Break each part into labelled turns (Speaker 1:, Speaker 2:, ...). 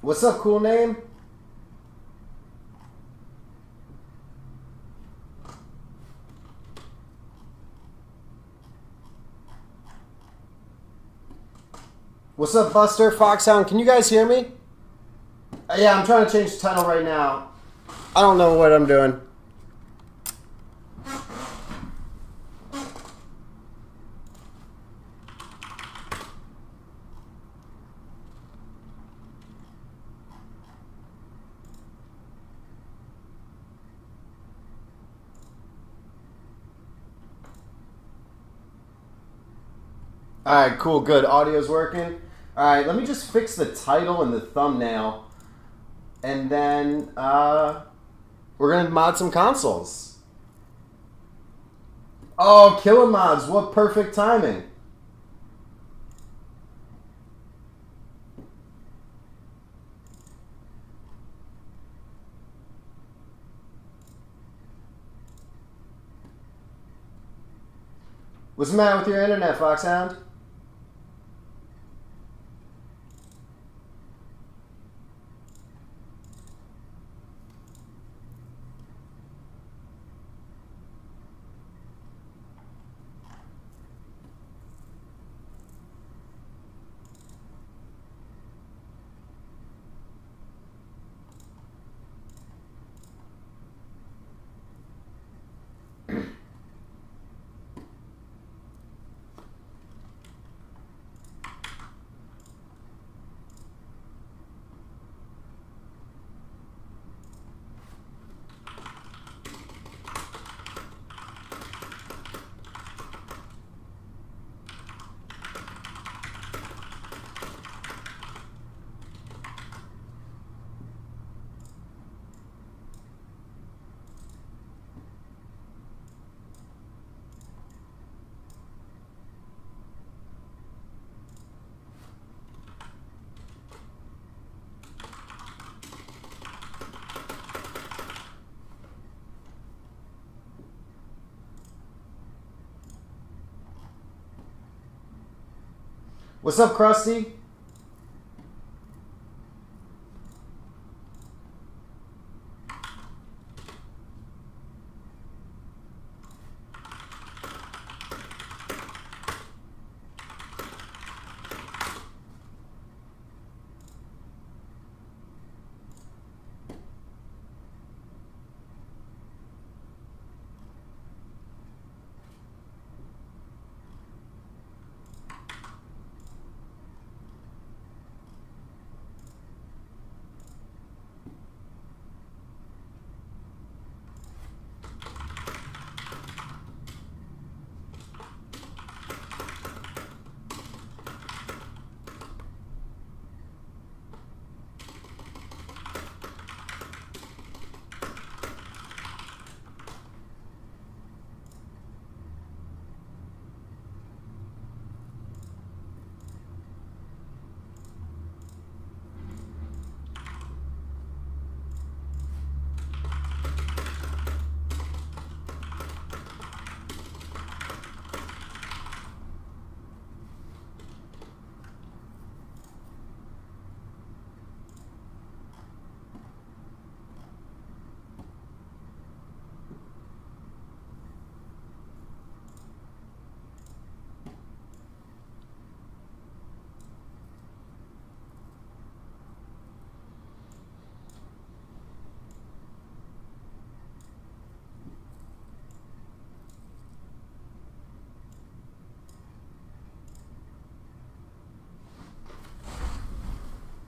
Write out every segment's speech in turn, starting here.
Speaker 1: What's up, cool name? What's up, Buster? Foxhound, can you guys hear me? Yeah, I'm trying to change the title right now. I don't know what I'm doing. Alright, cool, good. Audio's working. Alright, let me just fix the title and the thumbnail. And then we're going to mod some consoles. Oh, killer mods. What perfect timing. What's the matter with your internet, Foxhound? What's up, Krusty?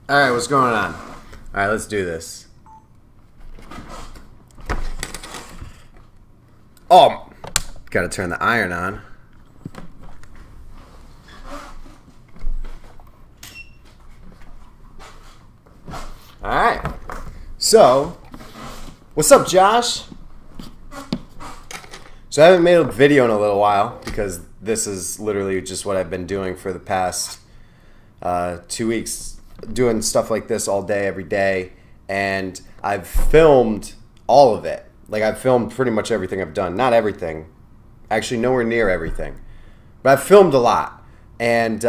Speaker 1: Alright, what's going on? Alright, let's do this. Oh, gotta turn the iron on. Alright. So, what's up, Josh? So I haven't made a video in a little while because this is literally just what I've been doing for the past 2 weeks. Doing stuff like this all day, every day, and I've filmed all of it. Like, I've filmed pretty much everything I've done. Not everything. Actually, nowhere near everything. But I've filmed a lot. And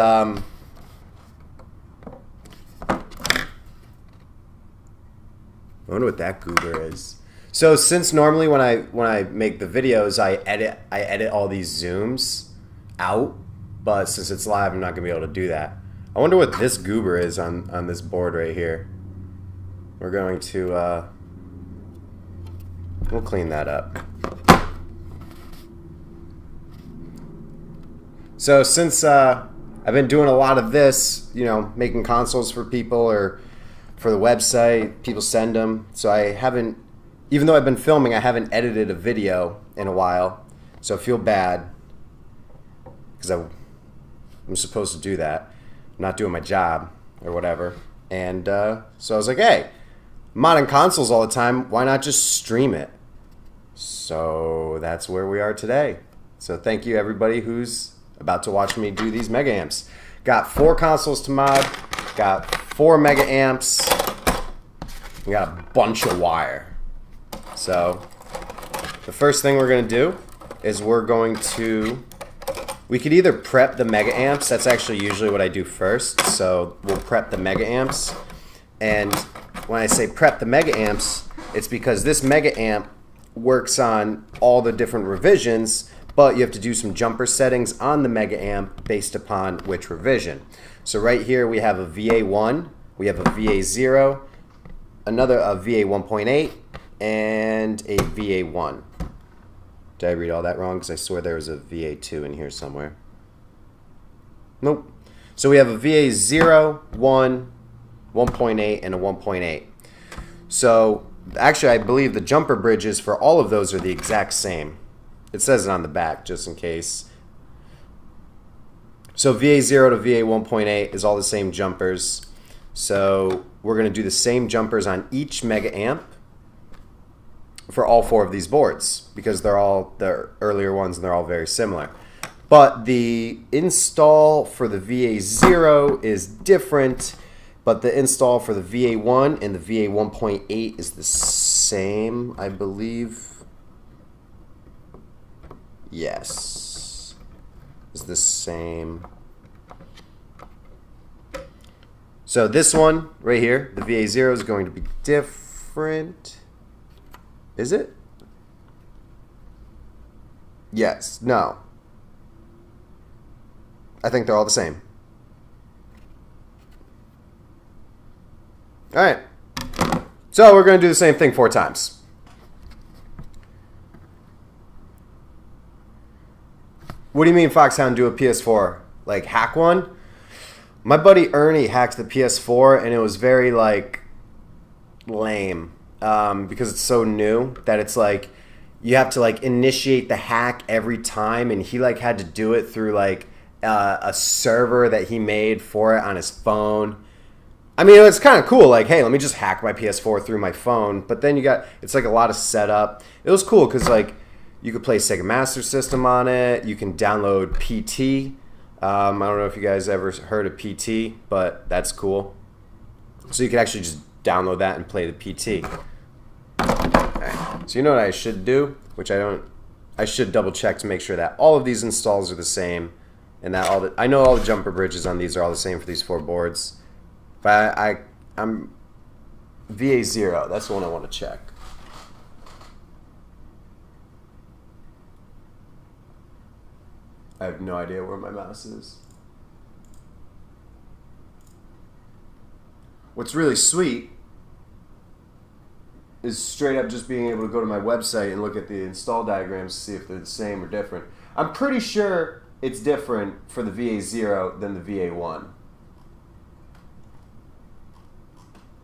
Speaker 1: wonder what that goober is. So since normally when I make the videos, I edit all these zooms out, but since it's live, I'm not gonna be able to do that. I wonder what this goober is on this board right here. We're going to we'll clean that up. So since I've been doing a lot of this, you know, making consoles for people or for the website, people send them. So I haven't, even though I've been filming, I haven't edited a video in a while. So I feel bad because I'm supposed to do that. I'm not doing my job or whatever. And so I was like, hey, I'm on consoles all the time. Why not just stream it? So that's where we are today. So thank you everybody who's about to watch me do these mega amps. Got 4 consoles to mod. Got 4 mega amps. We got a bunch of wire. So the first thing we're going to do is we could either prep the mega amps. That's actually usually what I do first. So we'll prep the mega amps. And when I say prep the mega amps, it's because this mega amp works on all the different revisions, but you have to do some jumper settings on the mega amp based upon which revision. So right here we have a VA1, we have a VA0, another a VA 1.8, and a VA1. Did I read all that wrong? Because I swear there was a VA2 in here somewhere. Nope. So we have a VA0, 1, 1.8, and a 1.8. So actually I believe the jumper bridges for all of those are the exact same. It says it on the back just in case. So VA0 to VA 1.8 is all the same jumpers. So we're going to do the same jumpers on each mega amp for all 4 of these boards because they're all the earlier ones and they're all very similar. But the install for the VA0 is different, but the install for the VA1 and the VA 1.8 is the same, I believe. Yes, is the same. So this one right here, the VA0 is going to be different. Is it? Yes. No. I think they're all the same. All right. So we're going to do the same thing 4 times. What do you mean, Foxhound, do a PS4? Like, hack one? My buddy Ernie hacked the PS4, and it was very, like, lame. Because it's so new that it's, like, you have to, like, initiate the hack every time, and he, like, had to do it through, like, a server that he made for it on his phone. I mean, it's kind of cool. Like, hey, let me just hack my PS4 through my phone. But then it's, like, a lot of setup. It was cool because, like, you could play Sega Master System on it. You can download PT. I don't know if you guys ever heard of PT, but that's cool. So you can actually just download that and play the PT. Right. So you know what I should do, which I don't. I should double check to make sure that all of these installs are the same, and that I know all the jumper bridges on these are all the same for these 4 boards. But I'm VA0. That's the one I want to check. I have no idea where my mouse is. What's really sweet is straight up just being able to go to my website and look at the install diagrams to see if they're the same or different. I'm pretty sure it's different for the VA0 than the VA1.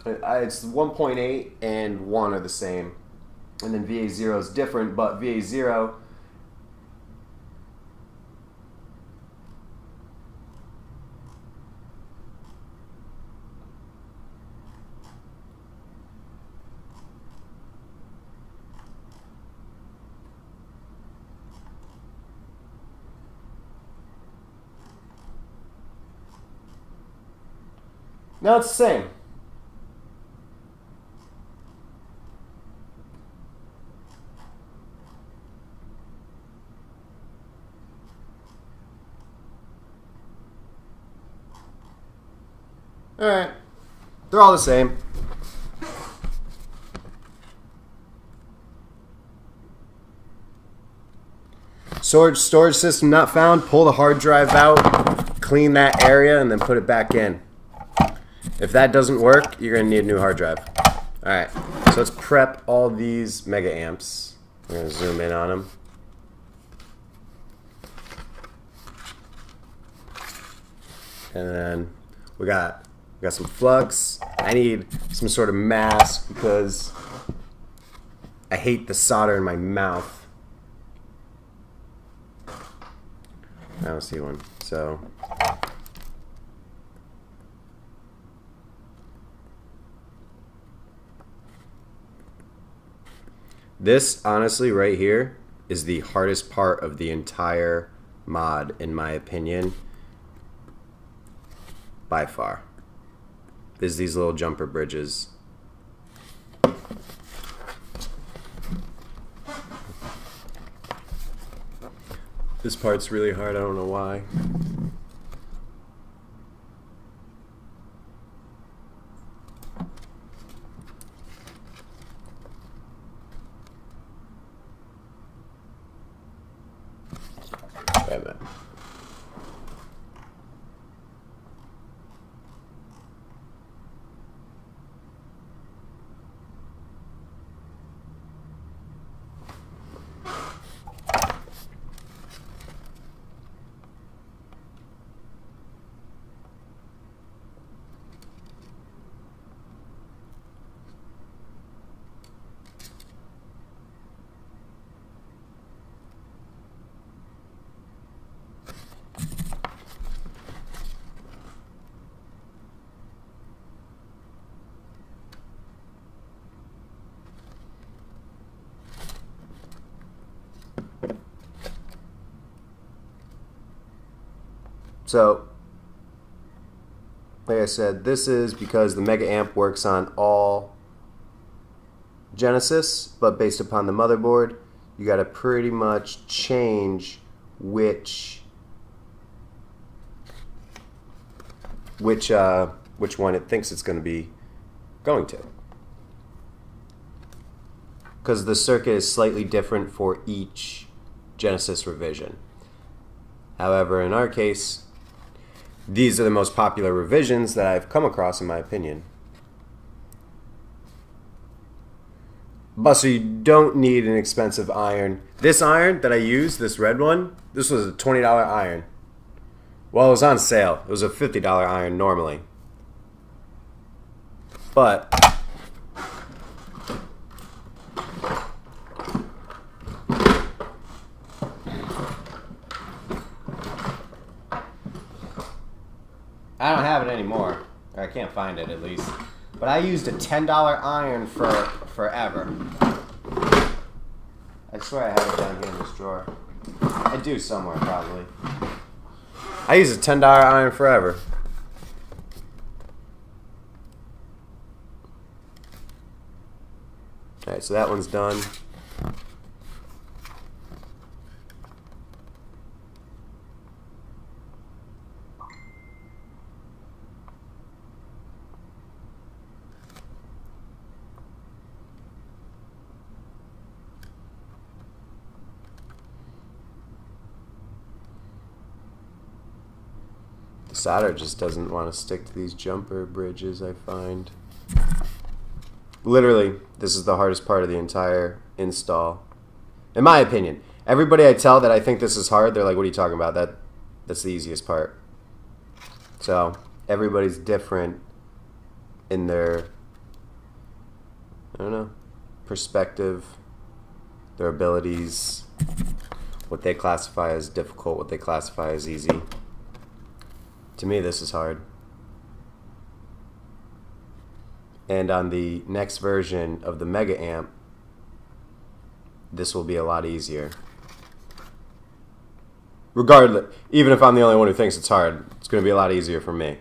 Speaker 1: It's 1.8 and 1 are the same. And then VA0 is different, but VA0... No, it's the same. Alright. They're all the same. Storage system not found. Pull the hard drive out, clean that area, and then put it back in. If that doesn't work, you're going to need a new hard drive. Alright, so let's prep all these mega amps. We're going to zoom in on them. And then we got some flux. I need some sort of mask because I hate the solder in my mouth. I don't see one. So this, honestly, right here is the hardest part of the entire mod, in my opinion, by far, is these little jumper bridges. This part's really hard, I don't know why. Wait a minute. So, like I said, this is because the Mega Amp works on all Genesis, but based upon the motherboard, you got to pretty much change which one it thinks it's going to be going to, because the circuit is slightly different for each Genesis revision. However, in our case, these are the most popular revisions that I've come across, in my opinion. Buster, you don't need an expensive iron. This iron that I used, this red one, this was a $20 iron. Well, it was on sale. It was a $50 iron normally. But I don't have it anymore. Or I can't find it, at least. But I used a $10 iron for forever. I swear I have it down here in this drawer. I do somewhere, probably. I use a $10 iron forever. Alright, so that one's done. The solder just doesn't want to stick to these jumper bridges, I find. Literally, this is the hardest part of the entire install. In my opinion. Everybody I tell that I think this is hard, they're like, what are you talking about? That's the easiest part. So, everybody's different in their, I don't know, perspective, their abilities, what they classify as difficult, what they classify as easy. To me, this is hard. And on the next version of the Mega Amp, this will be a lot easier. Regardless, even if I'm the only one who thinks it's hard, it's going to be a lot easier for me.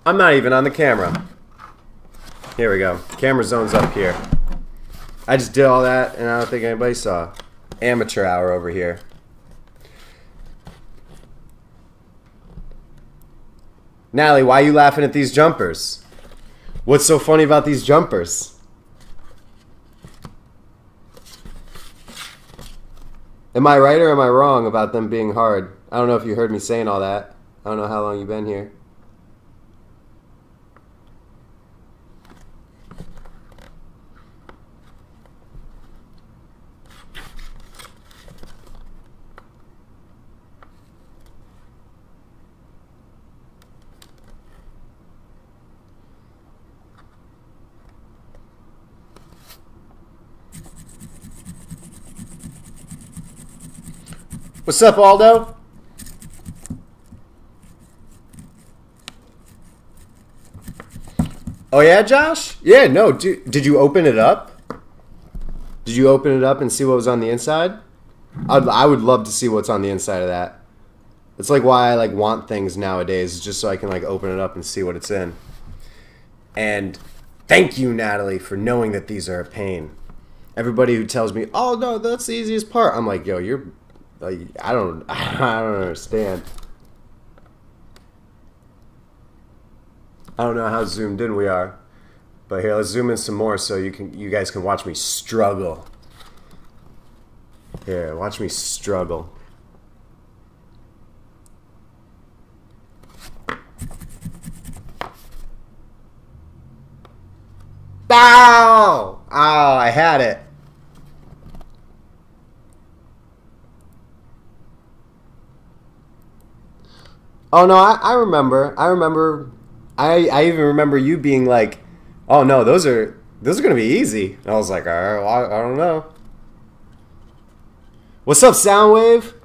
Speaker 1: I'm not even on the camera. Here we go. Camera zone's up here. I just did all that, and I don't think anybody saw. Amateur hour over here. Natalie, why are you laughing at these jumpers? What's so funny about these jumpers? Am I right or am I wrong about them being hard? I don't know if you heard me saying all that. I don't know how long you've been here. What's up, Aldo? Oh yeah, Josh? Yeah, no, dude, did you open it up? Did you open it up and see what was on the inside? I would love to see what's on the inside of that. It's like why I like want things nowadays, just so I can like open it up and see what it's in. And thank you, Natalie, for knowing that these are a pain. Everybody who tells me, "Oh no, that's the easiest part," I'm like, "Yo, you're." I don't understand. I don't know how zoomed in we are, but here, let's zoom in some more so you guys can watch me struggle. Here, watch me struggle. Ow! Ow! I had it. Oh no, I remember. I even remember you being like, "Oh no, those are gonna be easy." And I was like, well, I don't know." What's up, Soundwave?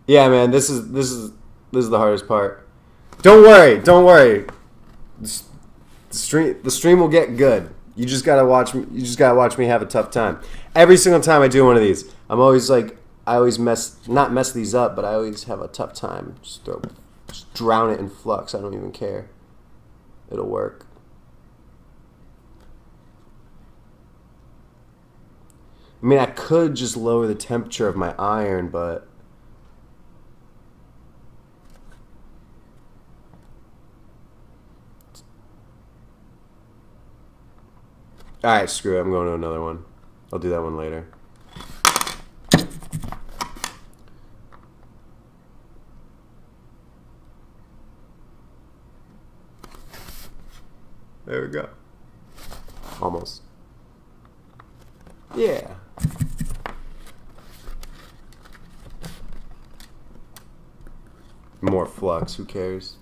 Speaker 1: Yeah, man, this is the hardest part. Don't worry. The stream will get good. You just gotta watch me have a tough time. Every single time I do one of these, I'm always like. I always not mess these up, but I always have a tough time. Just drown it in flux. I don't even care. It'll work. I mean, I could just lower the temperature of my iron, but alright, screw it. I'm going to another one. I'll do that one later. There we go. Almost. Yeah. More flux, who cares?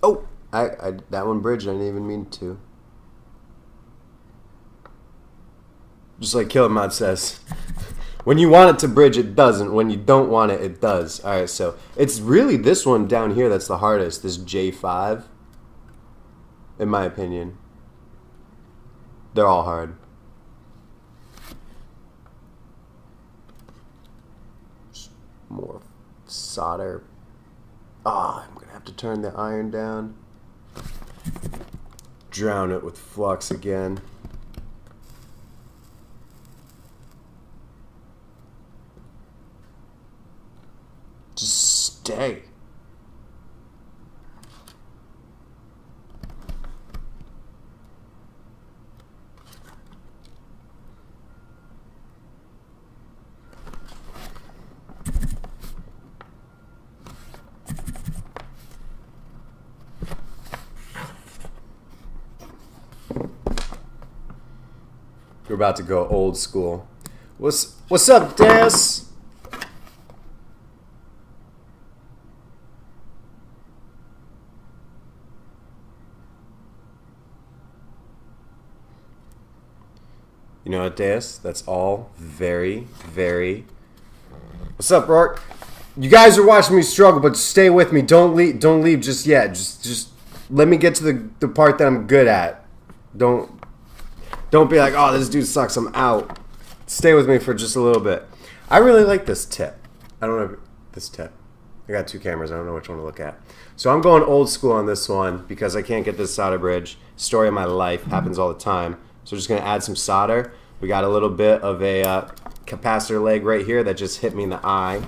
Speaker 1: Oh, I that one bridged. I didn't even mean to. Just like Killamod says, when you want it to bridge, it doesn't. When you don't want it, it does. All right, so it's really this one down here that's the hardest. This J5, in my opinion. They're all hard. Just more solder. Ah, I'm gonna have to turn the iron down. Drown it with flux again. Just stay. We're about to go old school. What's up, Des? You know what, Des? That's all very, very... What's up, Rourke? You guys are watching me struggle, but stay with me. Don't leave just yet. Just let me get to the part that I'm good at. Don't Don't be like, oh, this dude sucks, I'm out. Stay with me for just a little bit. I really like this tip. I don't know this tip. I got two cameras. I don't know which one to look at. So I'm going old school on this one because I can't get this solder bridge. Story of my life. Happens all the time. So we're just going to add some solder. We got a little bit of a capacitor leg right here that just hit me in the eye.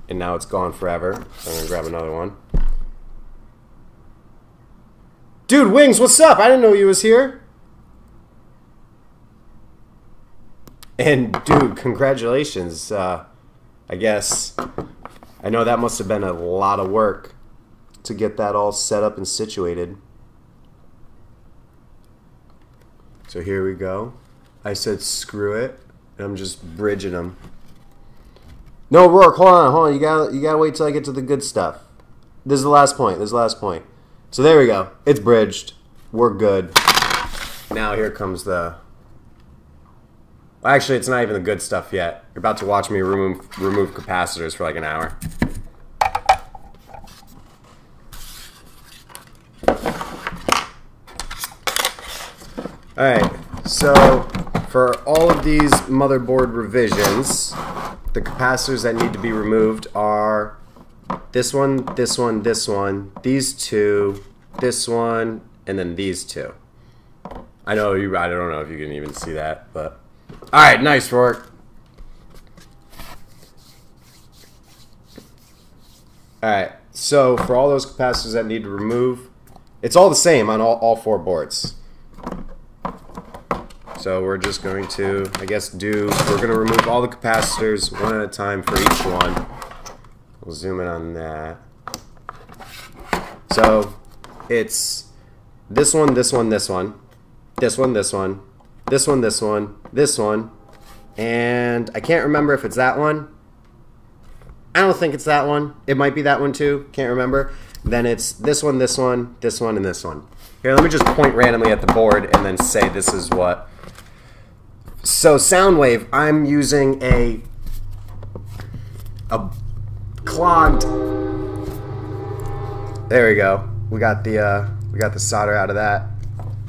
Speaker 1: And now it's gone forever. So I'm going to grab another one. Dude, Wings, what's up? I didn't know you was here. And dude, congratulations. I guess I know that must have been a lot of work to get that all set up and situated. So here we go. I said screw it, and I'm just bridging them. No, Rourke, hold on. You gotta wait till I get to the good stuff. This is the last point. So there we go. It's bridged. We're good. Now here comes the... Actually, it's not even the good stuff yet. You're about to watch me remove capacitors for like an hour. Alright, so for all of these motherboard revisions, the capacitors that need to be removed are this one, this one, this one, these two, this one, and then these two. I don't know if you can even see that, but... Alright, nice work. Alright, so for all those capacitors that need to remove, it's all the same on all four boards. So we're just going to, I guess, we're going to remove all the capacitors one at a time for each one. We'll zoom in on that. So it's this one, this one, this one, this one, this one, this one, this one, this one, and I can't remember if it's that one. I don't think it's that one. It might be that one too. Can't remember. Then it's this one, this one, this one, and this one. Here, let me just point randomly at the board and then say this is what. So Soundwave, I'm using a clogged. There we go. We got the solder out of that.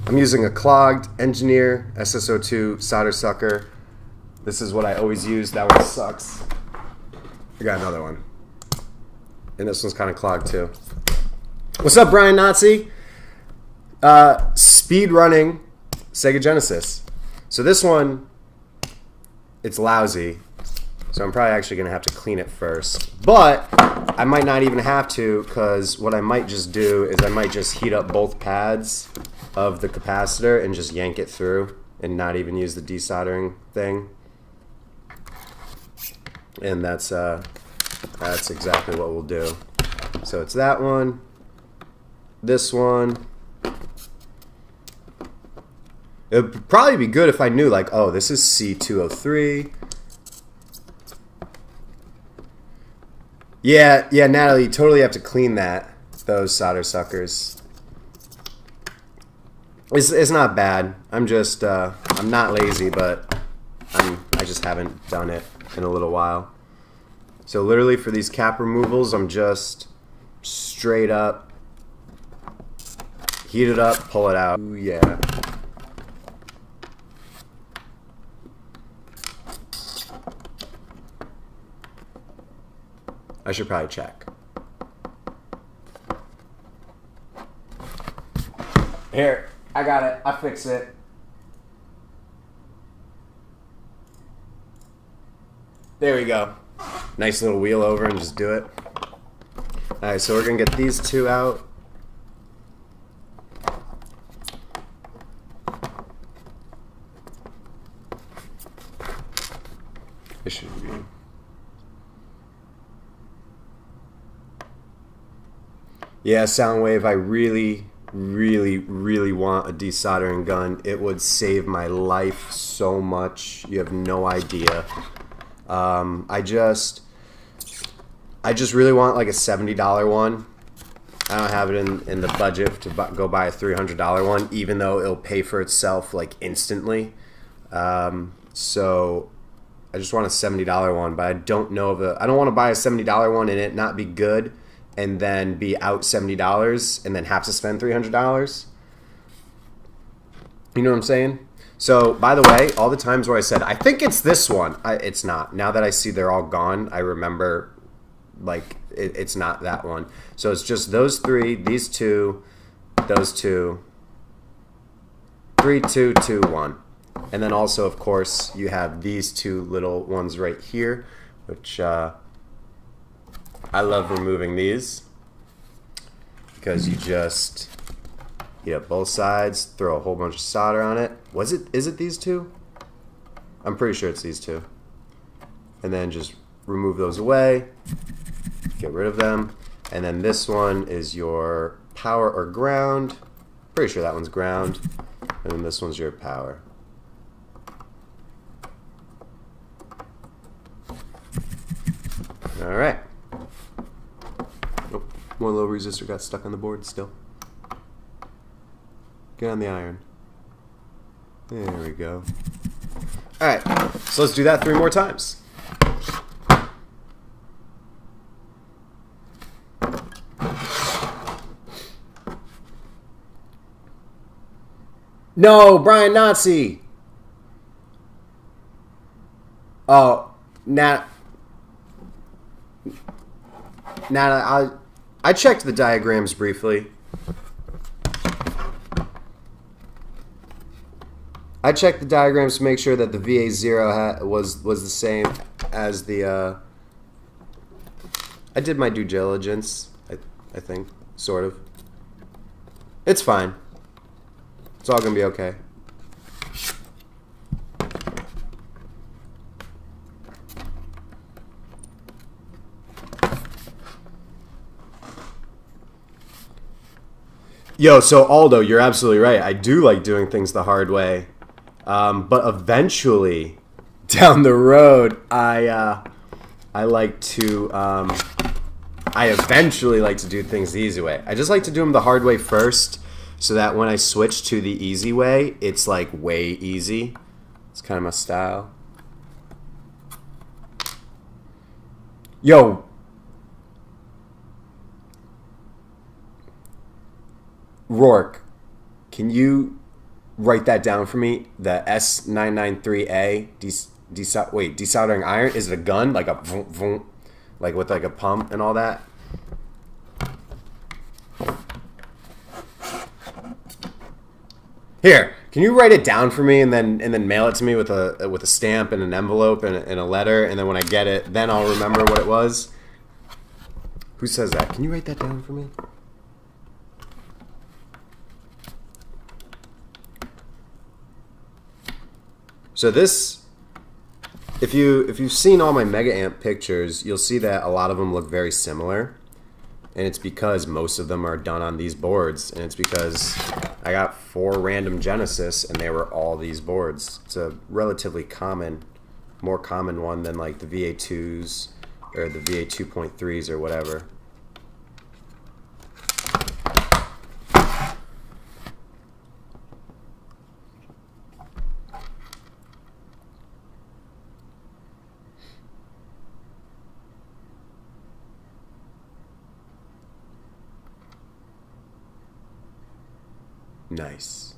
Speaker 1: I'm using a clogged Engineer SSO2 solder sucker. This is what I always use. That one sucks. I got another one. And this one's kind of clogged too. What's up, Brian Nazi? Speed running Sega Genesis. So this one, it's lousy. So I'm probably actually going to have to clean it first. But I might not even have to, because what I might just do is I might just heat up both pads of the capacitor and just yank it through and not even use the desoldering thing. And that's exactly what we'll do. So it's that one, this one. It would probably be good if I knew, like, oh, this is C203. Yeah, Natalie, you totally have to clean those solder suckers. It's not bad. I'm just, I'm not lazy, but I just haven't done it in a little while. So literally for these cap removals, I'm just straight up, heat it up, pull it out. Ooh, yeah. I should probably check. Here, I got it. I fix it. There we go. Nice little wheel over and just do it. Alright, so we're going to get these two out. This should be... Yeah, Soundwave, I really want a desoldering gun. It would save my life so much. You have no idea. I just really want like a $70 one. I don't have it in the budget to go buy a $300 one, even though it'll pay for itself like instantly. So I just want a $70 one, but I don't know I don't want to buy a $70 one and it not be good, and then be out $70 and then have to spend $300. You know what I'm saying? So, by the way, all the times where I said, I think it's this one, it's not. Now that I see they're all gone, I remember, like, it's not that one. So it's just those three, these two, those two, 3, 2, 2, 1. And then also, of course, you have these two little ones right here, which I love removing these because you just heat up both sides, throw a whole bunch of solder on it. Is it these two? I'm pretty sure it's these two. And then just remove those away, get rid of them. And then this one is your power or ground. Pretty sure that one's ground. And then this one's your power. All right. Nope. One low resistor got stuck on the board still. Get on the iron. There we go. All right. So let's do that 3 more times. No, Brian Nazi. Oh, I checked the diagrams briefly. I checked the diagrams to make sure that the VA0 was the same as the. I did my due diligence. I think, sort of. It's fine. It's all gonna be okay. Yo, so Aldo, you're absolutely right. I do like doing things the hard way, but eventually, down the road, I eventually like to do things the easy way. I just like to do them the hard way first, so that when I switch to the easy way, it's like way easy. It's kind of my style. Yo. Rourke, can you write that down for me? The S993A desoldering iron. Is it a gun? Like a vroom, vroom, like with like a pump and all that? Here, can you write it down for me and then mail it to me with a stamp and an envelope and a letter, and then when I get it, then I'll remember what it was. Who says that? Can you write that down for me? So this, if you've seen all my mega amp pictures, you'll see that a lot of them look very similar, and it's because most of them are done on these boards, and it's because I got 4 random Genesis and they were all these boards. It's a relatively common, more common one than like the VA2s or the VA 2.3s or whatever. Nice.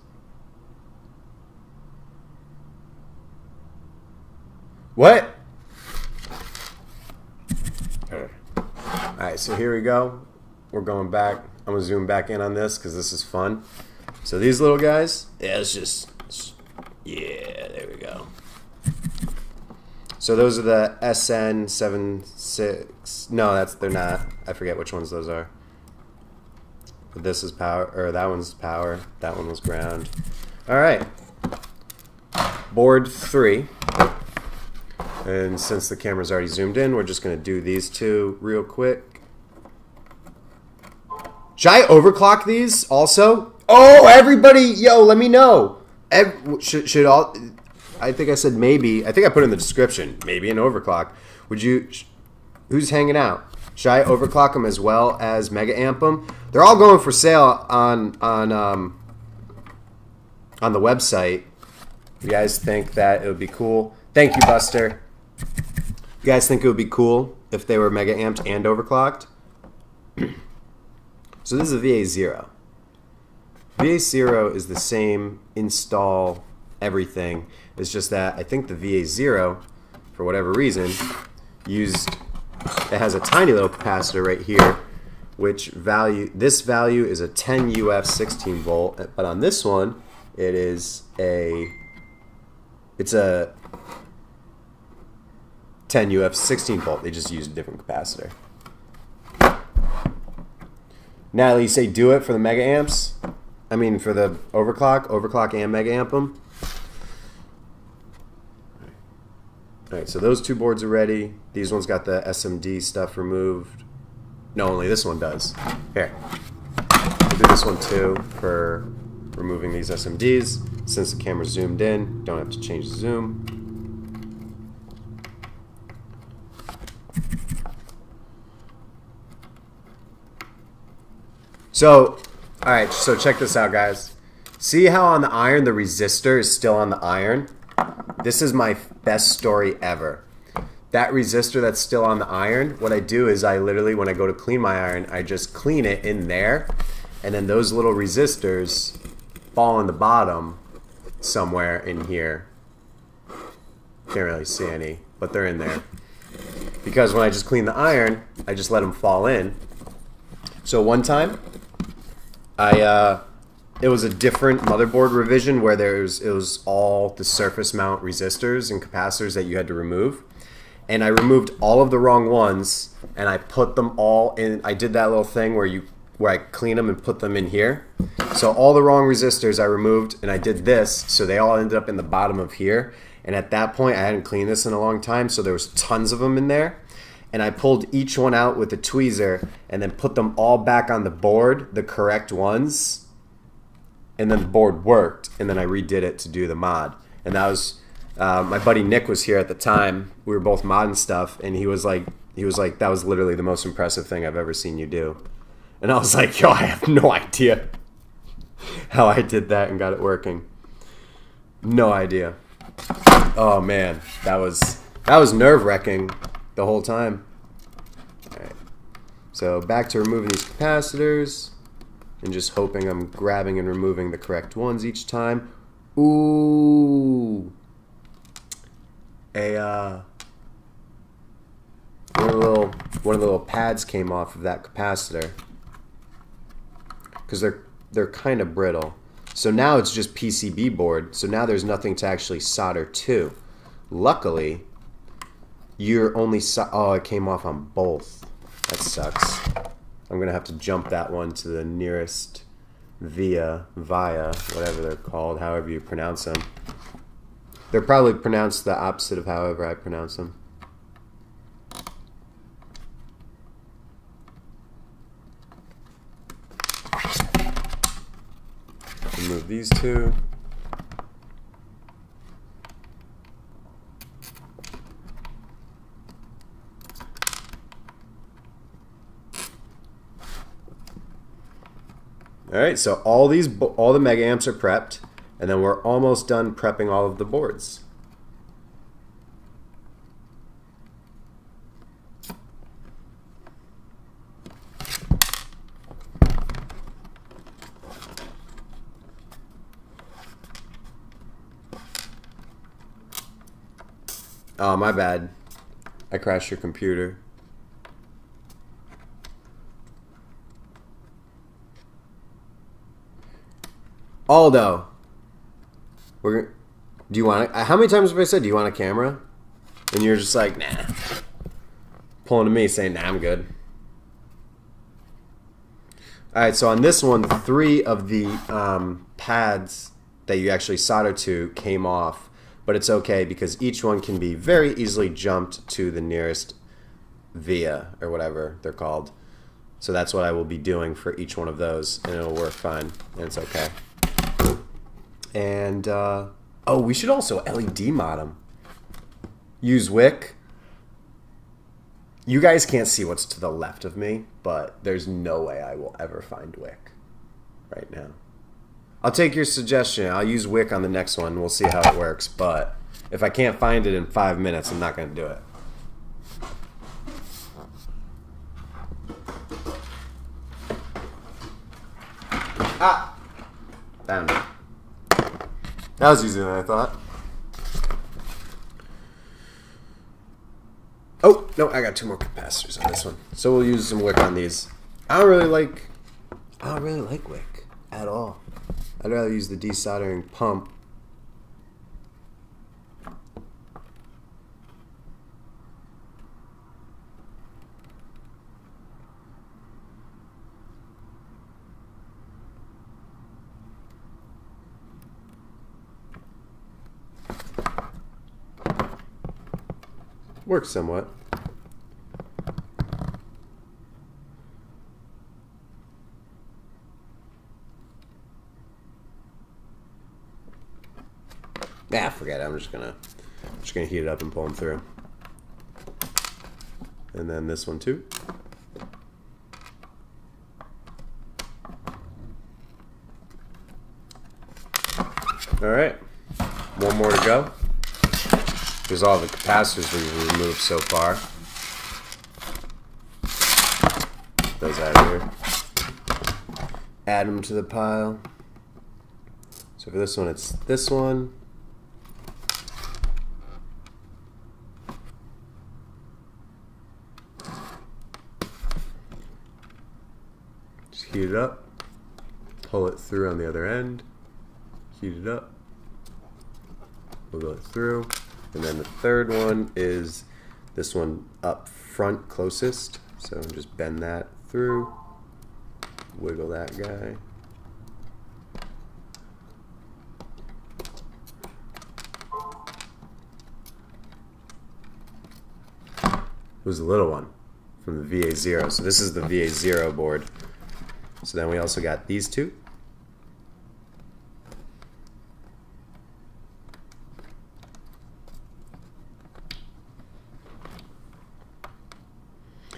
Speaker 1: What? Alright, so here we go. We're going back. I'm going to zoom back in on this because this is fun. So these little guys, yeah, yeah, there we go. So those are the SN76. No, they're not. I forget which ones those are. But this is power, or that one's power. That one was ground. All right. Board 3. And since the camera's already zoomed in, we're just going to do these 2 real quick. Should I overclock these also? Oh, everybody, yo, let me know. Should all? I think I said maybe. I think I put in the description. Maybe an overclock. Would you? Who's hanging out? Should I overclock them as well as mega amp them? They're all going for sale on the website. You guys think that it would be cool? Thank you, Buster. You guys think it would be cool if they were mega amped and overclocked? So this is a VA0. VA0 is the same install everything. It's just that I think the VA0, for whatever reason, it has a tiny little capacitor right here, this value is a 10 UF 16 volt, but on this one it's a 10 UF 16 volt. They just used a different capacitor. Natalie, you say do it for the mega amps? I mean for the overclock and mega amp them. Alright, so those two boards are ready. These ones got the SMD stuff removed. No, only this one does. Here. We'll do this one too for removing these SMDs. Since the camera's zoomed in, don't have to change the zoom. So, alright, so check this out, guys. See how on the iron the resistor is still on the iron? This is my best story ever. That resistor that's still on the iron, what I do is I literally, when I go to clean my iron, I just clean it in there, and then those little resistors fall in the bottom somewhere in here. Can't really see any, but they're in there. Because when I just clean the iron, I just let them fall in. So one time, it was a different motherboard revision where it was all the surface mount resistors and capacitors that you had to remove. And I removed all of the wrong ones, and I put them all in. I did that little thing where I clean them and put them in here. So all the wrong resistors I removed, and I did this, so they all ended up in the bottom of here. And at that point, I hadn't cleaned this in a long time, so there was tons of them in there. And I pulled each one out with a tweezer and then put them all back on the board, the correct ones. And then the board worked, and then I redid it to do the mod. And that was, my buddy Nick was here at the time. We were both modding stuff, and he was like, that was literally the most impressive thing I've ever seen you do. And I was like, yo, I have no idea how I did that and got it working. No idea. Oh man, that was nerve-wracking the whole time. All right. So back to removing these capacitors and just hoping I'm grabbing and removing the correct ones each time. Ooh. One of the little pads came off of that capacitor because they're kind of brittle. So now it's just PCB board. So now there's nothing to actually solder to. Luckily, you're only oh, it came off on both. That sucks. I'm gonna have to jump that one to the nearest via, whatever they're called, however you pronounce them. They're probably pronounced the opposite of however I pronounce them. Remove these two. Alright, so all the mega amps are prepped, and then we're almost done prepping all of the boards. Oh, my bad. I crashed your computer. Aldo, do you want how many times have I said, do you want a camera? And you're just like, nah. Pulling to me saying, nah, I'm good. Alright, so on this one, 3 of the pads that you actually solder to came off. But it's okay because each one can be very easily jumped to the nearest via, or whatever they're called. So that's what I will be doing for each one of those, and it'll work fine, and it's okay. And, oh, we should also LED mod them. Use wick. You guys can't see what's to the left of me, but there's no way I will ever find wick right now. I'll take your suggestion. I'll use wick on the next one. We'll see how it works, but if I can't find it in 5 minutes, I'm not going to do it. Ah! Found it. That was easier than I thought. Oh, no, I got 2 more capacitors on this one. So we'll use some wick on these. I don't really like wick at all. I'd rather use the desoldering pump. Works somewhat. Nah, forget it. I'm just gonna heat it up and pull them through. And then this one too. All right, one more to go. Here's all the capacitors we've removed so far. Those out of here. Add them to the pile. So for this one, it's this one. Just heat it up. Pull it through on the other end. Heat it up. Wiggle it through. And then the third one is this one up front closest. So just bend that through, wiggle that guy. It was the little one from the VA0. So this is the VA0 board. So then we also got these two.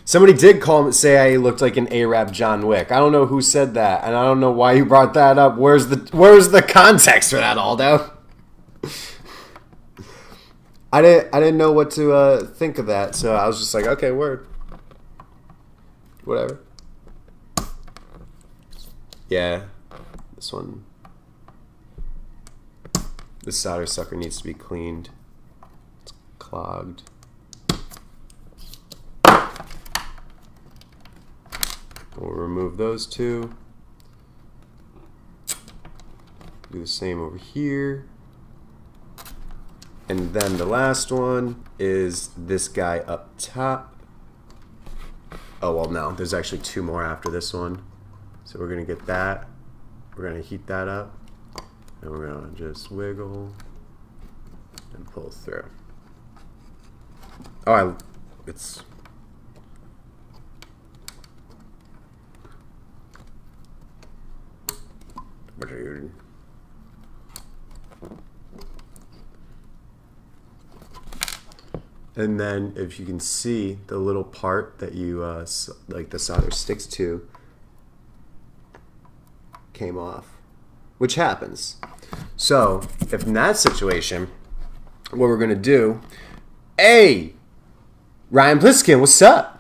Speaker 1: Somebody did call him, say I looked like an Arab John Wick. I don't know who said that, and I don't know why you brought that up. Where's the context for that, Aldo? I didn't know what to think of that, so I was just like, okay, word, whatever. Yeah, this one, this solder sucker needs to be cleaned. It's clogged. We'll remove those two. Do the same over here. And then the last one is this guy up top. Oh, well, no. There's actually 2 more after this one. So we're going to get that. We're going to heat that up. And we're going to just wiggle and pull through. Oh, it's... And then if you can see the little part that you like the solder sticks to came off, which happens. So if in that situation, what we're gonna do, hey, Ryan Pliskin, what's up?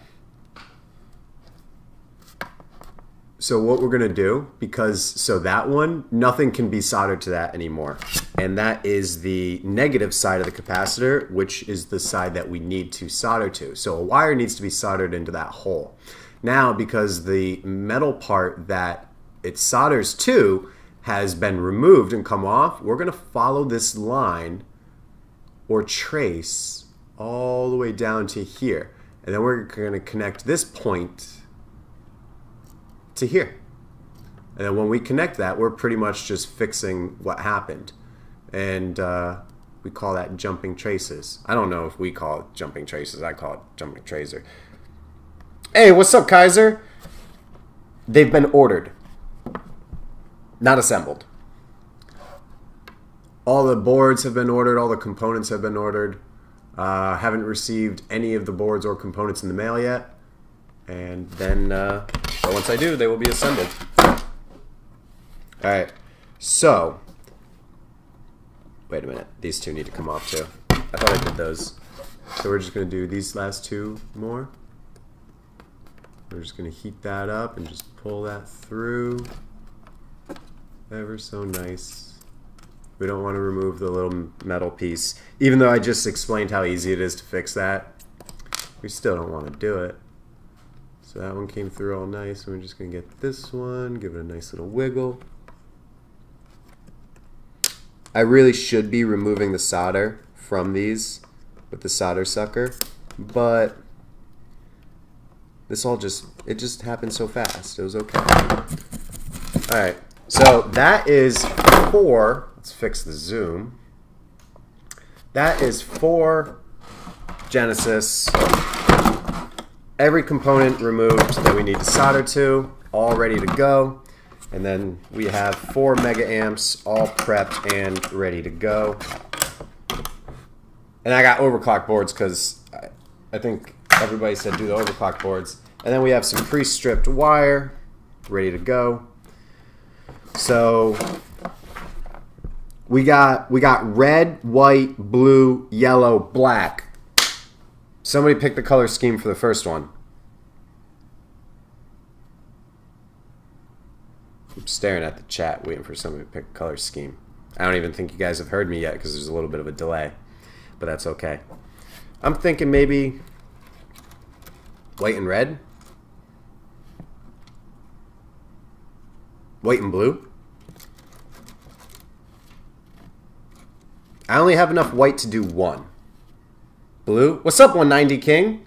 Speaker 1: So what we're going to do, so that one, nothing can be soldered to that anymore. And that is the negative side of the capacitor, which is the side that we need to solder to. So a wire needs to be soldered into that hole. Now, because the metal part that it solders to has been removed and come off, we're going to follow this line or trace all the way down to here. And then we're going to connect this point to here. And then when we connect that, we're pretty much just fixing what happened. And we call that jumping traces. I don't know if we call it jumping traces. I call it jumping tracer. Hey, what's up, Kaiser? They've been ordered, not assembled. All the boards have been ordered. All the components have been ordered. Haven't received any of the boards or components in the mail yet. And then, but once I do, they will be assembled. Alright, so, wait a minute. These two need to come off too. I thought I did those. So we're just going to do these last 2 more. We're just going to heat that up and just pull that through. Ever so nice. We don't want to remove the little metal piece. Even though I just explained how easy it is to fix that, we still don't want to do it. So that one came through all nice. And we're just going to get this one, give it a nice little wiggle. I really should be removing the solder from these with the solder sucker, but this all just happened so fast. It was okay. All right, so that is 4. Let's fix the zoom. That is 4 Genesis. Every component removed that we need to solder to, all ready to go. And then we have 4 mega amps all prepped and ready to go. And I got overclock boards because I think everybody said do the overclock boards. And then we have some pre-stripped wire ready to go. So we got red, white, blue, yellow, black. Somebody pick the color scheme for the first one. I'm staring at the chat waiting for somebody to pick a color scheme. I don't even think you guys have heard me yet because there's a little bit of a delay. But that's okay. I'm thinking maybe white and red. White and blue. I only have enough white to do 1. Blue. What's up, 190 King?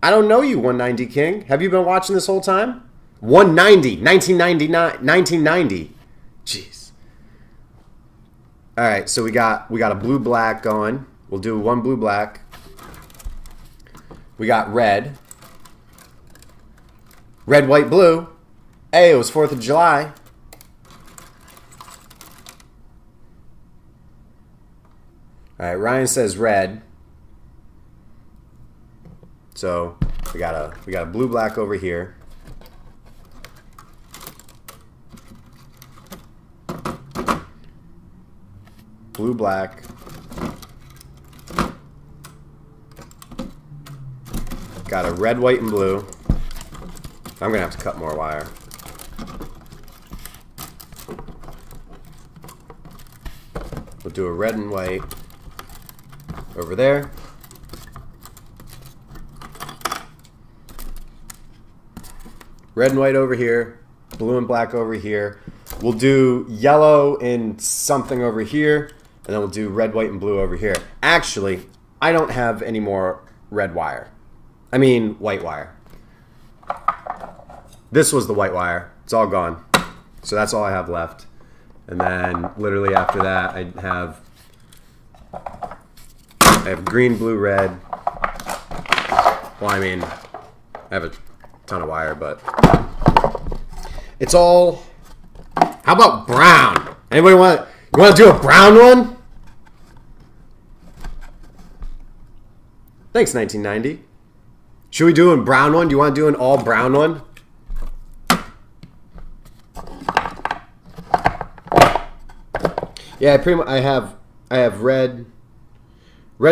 Speaker 1: I don't know you, 190 King. Have you been watching this whole time? 190, 1990. Jeez. All right, so we got a blue black going. We'll do 1 blue black. We got red. Red, white, blue. Hey, it was 4th of July. All right, Ryan says red. So we got a blue black over here. Blue black. Got a red, white, and blue. I'm gonna have to cut more wire. We'll do a red and white over there. Red and white over here. Blue and black over here. We'll do yellow and something over here. And then we'll do red, white, and blue over here. Actually, I don't have any more red wire. I mean, white wire. This was the white wire. It's all gone. So that's all I have left. And then literally after that, I have green, blue, red. Well, I mean, I have a ton of wire, but it's all. How about brown? Anybody want to do a brown one? Thanks, 1990. Should we do a brown one? Do you want to do an all brown one? Yeah, I have red,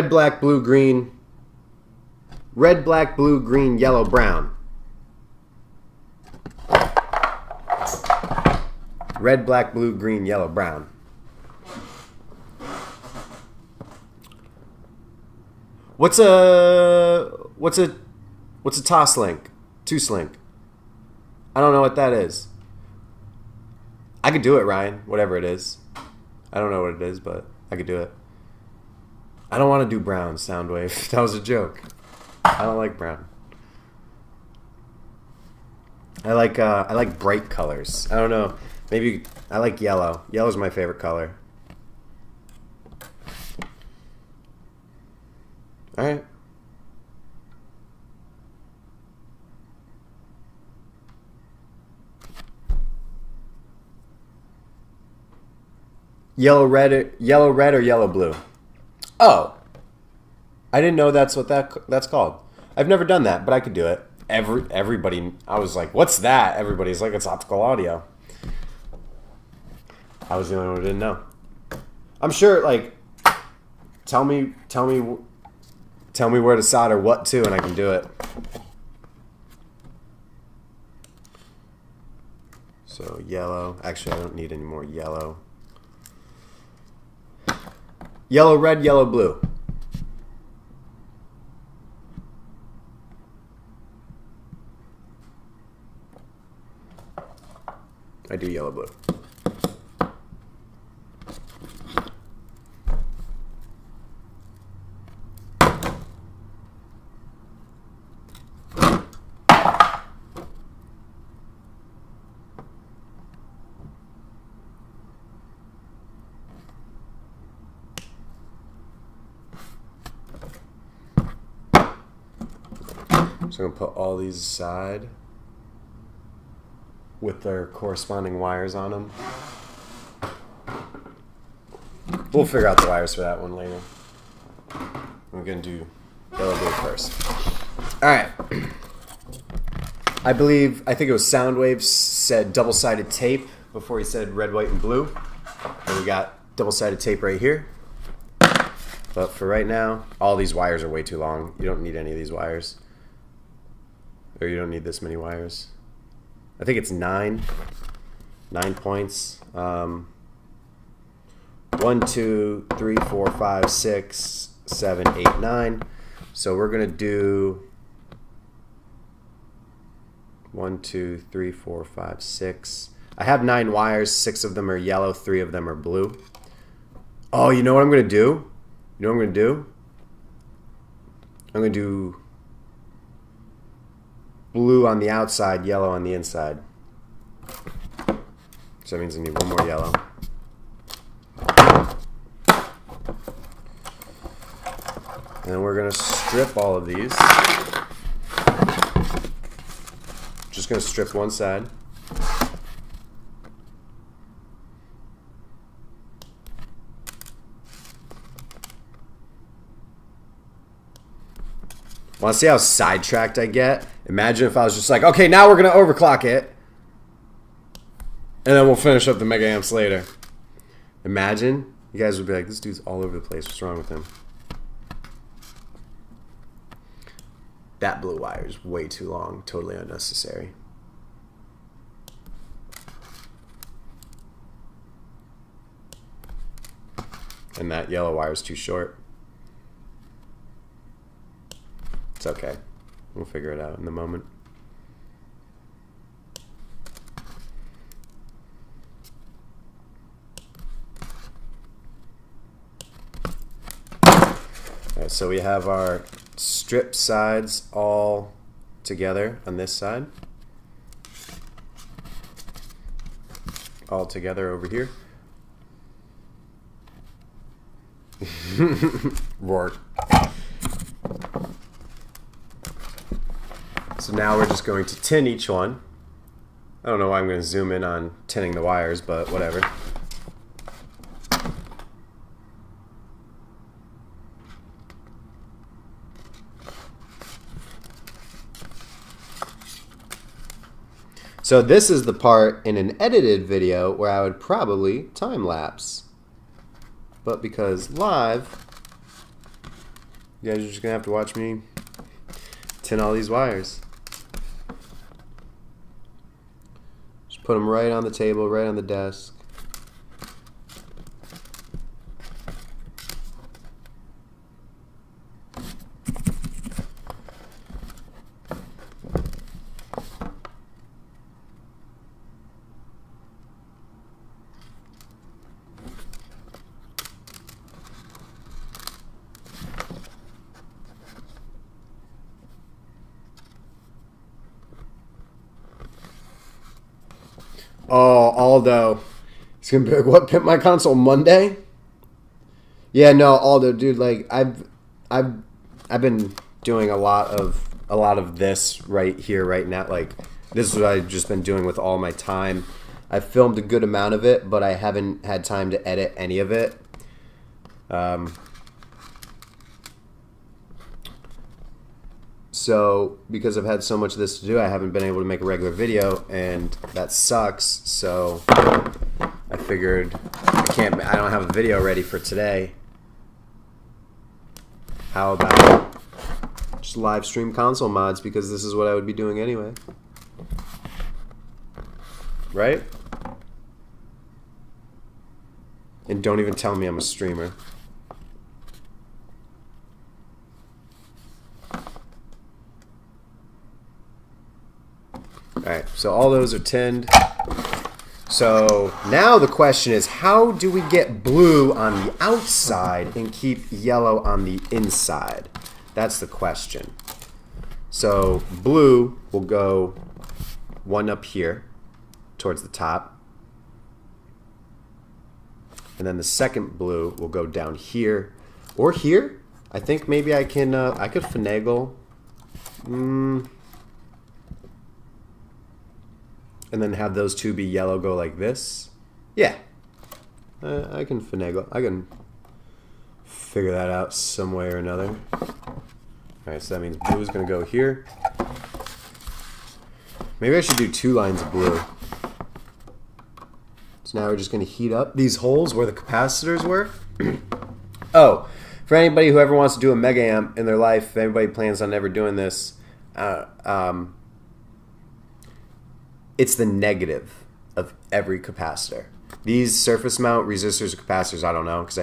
Speaker 1: black, blue, green, red, black, blue, green, yellow, brown. Red, black, blue, green, yellow, brown. What's a toss link? Toss link. I don't know what that is. I could do it, Ryan. Whatever it is. I don't know what it is, but I could do it. I don't want to do brown, Soundwave. That was a joke. I don't like brown. I like bright colors. I don't know. Maybe I like yellow. Yellow's my favorite color. All right. Yellow, red, or yellow, blue? Oh. I didn't know that's what that's called. I've never done that, but I could do it. Everybody, I was like, what's that? Everybody's like, it's optical audio. I was the only one who didn't know. I'm sure, like, tell me where to solder what to, and I can do it. So yellow. Actually, I don't need any more yellow. Yellow, red, yellow, blue. I do yellow, blue. So I'm going to put all these aside with their corresponding wires on them. We'll figure out the wires for that one later. We're going to do yellow blue first. Alright. I think it was Soundwave said double-sided tape before he said red, white, and blue. And we got double-sided tape right here. But for right now, all these wires are way too long. You don't need any of these wires. Or you don't need this many wires. I think it's 9 points. 1, 2, 3, 4, 5, 6, 7, 8, 9. So we're gonna do 1, 2, 3, 4, 5, 6. I have 9 wires. 6 of them are yellow. 3 of them are blue. Oh, you know what I'm gonna do? You know what I'm gonna do? I'm gonna do blue on the outside, yellow on the inside. So that means I need one more yellow. And then we're going to strip all of these. Just going to strip one side. Want to see how sidetracked I get? Imagine if I was just like, okay, now we're going to overclock it. And then we'll finish up the mega amps later. Imagine. You guys would be like, this dude's all over the place. What's wrong with him? That blue wire is way too long. Totally unnecessary. And that yellow wire is too short. It's okay. We'll figure it out in the moment. Alright, so we have our strip sides all together on this side. All together over here. Roar. So now we're just going to tin each one. I don't know why I'm going to zoom in on tinning the wires, but whatever. So this is the part in an edited video where I would probably time lapse. But because live, you guys are just going to have to watch me tin all these wires. Just put them right on the table, right on the desk. Oh, Aldo. He's gonna be like, what, pimp my console Monday? Yeah, no, Aldo, dude, like I've been doing a lot of this right here, right now. Like this is what I've just been doing with all my time. I've filmed a good amount of it, but I haven't had time to edit any of it. So, because I've had so much of this to do, I haven't been able to make a regular video, and that sucks. So, I figured I don't have a video ready for today. How about just live stream console mods, because this is what I would be doing anyway. right? And don't even tell me I'm a streamer. Alright, so all those are tinned. So now the question is, how do we get blue on the outside and keep yellow on the inside? That's the question. So blue will go one up here towards the top. And then the second blue will go down here or here. I think maybe I could finagle. And then have those two be yellow go like this. Yeah. I can finagle. I can figure that out some way or another. Alright, so that means blue is going to go here. Maybe I should do 2 lines of blue. So now we're just going to heat up these holes where the capacitors were. Oh, for anybody who ever wants to do a mega amp in their life, if anybody plans on ever doing this, it's the negative of every capacitor. These surface mount resistors or capacitors, I don't know, because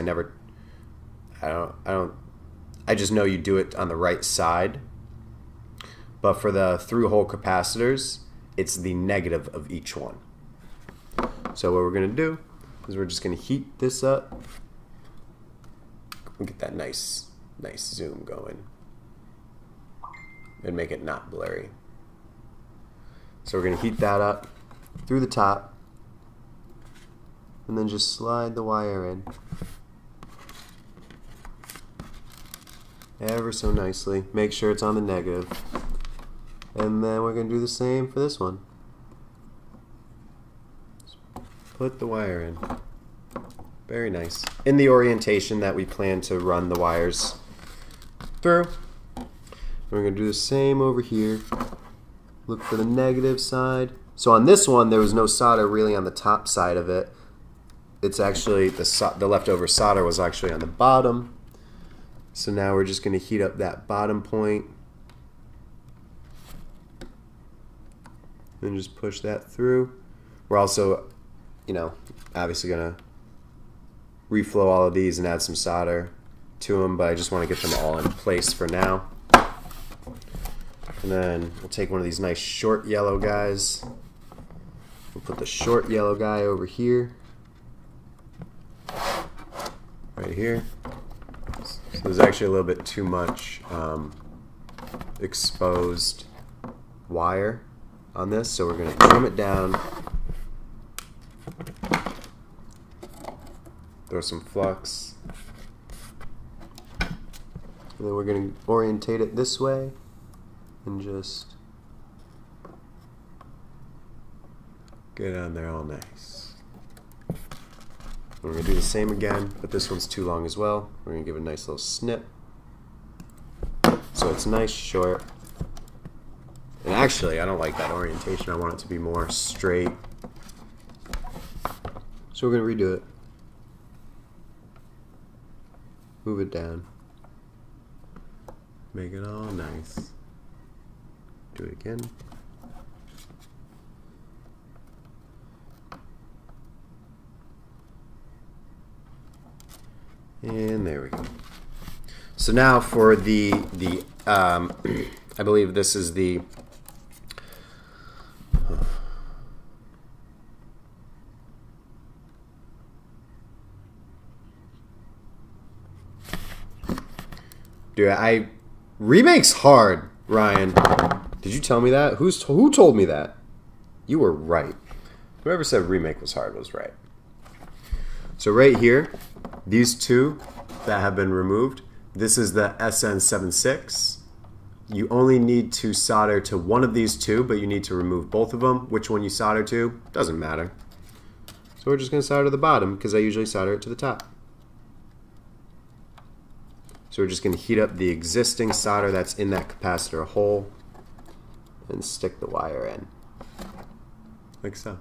Speaker 1: I just know you do it on the right side. But for the through-hole capacitors, it's the negative of each one. So what we're going to do is we're just going to heat this up. We'll get that nice zoom going. And make it not blurry. So we're going to heat that up through the top and then just slide the wire in ever so nicely. Make sure it's on the negative. And then we're going to do the same for this one. Just put the wire in. Very nice. In the orientation that we plan to run the wires through. We're going to do the same over here. Look for the negative side. So on this one, there was no solder really on the top side of it. It's actually, the leftover solder was actually on the bottom. So now we're just going to heat up that bottom point. And just push that through. We're also, obviously going to reflow all of these and add some solder to them, but I just want to get them all in place for now. And then we'll take one of these nice short yellow guys. We'll put the short yellow guy over here. Right here. So there's actually a little bit too much exposed wire on this, so we're going to trim it down. Throw some flux. And then we're going to orientate it this way. And just get on there all nice. We're going to do the same again, but this one's too long as well. We're going to give it a nice little snip. So it's nice, short. And actually, I don't like that orientation. I want it to be more straight. So we're going to redo it. Move it down. Make it all nice. Do it again. And there we go. So now for the I believe this is the dude, remake's hard, Ryan. Did you tell me that? Who told me that? You were right. Whoever said remake was hard was right. So right here, these two that have been removed, this is the SN76. You only need to solder to one of these two, but you need to remove both of them. Which one you solder to, doesn't matter. So we're just going to solder to the bottom because I usually solder it to the top. So we're just going to heat up the existing solder that's in that capacitor hole and stick the wire in, like so.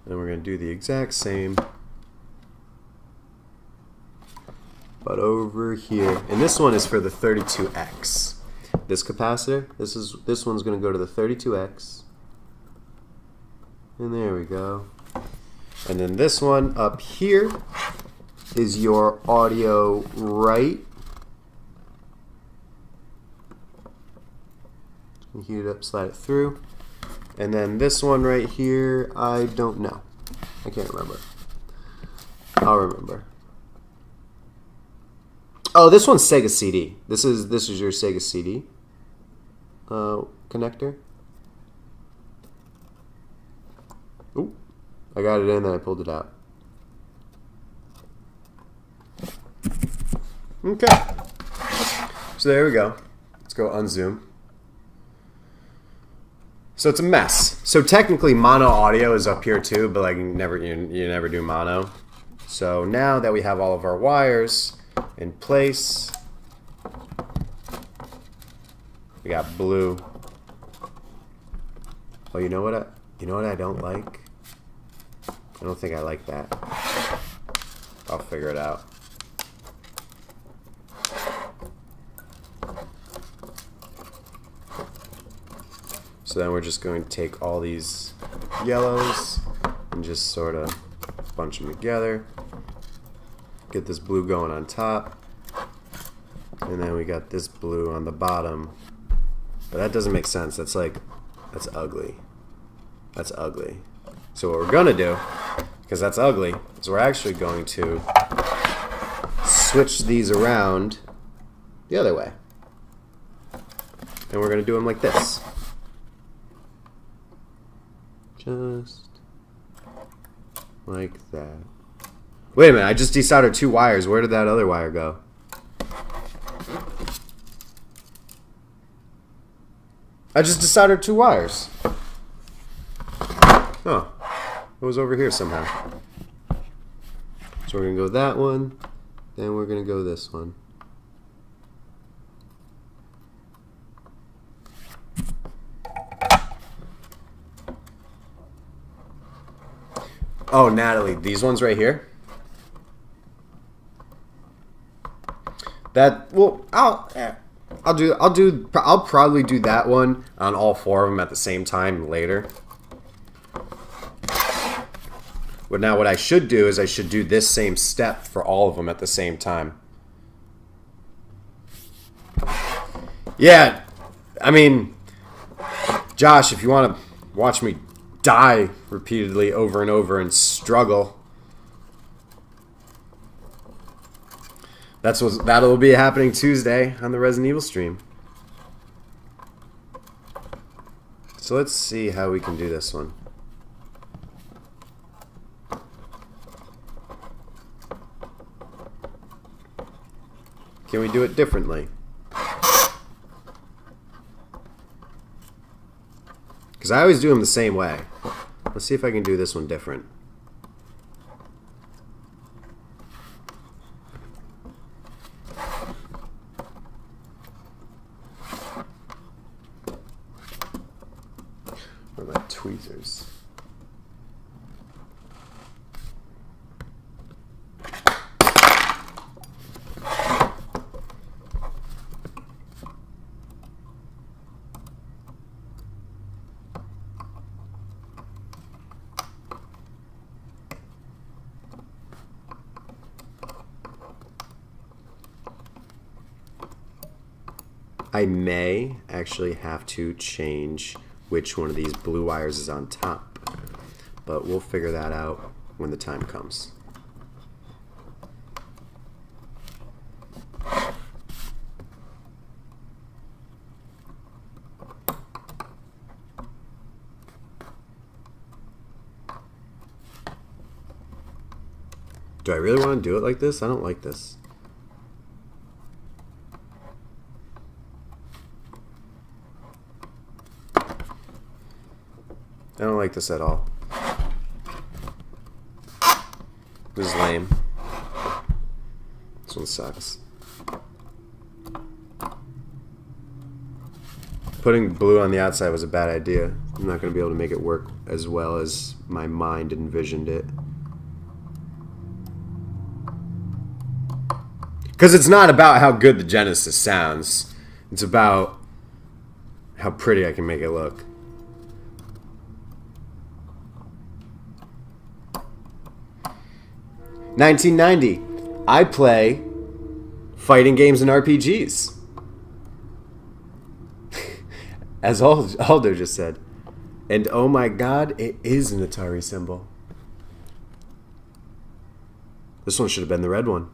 Speaker 1: And we're going to do the exact same, but over here. And this one is for the 32X. this capacitor. This one's going to go to the 32X. And there we go. And then this one up here is your audio right. Heat it up, slide it through. And then this one right here, I don't know. I can't remember. I'll remember. Oh, this one's Sega CD. This is your Sega CD connector. Ooh, I got it in, then I pulled it out. Okay. So there we go. Let's go unzoom. So it's a mess. So technically mono audio is up here too, but like you never do mono. So now that we have all of our wires in place, we got blue. Oh, you know what I don't like? I don't think I like that. I'll figure it out. So then we're just going to take all these yellows and just sort of bunch them together. Get this blue going on top. And then we got this blue on the bottom. But that doesn't make sense. That's ugly. That's ugly. So what we're going to do, because that's ugly, is we're actually going to switch these around the other way. And we're going to do them like this. Just like that. Wait a minute, I just desoldered 2 wires. Where did that other wire go? I just desoldered 2 wires. Oh, it was over here somehow. So we're going to go that one, then we're going to go this one. Oh, Natalie, these ones right here. That, well, I'll probably do that one on all 4 of them at the same time later. But now what I should do is I should do this same step for all of them at the same time. Yeah, I mean, Josh, if you want to watch me die repeatedly over and over and struggle, that'll be happening Tuesday on the Resident Evil stream. So let's see how we can do this one. Can we do it differently? Because I always do them the same way. Let's see if I can do this one different. What are my tweezers? I may actually have to change which one of these blue wires is on top, but we'll figure that out when the time comes. Do I really want to do it like this? I don't like this. I don't like this at all. This is lame. This one sucks. Putting blue on the outside was a bad idea. I'm not going to be able to make it work as well as my mind envisioned it. Because it's not about how good the Genesis sounds. It's about how pretty I can make it look. $19.90. I play fighting games and RPGs. As Aldo just said. And oh my god, it is an Atari symbol. This one should have been the red one.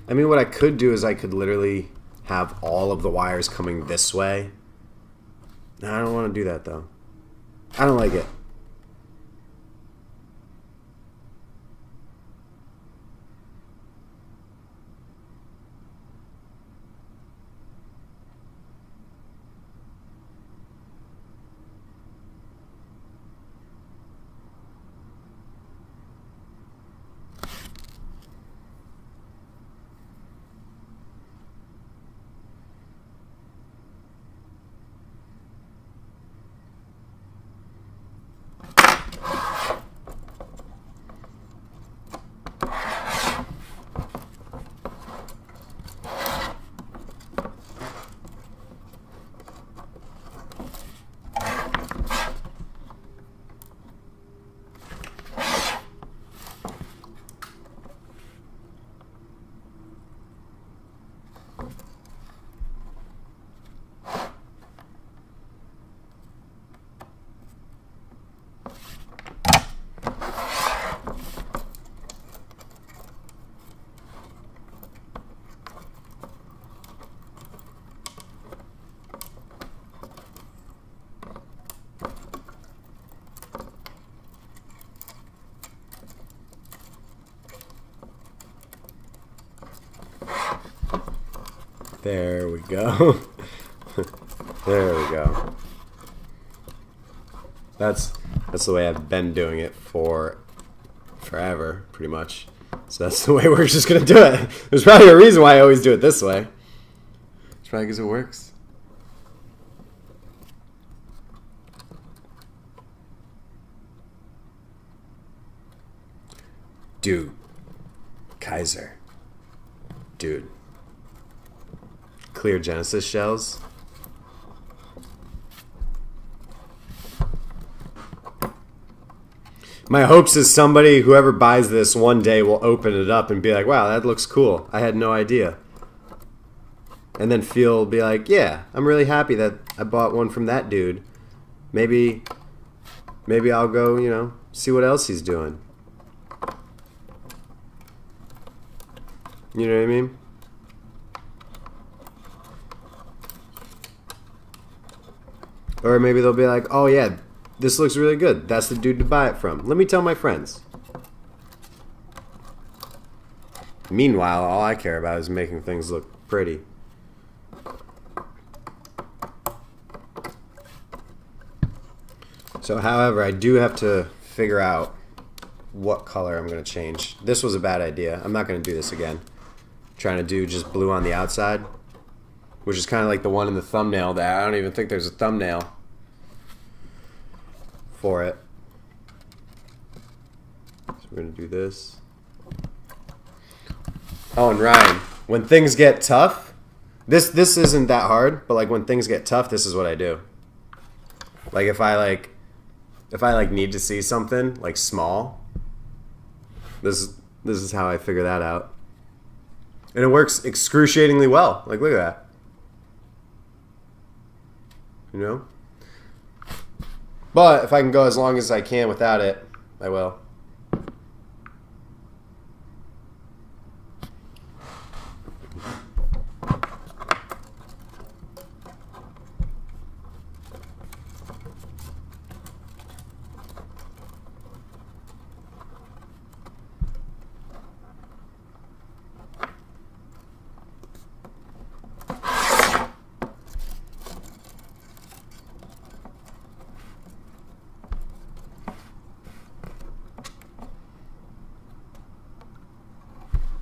Speaker 1: I mean, what I could do is I could literally have all of the wires coming this way. No, I don't want to do that, though. I don't like it. There we go. There we go. That's the way I've been doing it for forever, pretty much. So that's the way we're just gonna do it. There's probably a reason why I always do it this way. It's probably because it works. Dude. Kaiser. Dude. Clear Genesis shells. My hopes is somebody, whoever buys this one day, will open it up and be like, wow, that looks cool. I had no idea. And then be like, yeah, I'm really happy that I bought one from that dude. Maybe I'll go, you know, see what else he's doing. You know what I mean? Or maybe they'll be like, oh yeah, this looks really good. That's the dude to buy it from. Let me tell my friends. Meanwhile, all I care about is making things look pretty. So, however, I do have to figure out what color I'm going to change. This was a bad idea. I'm not going to do this again. Trying to do just blue on the outside, which is kind of like the one in the thumbnail that I don't even think there's a thumbnail for it. So we're going to do this. Oh, and Ryan, when things get tough, this isn't that hard, but like when things get tough, this is what I do. Like if I need to see something like small, this is how I figure that out. And it works excruciatingly well. Like, look at that. You know? But if I can go as long as I can without it, I will.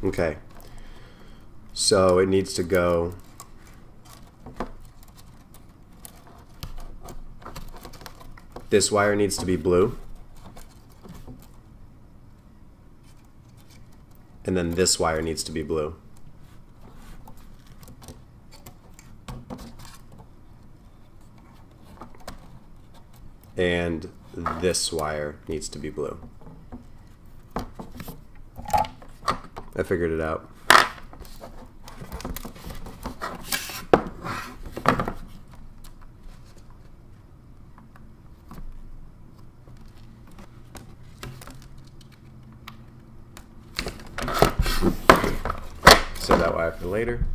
Speaker 1: Okay, so it needs to go This wire needs to be blue. And then this wire needs to be blue. And this wire needs to be blue. I figured it out. Save that wire for later.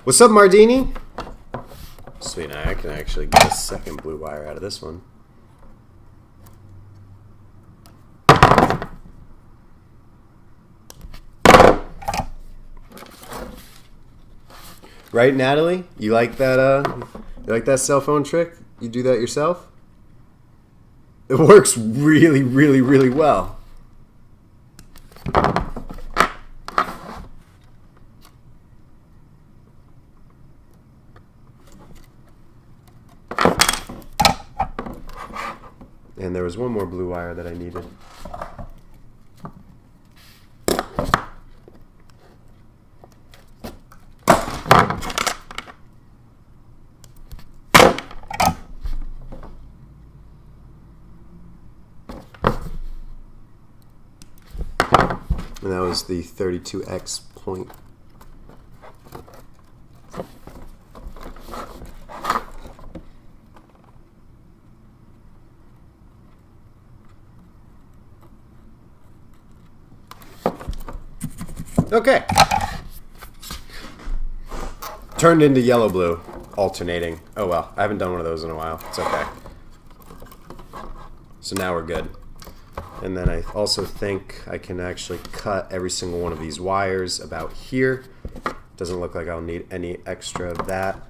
Speaker 1: What's up, Mardini? Sweet, now I can actually get a second blue wire out of this one. Right, Natalie? You like that cell phone trick? You do that yourself? It works really, really, really well. And there was one more blue wire that I needed. And that was the 32X point. Okay. Turned into yellow blue, alternating. Oh well, I haven't done one of those in a while. It's okay. So now we're good. And then I also think I can actually cut every single one of these wires about here. Doesn't look like I'll need any extra of that.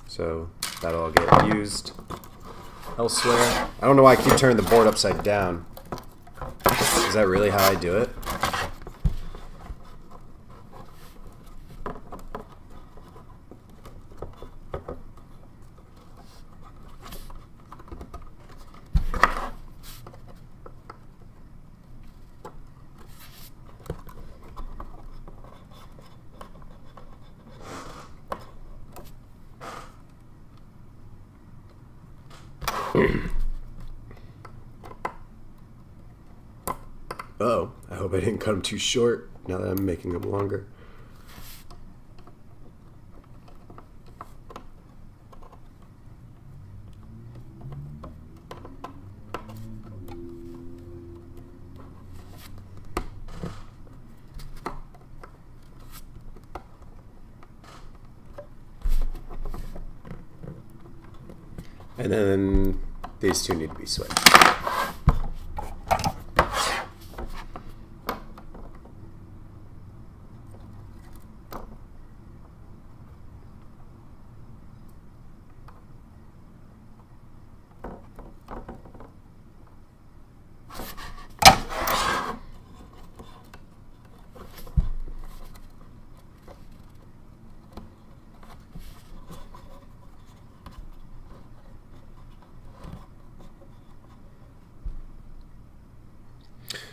Speaker 1: So that'll all get used elsewhere. I don't know why I keep turning the board upside down. Is that really how I do it? Uh-oh, I hope I didn't cut them too short now that I'm making them longer. And then these two need to be switched.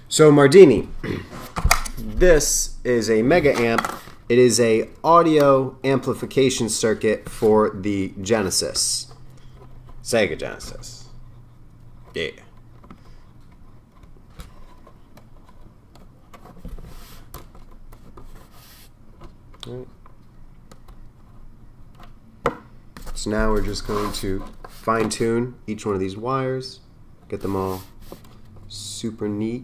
Speaker 1: So Mardini, this is a mega amp. It is a audio amplification circuit for the Genesis, Sega Genesis. Yeah. All right. So now we're just going to fine tune each one of these wires, get them all super neat.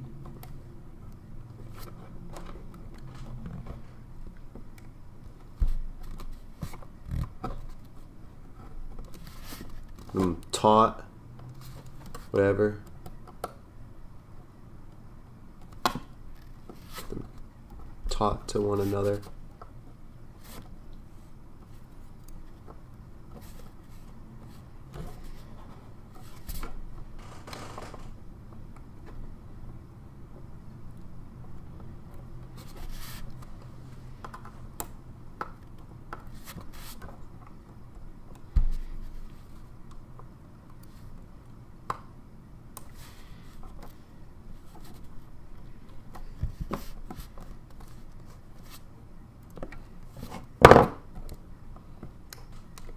Speaker 1: Taut whatever. Taught to one another.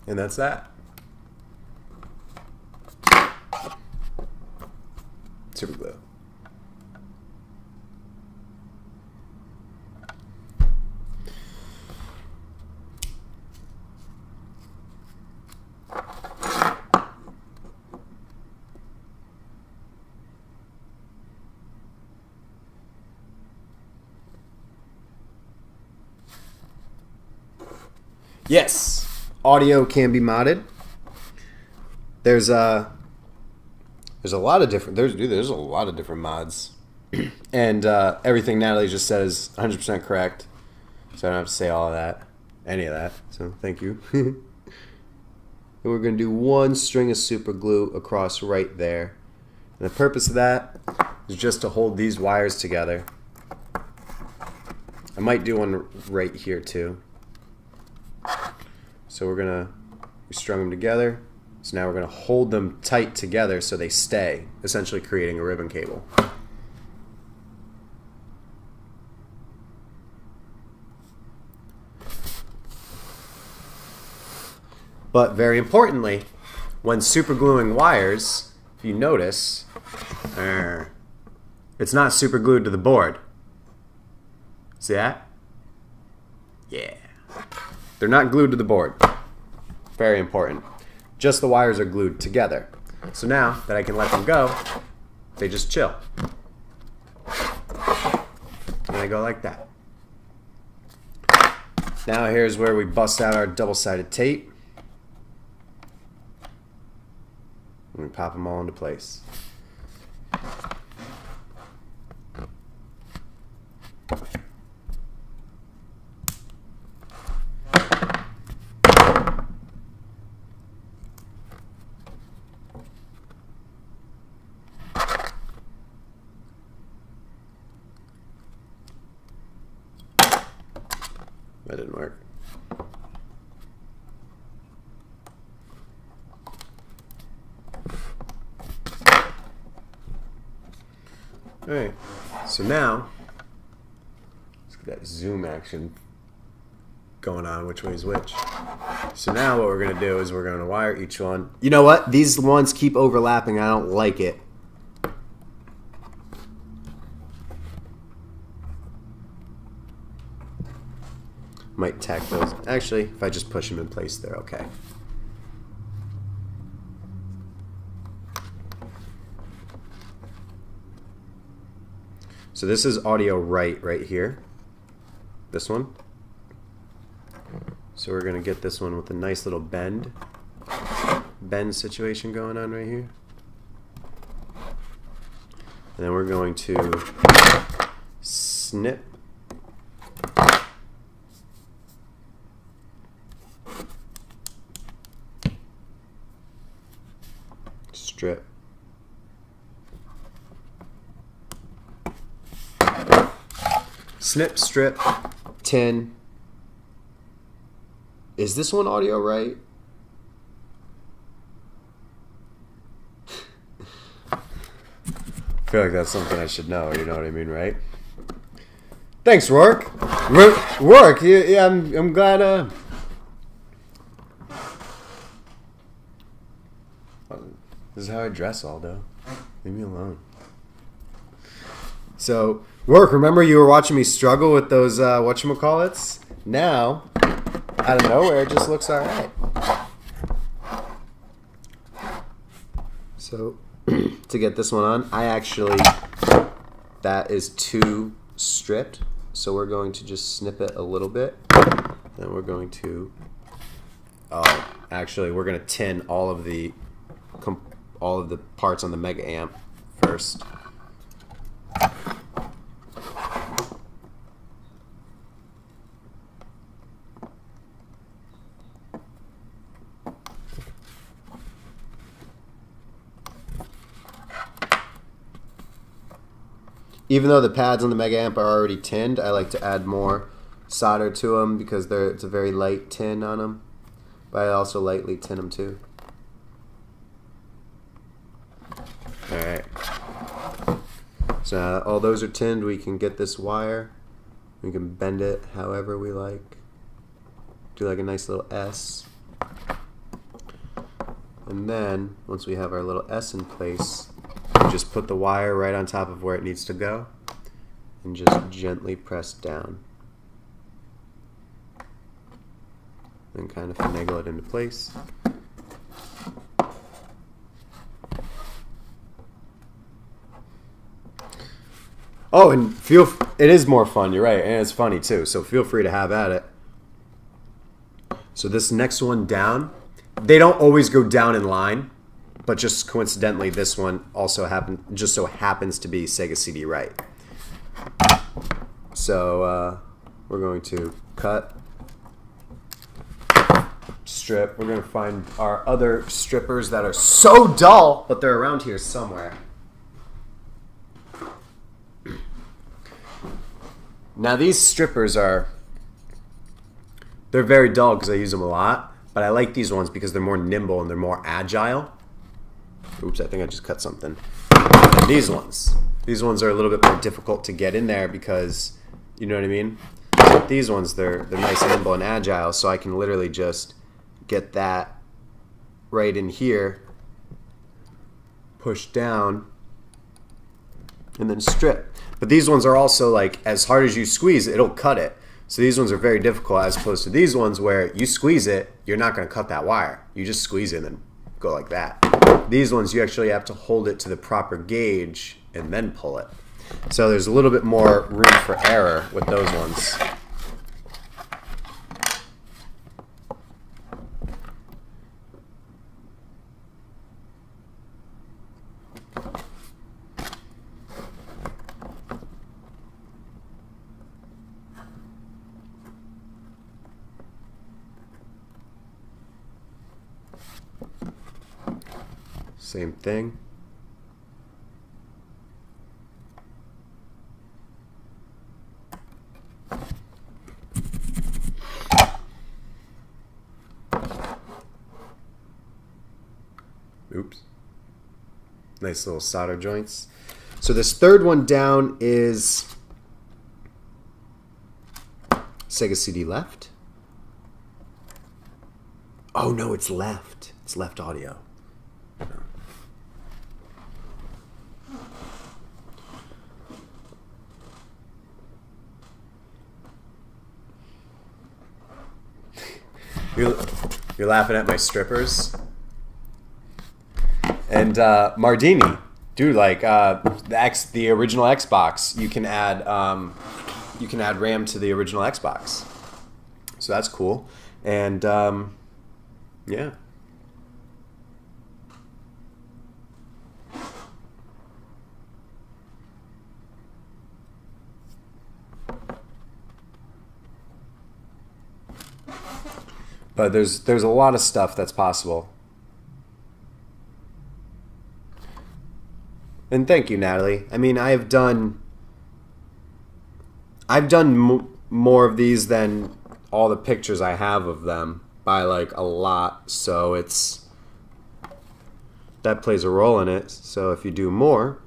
Speaker 1: And that's that. Super glue. Yes. Audio can be modded. There's a lot of different there's a lot of different mods, and everything Natalie just said is 100% correct. So I don't have to say all of that, any of that. So thank you. And we're gonna do one string of super glue across right there, and the purpose of that is just to hold these wires together. I might do one right here too. So we strung them together. So now we're going to hold them tight together so they stay, essentially creating a ribbon cable. But very importantly, when super gluing wires, if you notice, it's not super glued to the board. See that? Yeah. They're not glued to the board. Very important. Just the wires are glued together. So now that I can let them go, they just chill. And they go like that. Now here's where we bust out our double-sided tape. And we pop them all into place. That didn't work. Alright, so now, let's get that zoom action going on, which way is which. So now what we're going to do is we're going to wire each one. You know what? These ones keep overlapping. I don't like it. Might tack those. Actually, if I just push them in place, they're okay. So this is audio right here. This one. So we're gonna get this one with a nice little bend situation going on right here. And then we're going to snip. Strip. Snip, strip, tin. Is this one audio right? I feel like that's something I should know, you know what I mean, right? Thanks, Rourke. Rourke, yeah, I'm glad, this is how I dress, Aldo. Leave me alone. So, Rourke, remember you were watching me struggle with those, whatchamacallits? Now, out of nowhere, it just looks alright. So, to get this one on, that is too stripped. So we're going to just snip it a little bit. Then we're going to, we're going to tin all of the all of the parts on the mega amp first. Even though the pads on the mega amp are already tinned, I like to add more solder to them because it's a very light tin on them. But I also lightly tin them too. Alright. So now that all those are tinned, we can get this wire. We can bend it however we like. Do like a nice little S. And then, once we have our little S in place, we just put the wire right on top of where it needs to go and just gently press down. And kind of finagle it into place. Oh, and it is more fun, you're right, and it's funny too, so feel free to have at it. So this next one down, they don't always go down in line, but just coincidentally this one also just so happens to be Sega CD right. So we're going to cut, strip. We're going to find our other strippers that are so dull, but they're around here somewhere. Now these strippers they're very dull because I use them a lot, but I like these ones because they're more nimble and they're more agile. Oops, I think I just cut something. And these ones are a little bit more difficult to get in there because, you know what I mean? So these ones, they're nice, nimble, and agile, so I can literally just get that right in here, push down, and then strip. But these ones are also like, as hard as you squeeze, it'll cut it. So these ones are very difficult as opposed to these ones where you squeeze it, you're not going to cut that wire. You just squeeze it and then go like that. These ones, you actually have to hold it to the proper gauge and then pull it. So there's a little bit more room for error with those ones. Same thing. Oops. Nice little solder joints. So this third one down is Sega CD left. Oh no, it's left. It's left audio. You're laughing at my strippers. And Mardini, dude, like the original Xbox, you can add RAM to the original Xbox, so that's cool. And yeah. But there's a lot of stuff that's possible. And thank you, Natalie. I mean, I've done more of these than all the pictures I have of them by like a lot. So that plays a role in it. So if you do more,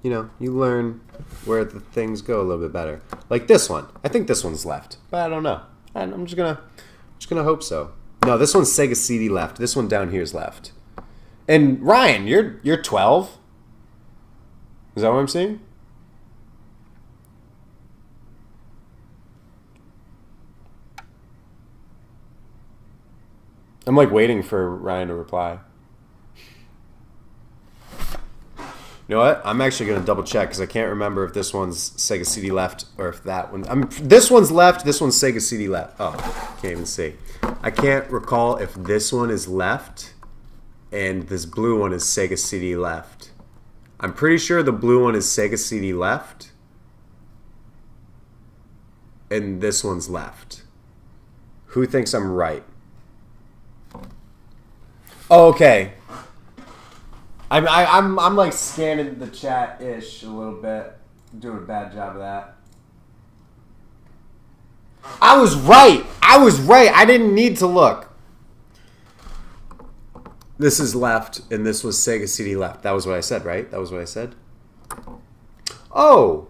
Speaker 1: you know, you learn where the things go a little bit better. Like this one. I think this one's left, but I don't know. And I'm just gonna hope so. No, this one's Sega CD left. This one down here is left. And Ryan, you're 12. Is that what I'm seeing? I'm like waiting for Ryan to reply. You know what? I'm actually going to double check because I can't remember if this one's Sega CD left or if that one. This one's left. This one's Sega CD left. Oh, can't even see. I can't recall if this one is left and this blue one is Sega CD left. I'm pretty sure the blue one is Sega CD left and this one's left. Who thinks I'm right? Oh, okay. I'm like scanning the chat ish a little bit. I'm doing a bad job of that. I was right. I didn't need to look. This is left, and this was Sega CD left. That was what I said, right? That was what I said. Oh,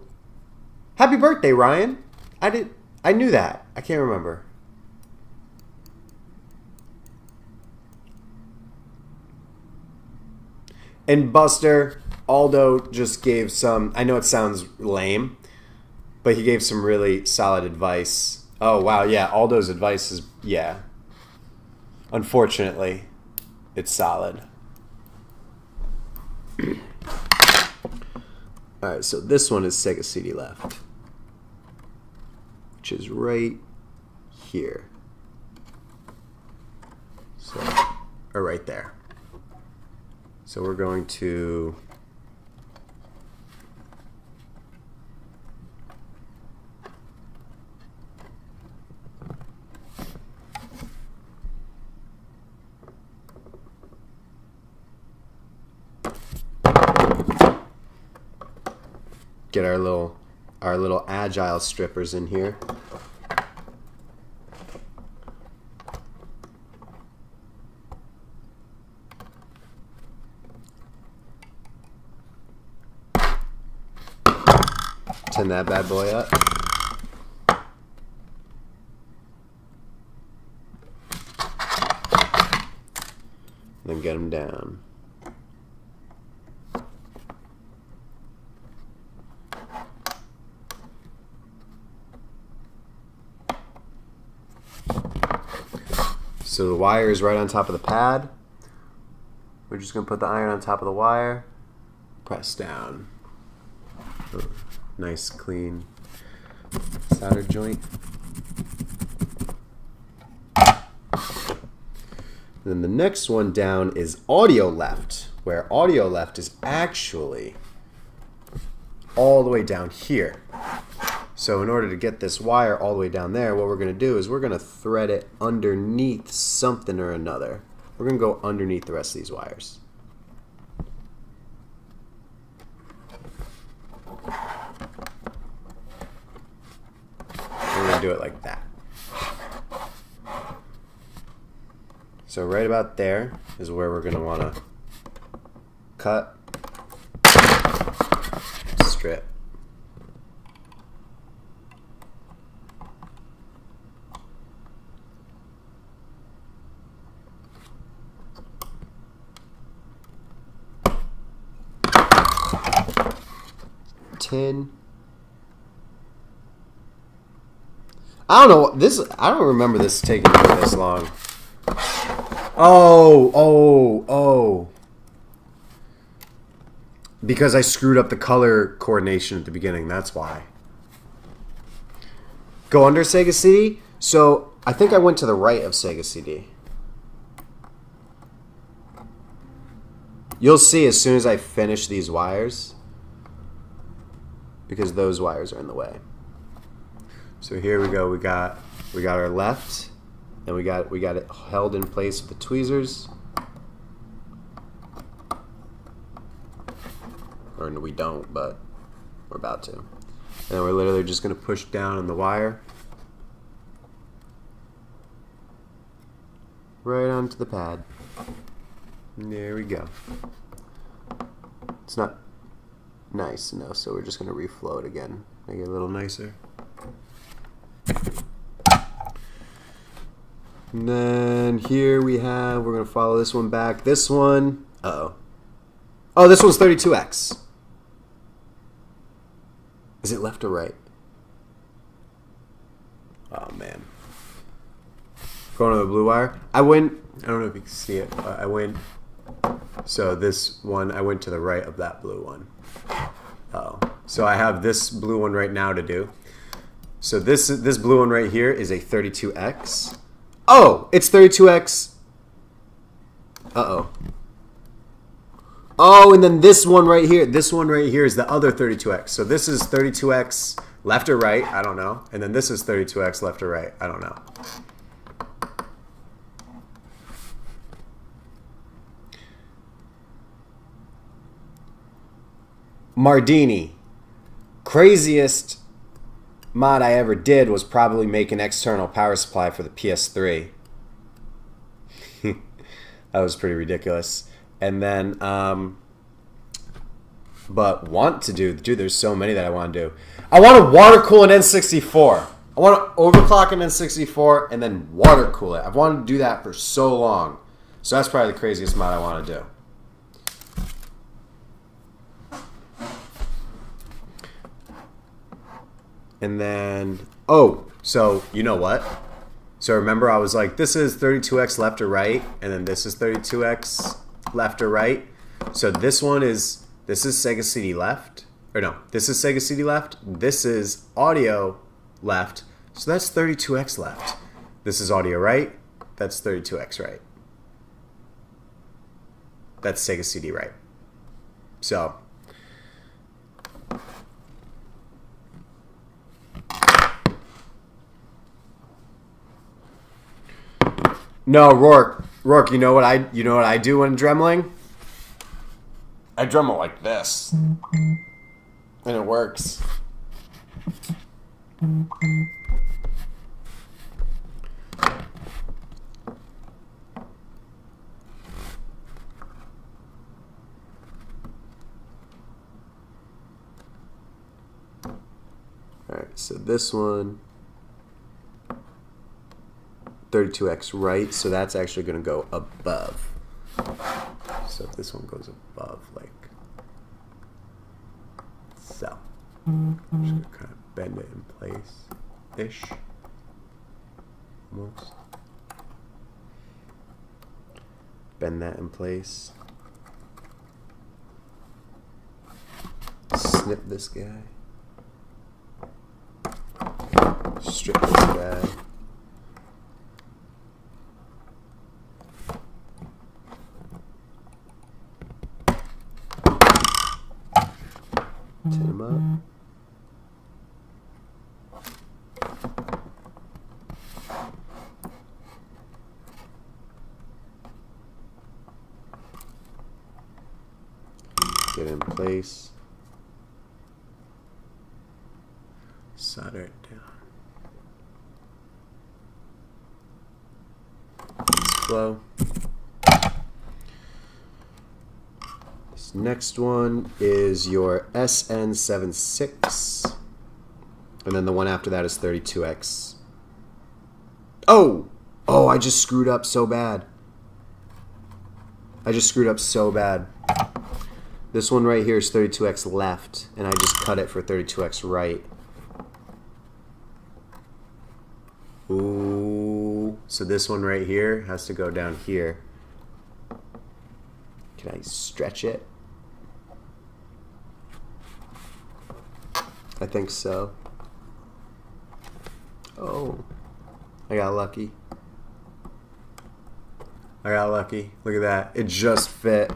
Speaker 1: happy birthday, Ryan! I knew that. I can't remember. And Buster, Aldo just gave some, I know it sounds lame, but he gave some really solid advice. Oh, wow, yeah, Aldo's advice is, yeah. Unfortunately, it's solid. Alright, so this one is Sega CD left, which is right here. So, or right there. So we're going to get our little agile strippers in here. Tin that bad boy up. Then get them down. So the wire is right on top of the pad. We're just going to put the iron on top of the wire. Press down. Oh, nice clean solder joint. Then the next one down is audio left, where audio left is actually all the way down here. So in order to get this wire all the way down there, what we're going to do is we're going to thread it underneath something or another. We're going to go underneath the rest of these wires. We're going to do it like that. So right about there is where we're going to want to cut, strip. Tin. I don't know this. I don't remember this taking this long. Oh. Because I screwed up the color coordination at the beginning. That's why. Go under Sega CD. So I think I went to the right of Sega CD. You'll see as soon as I finish these wires, because those wires are in the way. So here we go. We got our left, and we got it held in place with the tweezers. Or we don't, but we're about to. And then we're literally just going to push down on the wire right onto the pad. And there we go. It's not nice enough, so we're just going to reflow it again, make it a little nicer. And then here we're going to follow this one back. This one, oh, this one's 32X. Is it left or right? Oh man. Going to the blue wire. I don't know if you can see it, but I went So this one, I went to the right of that blue one. Oh, so I have this blue one right now to do. So this blue one right here is a 32X. Oh, it's 32X. Uh-oh. Oh, and then this one right here is the other 32X. So this is 32X left or right, I don't know. And then this is 32X left or right, I don't know. Mardini. Craziest mod I ever did was probably make an external power supply for the PS3. That was pretty ridiculous. And then, but want to do, dude, there's so many that I want to do. I want to water cool an N64. I want to overclock an N64 and then water cool it. I've wanted to do that for so long. So that's probably the craziest mod I want to do. And then, oh, so you know what? So remember I was like, this is 32X left or right, and then this is 32X left or right. So this is Sega CD left, or no, this is Sega CD left, this is audio left, so that's 32X left. This is audio right, that's 32X right. That's Sega CD right. So, no, Rourke, you know what I do when dremling? I Dremel like this, and it works. Alright, so this one, 32X right, so that's actually going to go above. So if this one goes above, like so. I'm just going to kind of bend it in place-ish. Almost. Bend that in place. Snip this guy. Strip this guy. Tin him up. Get in place. Solder it down. Flow. This next one is your SN76, and then the one after that is 32X. Oh, I just screwed up so bad. This one right here is 32X left, and I just cut it for 32X right. Ooh, so this one right here has to go down here. Can I stretch it? I think so. Oh, I got lucky. Look at that. It just fit.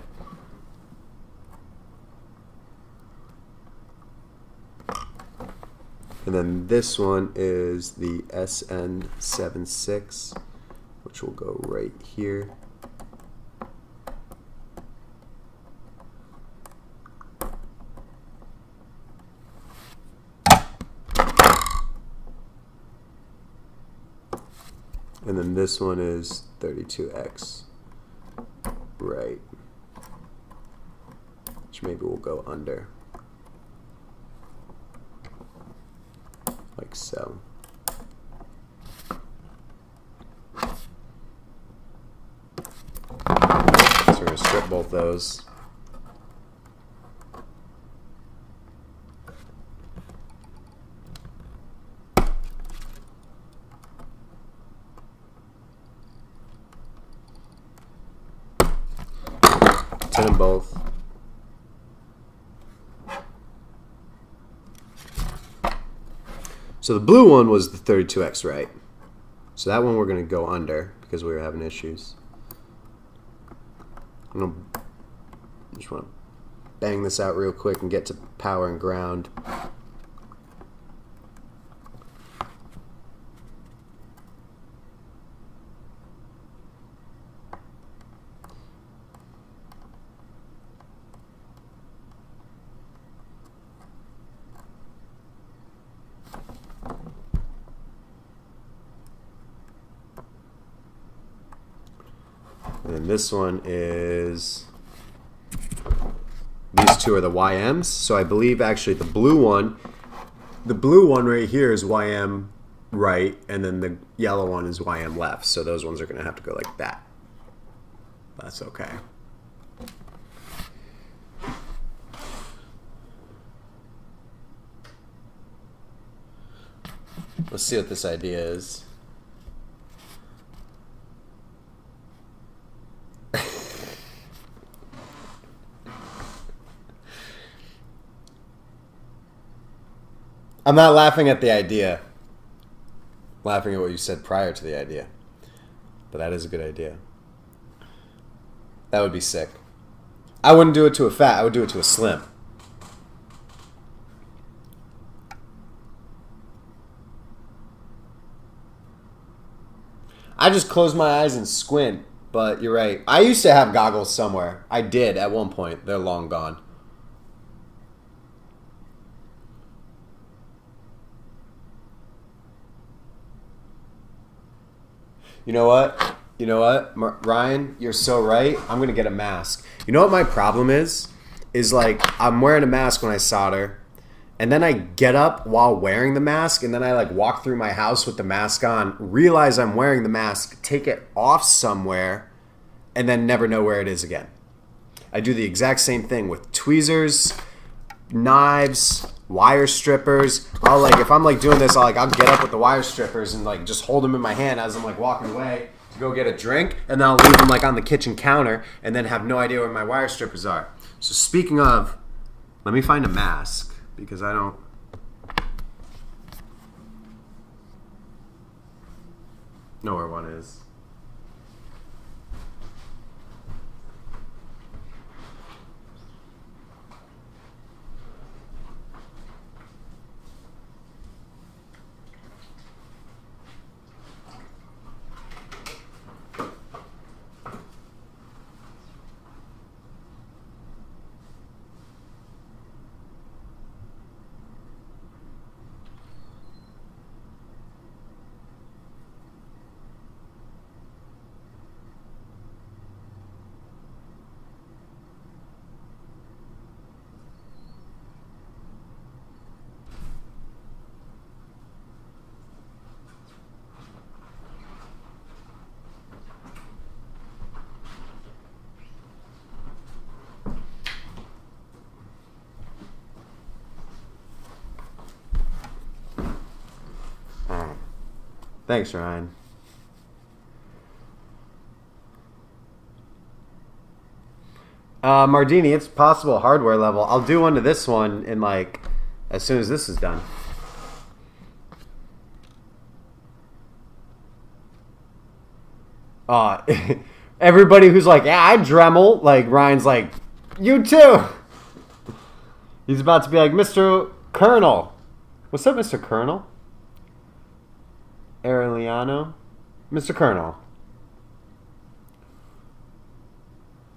Speaker 1: And then this one is the SN76, which will go right here. And then this one is 32X right, which maybe will go under. Like so. So we're going to strip both those. them both. So the blue one was the 32x, right? So that one we're going to go under because we were having issues. I just want to bang this out real quick and get to power and ground. And then this one is, these two are the YMs. So I believe actually the blue one right here is YM right, and then the yellow one is YM left. So those ones are going to have to go like that. That's okay. Let's see what this idea is. I'm not laughing at the idea. I'm laughing at what you said prior to the idea. But that is a good idea. That would be sick. I wouldn't do it to a fat. I would do it to a slim. I just close my eyes and squint. But you're right. I used to have goggles somewhere. I did at one point. They're long gone. You know what? You know what? Ryan, you're so right. I'm going to get a mask. You know what my problem is? Is like I'm wearing a mask when I solder, and then I get up while wearing the mask, and then I like walk through my house with the mask on, realize I'm wearing the mask, take it off somewhere, and then never know where it is again. I do the exact same thing with tweezers, knives, wire strippers. I'll like, if I'm like doing this, I'll get up with the wire strippers and like just hold them in my hand as I'm like walking away to go get a drink, and then I'll leave them like on the kitchen counter and then have no idea where my wire strippers are. So speaking of, let me find a mask because I don't know where one is. Thanks, Ryan. Mardini, it's possible hardware level. I'll do one to this one in like as soon as this is done. Everybody who's like, yeah, I Dremel, like Ryan's like, you too. He's about to be like, Mr. Colonel. What's up, Mr. Colonel? Aureliano, Mr. Colonel.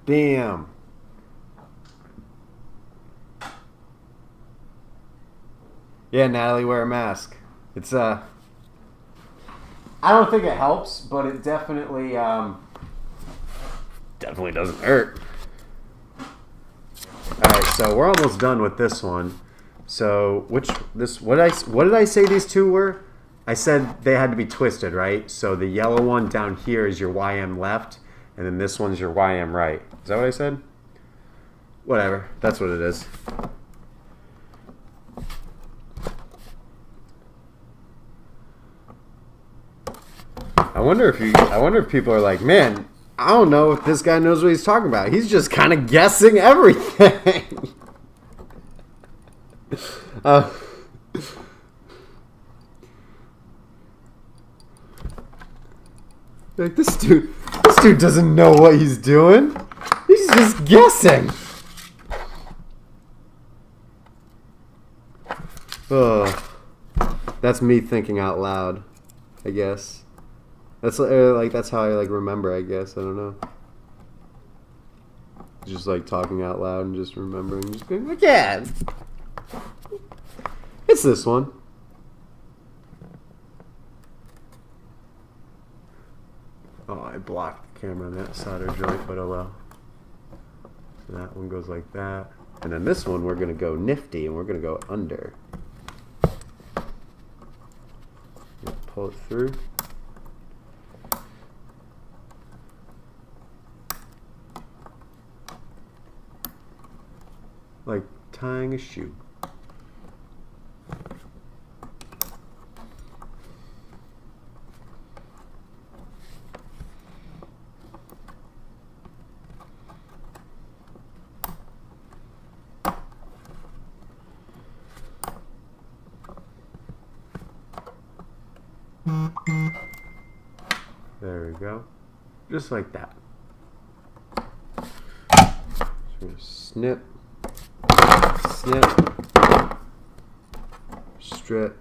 Speaker 1: Damn. Yeah, Natalie, wear a mask. It's I don't think it helps, but it definitely definitely doesn't hurt. All right, so we're almost done with this one. So what did I say these two were? I said they had to be twisted, right? So the yellow one down here is your YM left, and then this one's your YM right. Is that what I said? Whatever. That's what it is. I wonder if people are like, man, I don't know if this guy knows what he's talking about. He's just kind of guessing everything. Like this dude doesn't know what he's doing. He's just guessing. That's me thinking out loud, I guess. That's like that's how I like remember, I guess. I don't know. Just like talking out loud and just remembering, just being like, yeah, it's this one. Oh, I blocked the camera on that solder joint, but oh well. So that one goes like that. And then this one, we're going to go nifty, and we're going to go under. Pull it through. Like tying a shoe. There we go. Just like that. So we're gonna snip, snip, strip,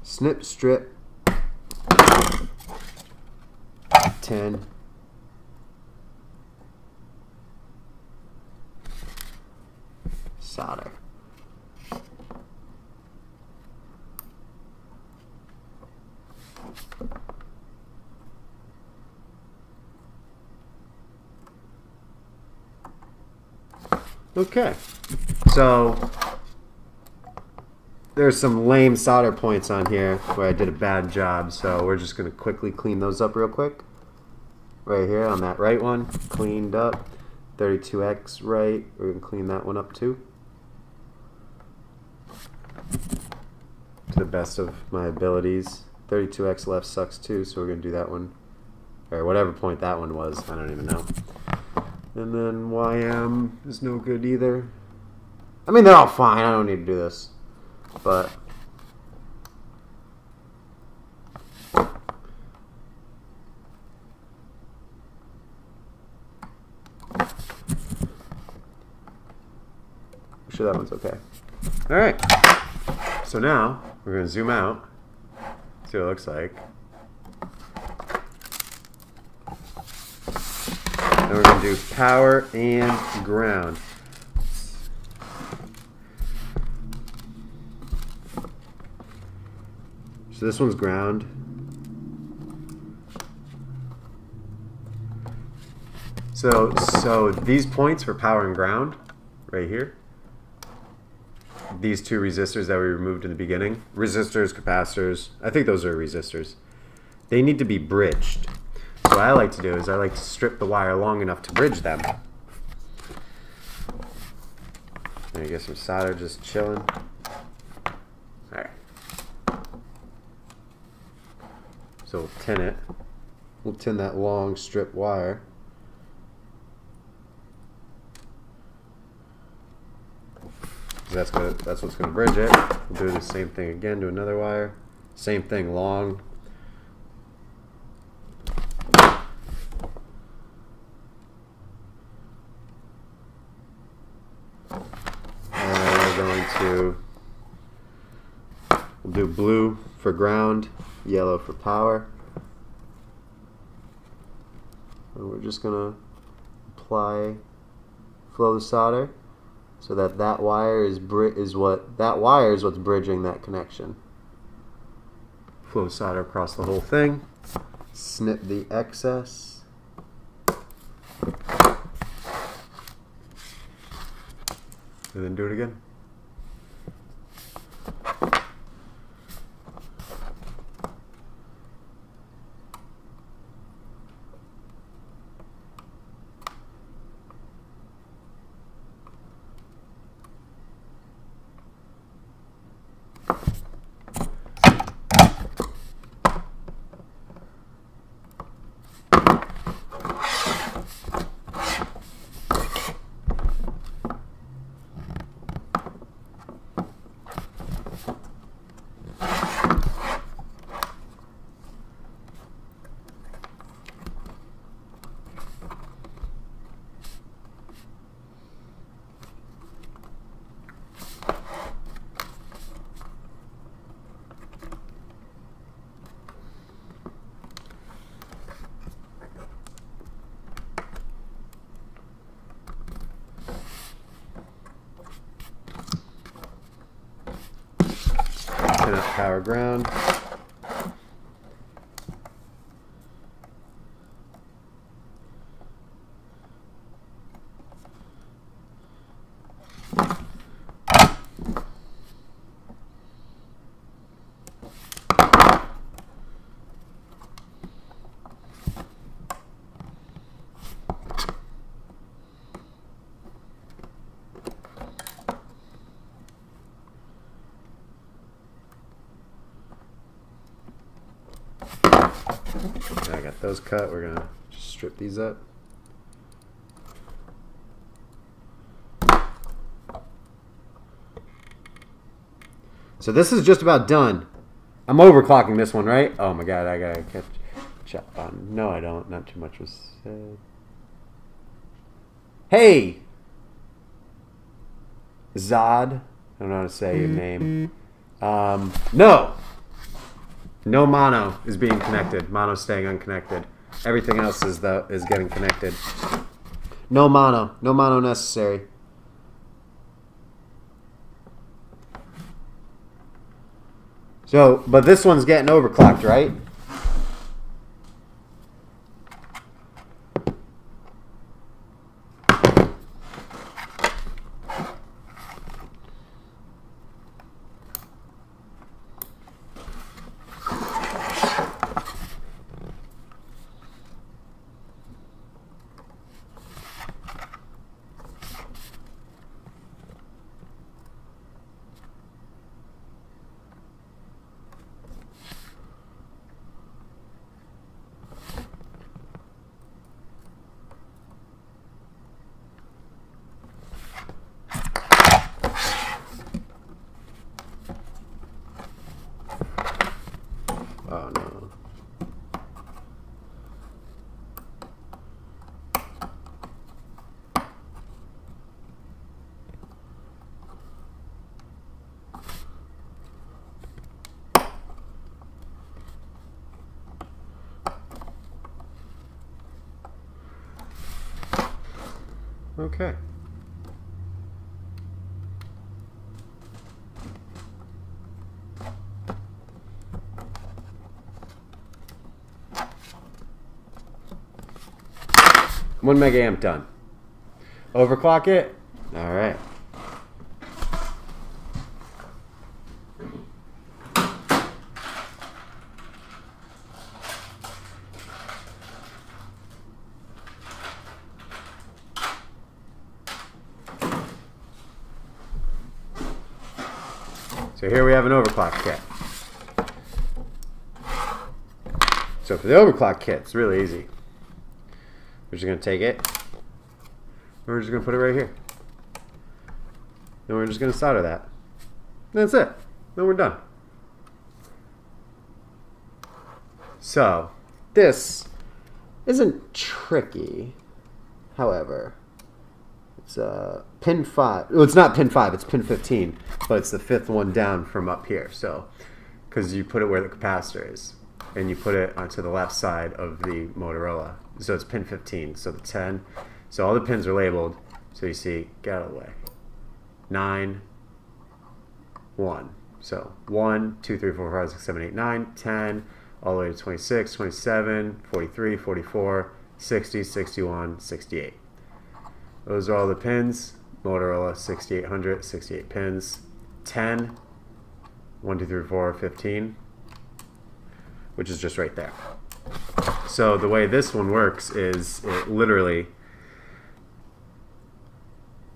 Speaker 1: snip, strip, 10, solder. Okay, so there's some lame solder points on here where I did a bad job, so we're just going to quickly clean those up real quick. Right here on that right one, cleaned up. 32X right, we're going to clean that one up too. To the best of my abilities. 32X left sucks too, so we're going to do that one. Or whatever point that one was, I don't even know. And then YM is no good either. I mean, they're all fine, I don't need to do this. But I'm sure that one's okay. Alright. So now we're going to zoom out. See what it looks like. And we're going to do power and ground. So this one's ground. So these points for power and ground, right here, these two resistors that we removed in the beginning, resistors, capacitors, I think those are resistors, they need to be bridged. So what I like to do is I like to strip the wire long enough to bridge them. There you get some solder just chilling. Alright. So we'll tin it. We'll tin that long strip wire. That's what's going to bridge it. We'll do the same thing again to another wire. Same thing, long. And we're going to we'll do blue for ground, yellow for power. And we're just going to apply flow the solder. So that wire is what's bridging that connection. Flow solder across the whole thing. Snip the excess. And then do it again. pin up power ground. I got those cut. We're gonna just strip these up. So this is just about done. I'm overclocking this one, right? Oh my god, I gotta catch up on. No, I don't. Not too much was said. Hey! Zod. I don't know how to say your name. No! No mono is being connected. Mono's staying unconnected. Everything else is getting connected. No mono. No mono necessary. So, but this one's getting overclocked, right? Oh no. Okay. One mega amp done. Overclock it. All right. So here we have an overclock kit. So for the overclock kit, it's really easy. We're just going to take it, and we're just going to put it right here. And we're just going to solder that. And that's it. Then we're done. So, this isn't tricky. However, it's pin 5. Well, it's not pin 5, it's pin 15. But it's the 5th one down from up here. So, because you put it where the capacitor is. And you put it onto the left side of the Motorola. So it's pin 15, so the 10. So all the pins are labeled. So you see, get out of the way. 9, 1. So 1, 2, 3, 4, 5, 6, 7, 8, 9, 10, all the way to 26, 27, 43, 44, 60, 61, 68. Those are all the pins. Motorola 6800, 68 pins. 10, 1, 2, 3, 4, 15. Which is just right there. So the way this one works is it literally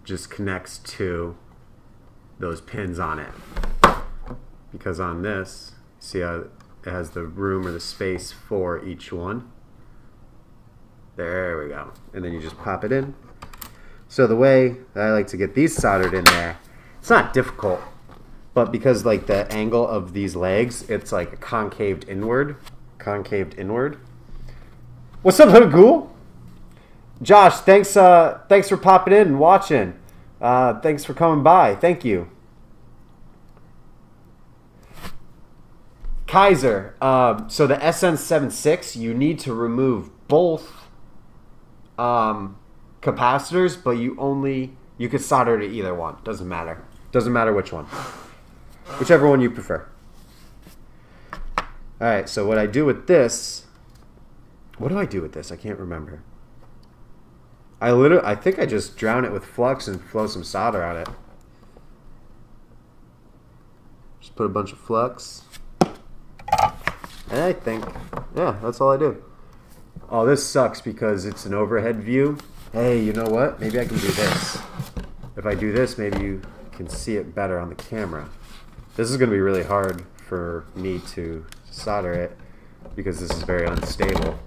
Speaker 1: just connects to those pins on it. Because on this, see how it has the room or the space for each one? There we go. And then you just pop it in. So the way that I like to get these soldered in there, it's not difficult. But because like the angle of these legs, it's like concaved inward. Concaved inward. What's up, little ghoul? Josh, thanks for popping in and watching. Thanks for coming by. Thank you. Kaiser, so the SN76, you need to remove both capacitors, but you could solder to either one. Doesn't matter. Doesn't matter which one. Whichever one you prefer. All right, so what I do with this, what do I do with this? I can't remember. I think I just drown it with flux and flow some solder on it. Just put a bunch of flux. And I think, yeah, that's all I do. Oh, this sucks because it's an overhead view. Hey, you know what? Maybe I can do this. If I do this, maybe you can see it better on the camera. This is going to be really hard for me to solder it because this is very unstable.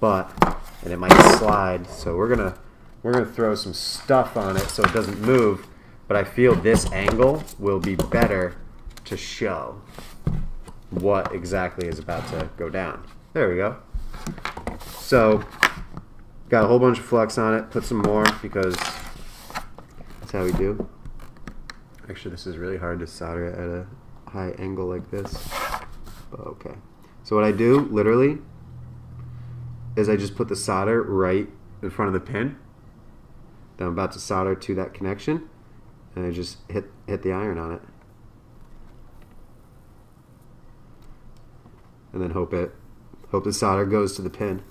Speaker 1: And it might slide, so we're gonna throw some stuff on it so it doesn't move. But I feel this angle will be better to show what exactly is about to go down. There we go. So got a whole bunch of flux on it. Put some more because that's how we do. Actually, this is really hard to solder it at a high angle like this. But okay. So what I do, literally, is I just put the solder right in front of the pin that I'm about to solder to that connection, and I just hit the iron on it. And then hope the solder goes to the pin.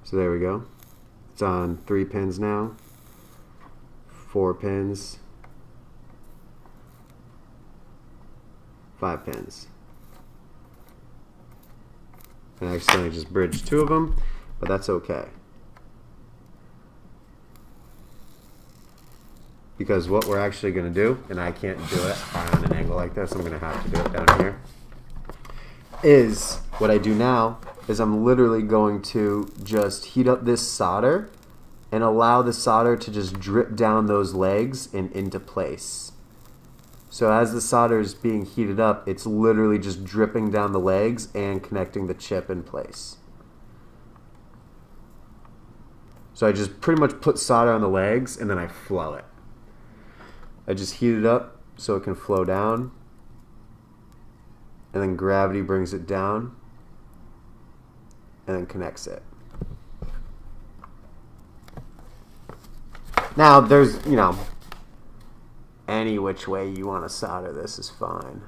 Speaker 1: So there we go. It's on 3 pins now, 4 pins, 5 pins. And I accidentally just bridged 2 of them, but that's okay. Because what we're actually going to do, and I can't do it on an angle like this, I'm going to have to do it down here, is what I do now is I'm literally going to just heat up this solder and allow the solder to just drip down those legs and into place. So as the solder is being heated up, it's literally just dripping down the legs and connecting the chip in place. So I just pretty much put solder on the legs and then I flow it. I just heat it up so it can flow down, and then gravity brings it down and then connects it. Now there's, you know, any which way you want to solder this is fine.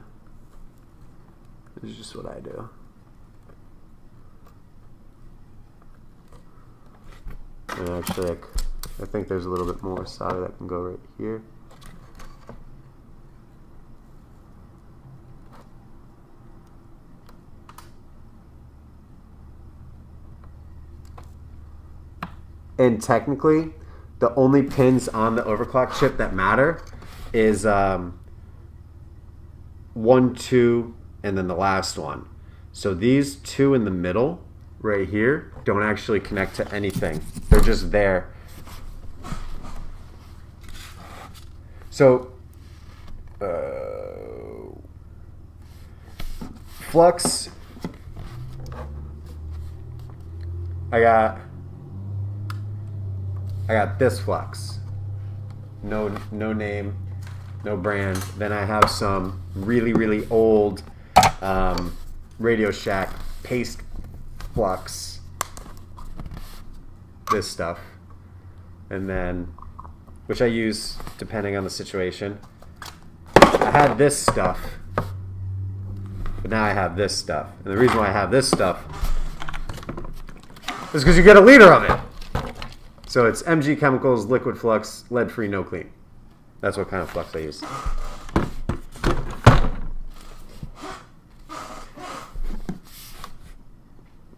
Speaker 1: This is just what I do. And actually, I think there's a little bit more solder that can go right here. And technically, the only pins on the overclock chip that matter is 1, 2, and then the last one. So these 2 in the middle, right here, don't actually connect to anything. They're just there. So, flux, I got this flux. No name, no brand. Then I have some really old Radio Shack paste flux. This stuff. And then, which I use depending on the situation. I had this stuff, but now I have this stuff. And the reason why I have this stuff is because you get a liter of it. So it's MG Chemicals, liquid flux, lead-free, no clean. That's what kind of flux I use.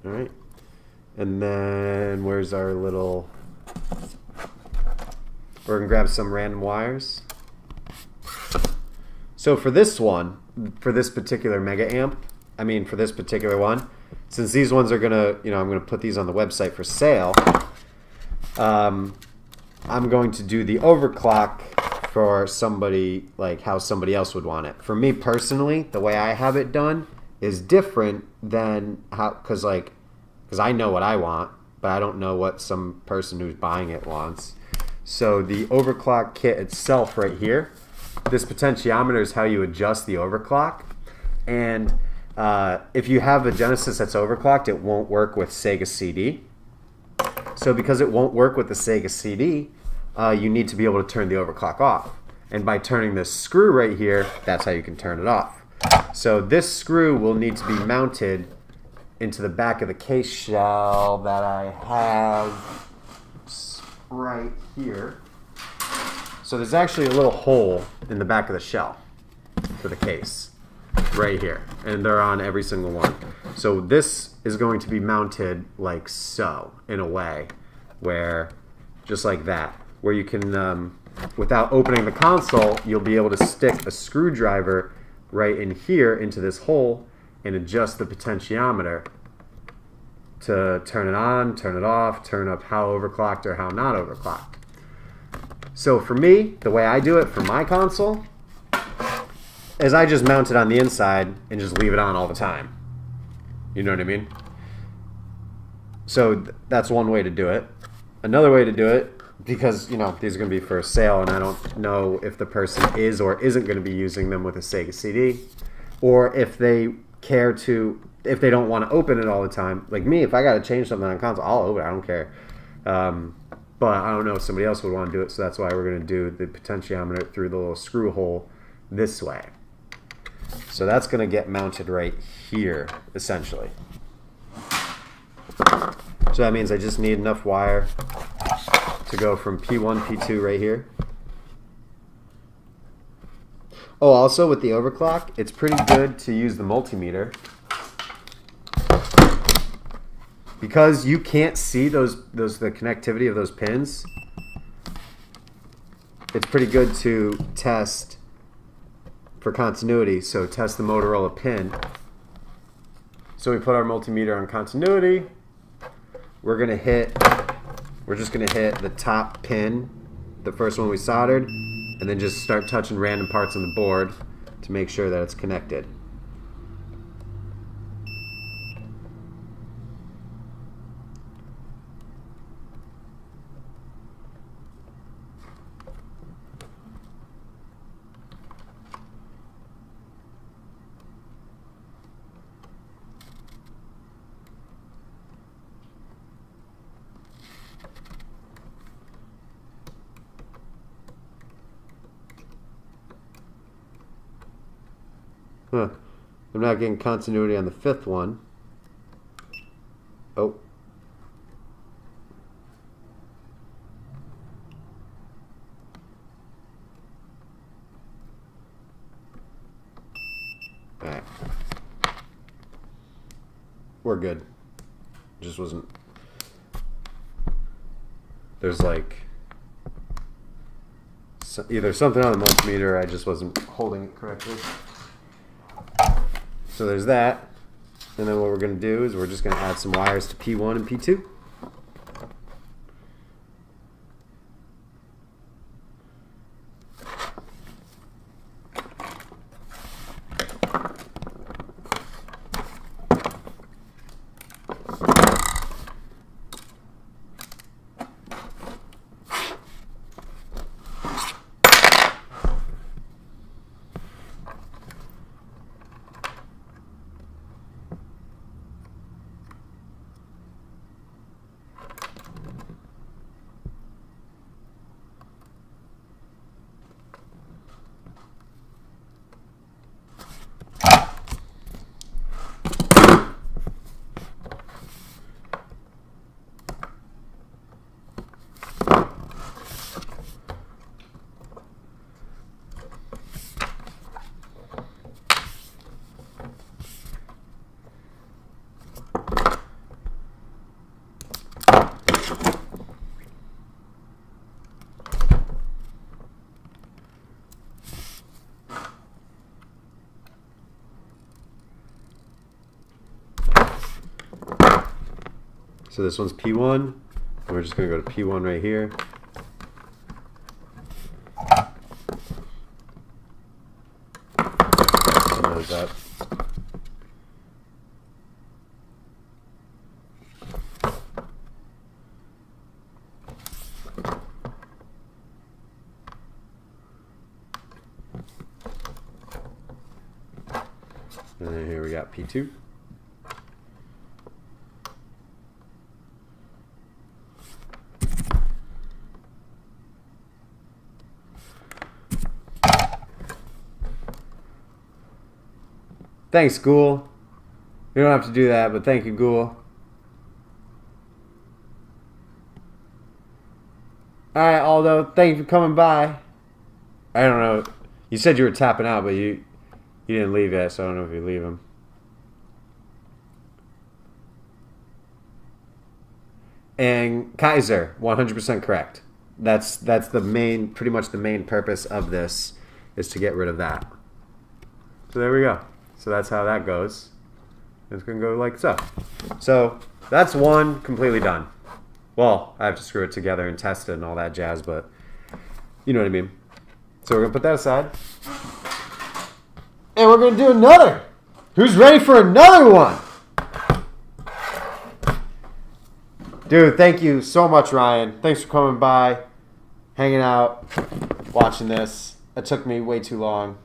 Speaker 1: All right. And then where's our little... We're going to grab some random wires. So for this one, for this particular mega amp, for this particular one, since these ones are going to, I'm going to put these on the website for sale, I'm going to do the overclock for somebody, like how somebody else would want it. For me personally, the way I have it done is different than how, because I know what I want, but I don't know what some person who's buying it wants. So the overclock kit itself right here, this potentiometer is how you adjust the overclock. And if you have a Genesis that's overclocked, it won't work with Sega CD. So because it won't work with the Sega CD, you need to be able to turn the overclock off. And by turning this screw right here, that's how you can turn it off. So this screw will need to be mounted into the back of the case shell that I have right here. So there's actually a little hole in the back of the shell for the case right here, and they're on every single one. So this is going to be mounted like so, in a way, where just like that, where you can, without opening the console, you'll be able to stick a screwdriver right in here into this hole and adjust the potentiometer to turn it on, turn it off, turn up how overclocked or how not overclocked. So for me, the way I do it for my console is I just mount it on the inside and just leave it on all the time. You know what I mean? So that's one way to do it. Another way to do it, because you know these are going to be for sale and I don't know if the person is or isn't going to be using them with a Sega CD, or if they care to, if they don't want to open it all the time. Like me, if I got to change something on console, I'll open it, I don't care. But I don't know if somebody else would want to do it, so that's why we're going to do the potentiometer through the little screw hole this way. So that's going to get mounted right here, essentially. So that means I just need enough wire to go from P1, P2 right here. Oh, also with the overclock, it's pretty good to use the multimeter, because you can't see the connectivity of those pins. It's pretty good to test for continuity, so test the Motorola pin. So we put our multimeter on continuity. We're just gonna hit the top pin, the first one we soldered, and then just start touching random parts on the board to make sure that it's connected. Huh. I'm not getting continuity on the fifth one. Oh. Alright. We're good. Just wasn't... There's like... either something on the multimeter, or I just wasn't holding it correctly. So there's that, and then what we're going to do is we're just going to add some wires to P1 and P2. So this one's P1, and we're just going to go to P1 right here. Close that. And then here we got P2. Thanks, Ghoul. You don't have to do that, but thank you, Ghoul. Alright, Aldo, thank you for coming by. I don't know. You said you were tapping out, but you didn't leave yet, so I don't know if you leave him. And Kaiser, 100% correct. That's the main, pretty much the main purpose of this, is to get rid of that. So there we go. So that's how that goes. It's going to go like so. So that's one completely done. Well, I have to screw it together and test it and all that jazz, but you know what I mean. So we're going to put that aside. And we're going to do another. Who's ready for another one? Dude, thank you so much, Ryan. Thanks for coming by, hanging out, watching this. It took me way too long.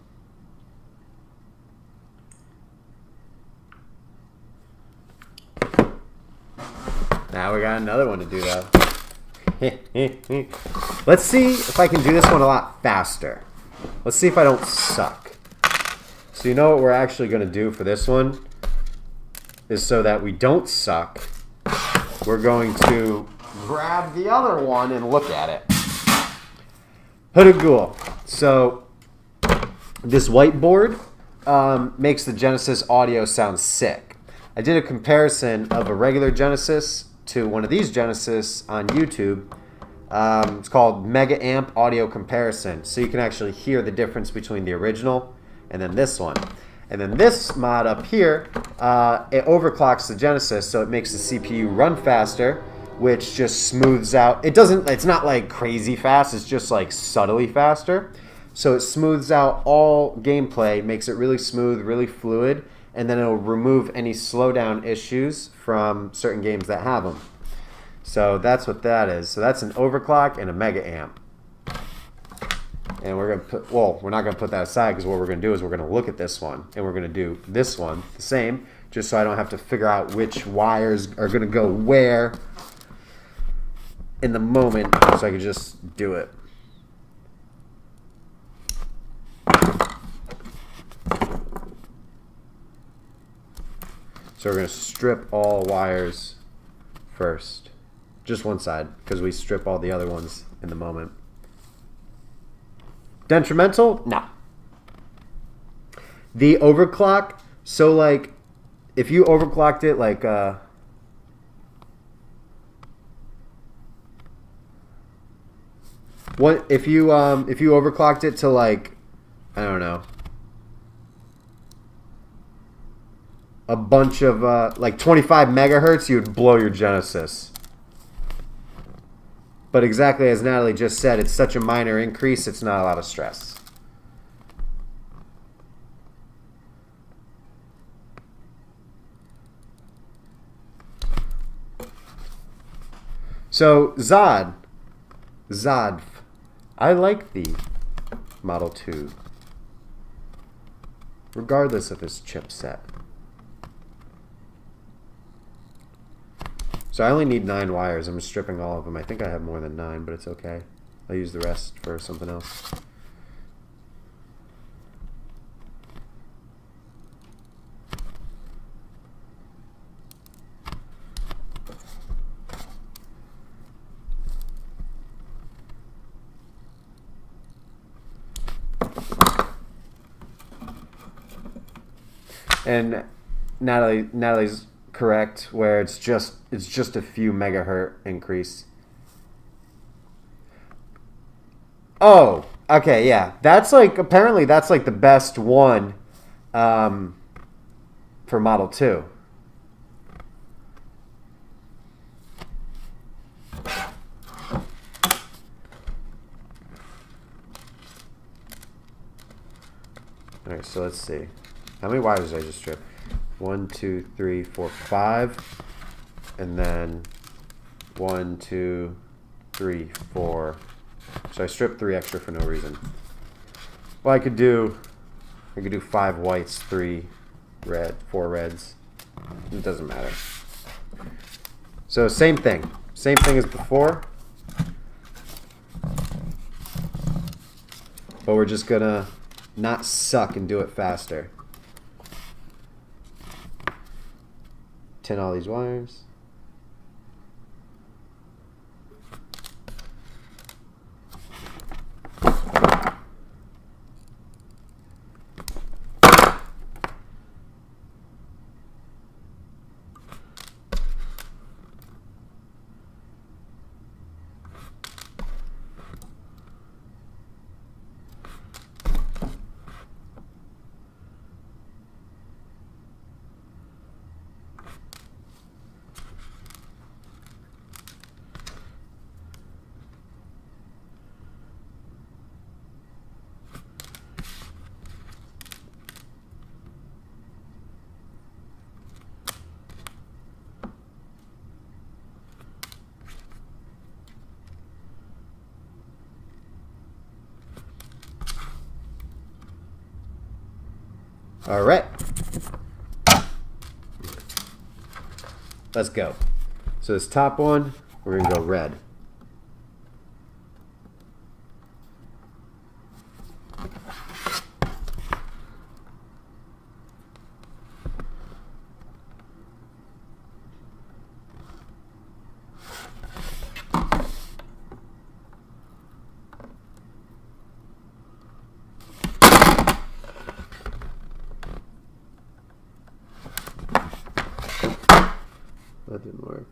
Speaker 1: Now we got another one to do, though. Let's see if I can do this one a lot faster. Let's see if I don't suck. So you know what we're actually going to do for this one is so that we don't suck, we're going to grab the other one and look at it. Hooded Ghoul. So this whiteboard makes the Genesis audio sound sick. I did a comparison of a regular Genesis to one of these Genesis on YouTube. It's called Mega Amp Audio Comparison. So you can actually hear the difference between the original and then this one. And then this mod up here, it overclocks the Genesis, so it makes the CPU run faster, which just smooths out. It's not like crazy fast, it's just like subtly faster. So it smooths out all gameplay, makes it really smooth, really fluid, and then it'll remove any slowdown issues from certain games that have them. So that's what that is. So that's an overclock and a mega amp. And we're going to put, well, we're not going to put that aside because what we're going to do is we're going to look at this one and we're going to do this one the same, just so I don't have to figure out which wires are going to go where in the moment, so I can just do it. So we're going to strip all wires first. Just one side, because we strip all the other ones in the moment. Detrimental? No. The overclock, so like, if you overclocked it like, if you overclocked it to like, I don't know, a bunch of like 25 megahertz, you would blow your Genesis. But exactly as Natalie just said, it's such a minor increase, it's not a lot of stress. So Zod, I like the Model 2, regardless of its chipset. So I only need 9 wires. I'm stripping all of them. I think I have more than 9, but it's okay. I'll use the rest for something else. And Natalie's correct, where it's just a few megahertz increase. Oh, okay, yeah. That's like, apparently that's like the best one for Model 2. Alright, so let's see. How many wires did I just strip? 1, 2, 3, 4, 5. And then 1, 2, 3, 4. So I stripped 3 extra for no reason. Well, I could do 5 whites, 3 red, 4 reds. It doesn't matter. So same thing as before. But we're just gonna not suck and do it faster. tin all these wires. All right, let's go. So this top one, we're gonna go red. That didn't work.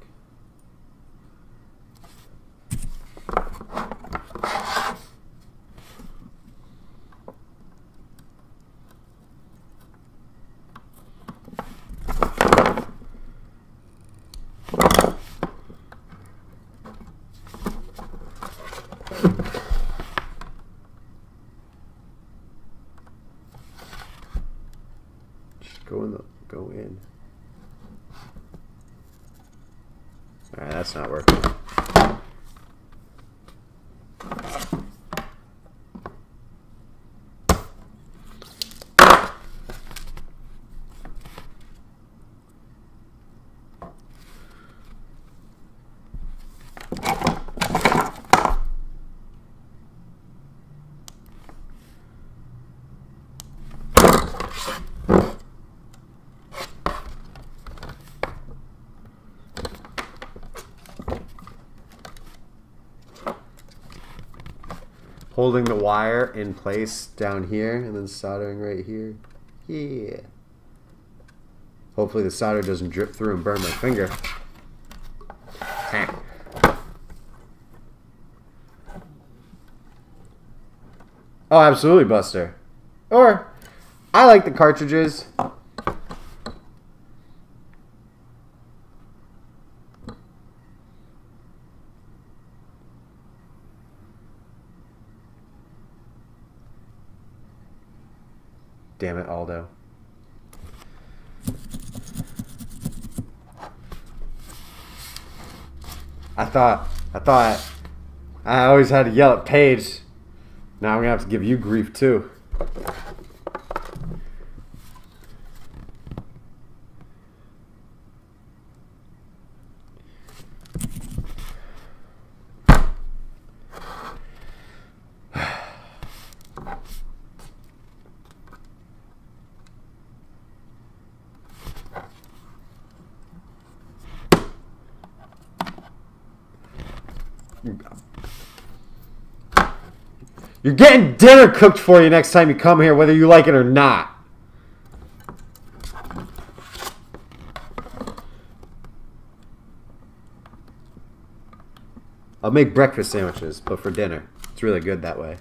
Speaker 1: Just go in. All right, that's not working. Holding the wire in place down here and then soldering right here. Yeah. Hopefully the solder doesn't drip through and burn my finger. Oh, absolutely, Buster. Or, I like the cartridges. Damn it, Aldo. I always had to yell at Paige. Now I'm gonna have to give you grief too. You're getting dinner cooked for you next time you come here, whether you like it or not. I'll make breakfast sandwiches, but for dinner. It's really good that way.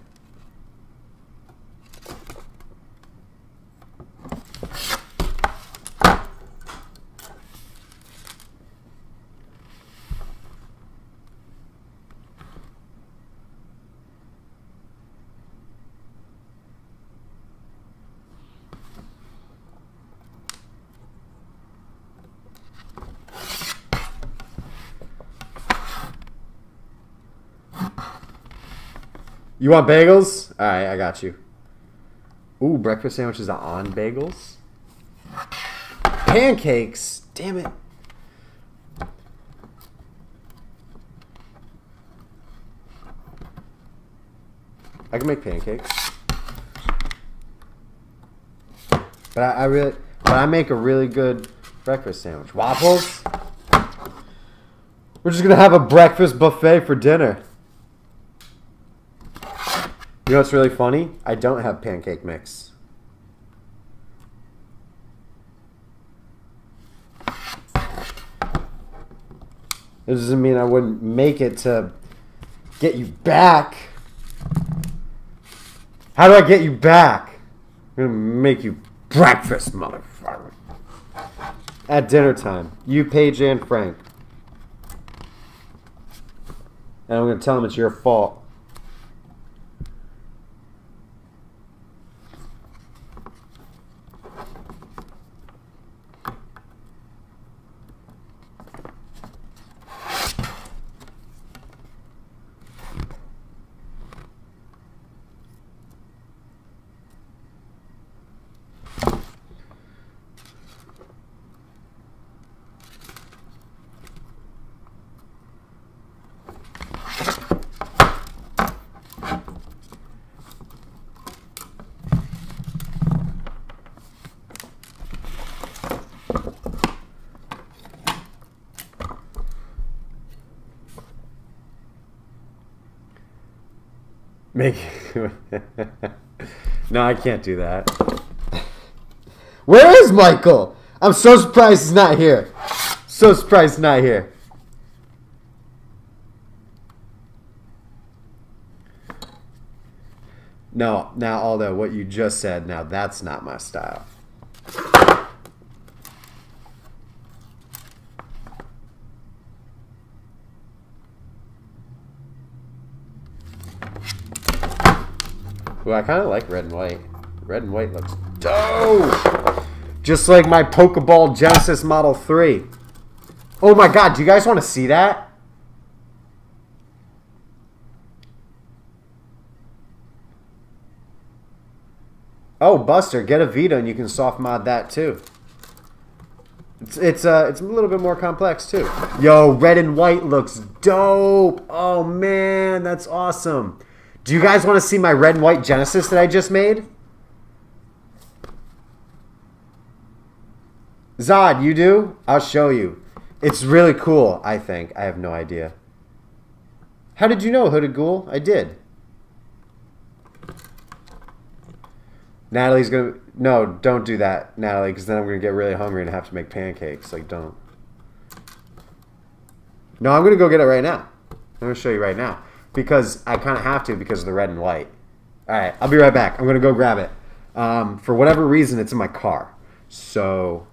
Speaker 1: You want bagels? All right, I got you. Ooh, breakfast sandwiches on bagels. Pancakes. Damn it. I can make pancakes. But I make a really good Breakfast sandwich. Waffles? We're just going to have a breakfast buffet for dinner. You know what's really funny? I don't have pancake mix. It doesn't mean I wouldn't make it to get you back. How do I get you back? I'm going to make you breakfast, motherfucker. At dinner time. You, Paige, and Frank. And I'm going to tell them it's your fault. No, I can't do that. Where is Michael? I'm so surprised he's not here. So surprised he's not here. No, now Aldo, what you just said, now that's not my style. Ooh, I kind of like red and white. Red and white looks dope. Just like my Pokeball Genesis Model 3. Oh my god, do you guys want to see that? Oh, Buster, get a Vita and you can soft mod that too. It's a little bit more complex too. Yo, red and white looks dope. Oh man, that's awesome. Do you guys want to see my red and white Genesis that I just made? Zod, you do? I'll show you. It's really cool, I think. I have no idea. How did you know, Hooded Ghoul? I did. Natalie's going to... No, don't do that, Natalie, because then I'm going to get really hungry and have to make pancakes. Like, don't. No, I'm going to go get it right now. I'm going to show you right now. Because I kind of have to because of the red and white. Alright, I'll be right back. I'm going to go grab it. For whatever reason, it's in my car. So,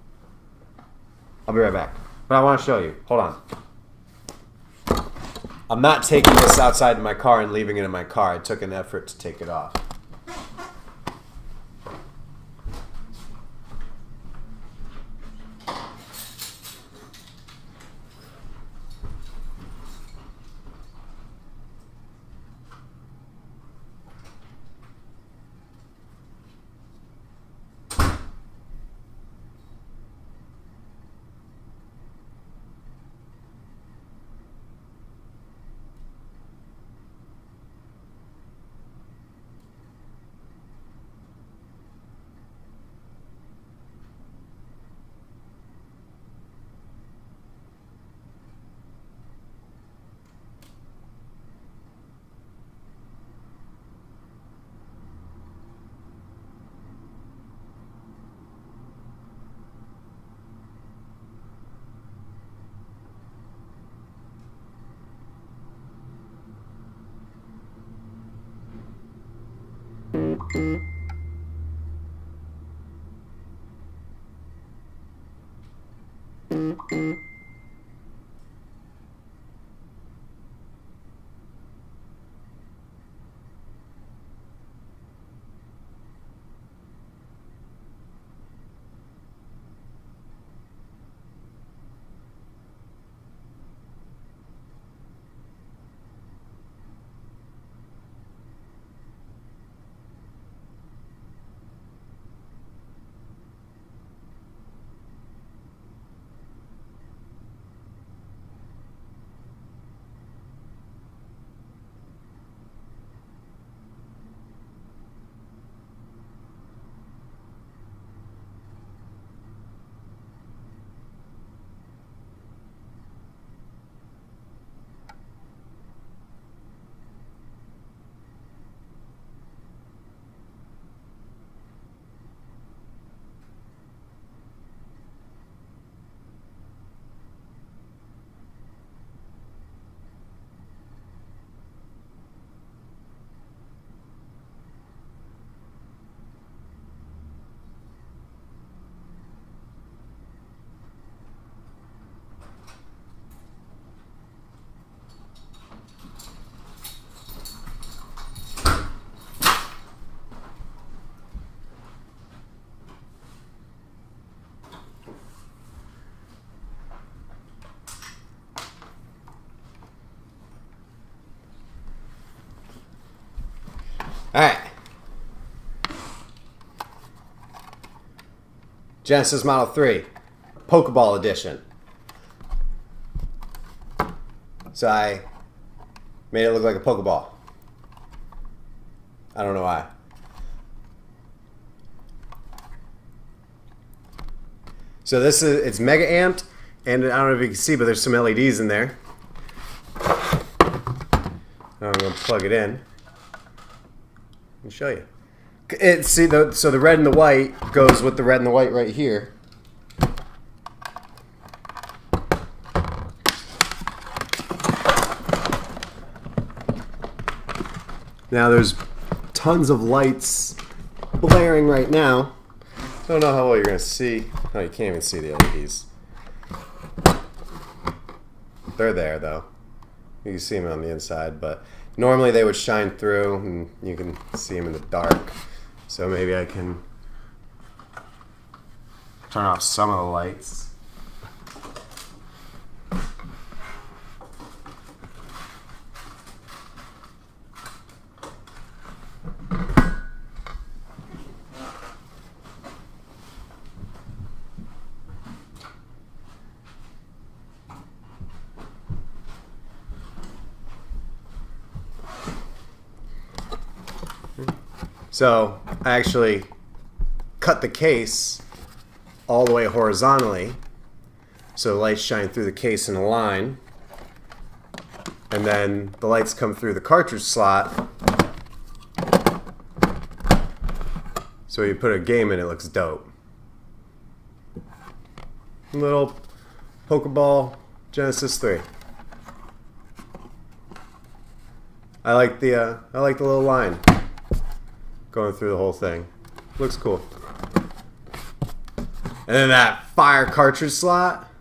Speaker 1: I'll be right back. But I want to show you. Hold on. I'm not taking this outside my car and leaving it in my car. I took an effort to take it off. Alright. Genesis Model 3. Pokeball Edition. So I made it look like a Pokeball. I don't know why. So this is, it's mega amped, and I don't know if you can see, but there's some LEDs in there. I'm going to plug it in and show you. So the red and the white goes with the red and the white right here. Now there's tons of lights blaring right now. I don't know how well you're going to see. Oh, you can't even see the LEDs. They're there though. You can see them on the inside, but normally they would shine through and you can see them in the dark. So maybe I can turn off some of the lights. So I actually cut the case all the way horizontally so the lights shine through the case in a line, and then the lights come through the cartridge slot, so when you put a game in, it looks dope. Little Pokeball Genesis 3. I like the little line going through the whole thing. Looks cool. And then that fire cartridge slot.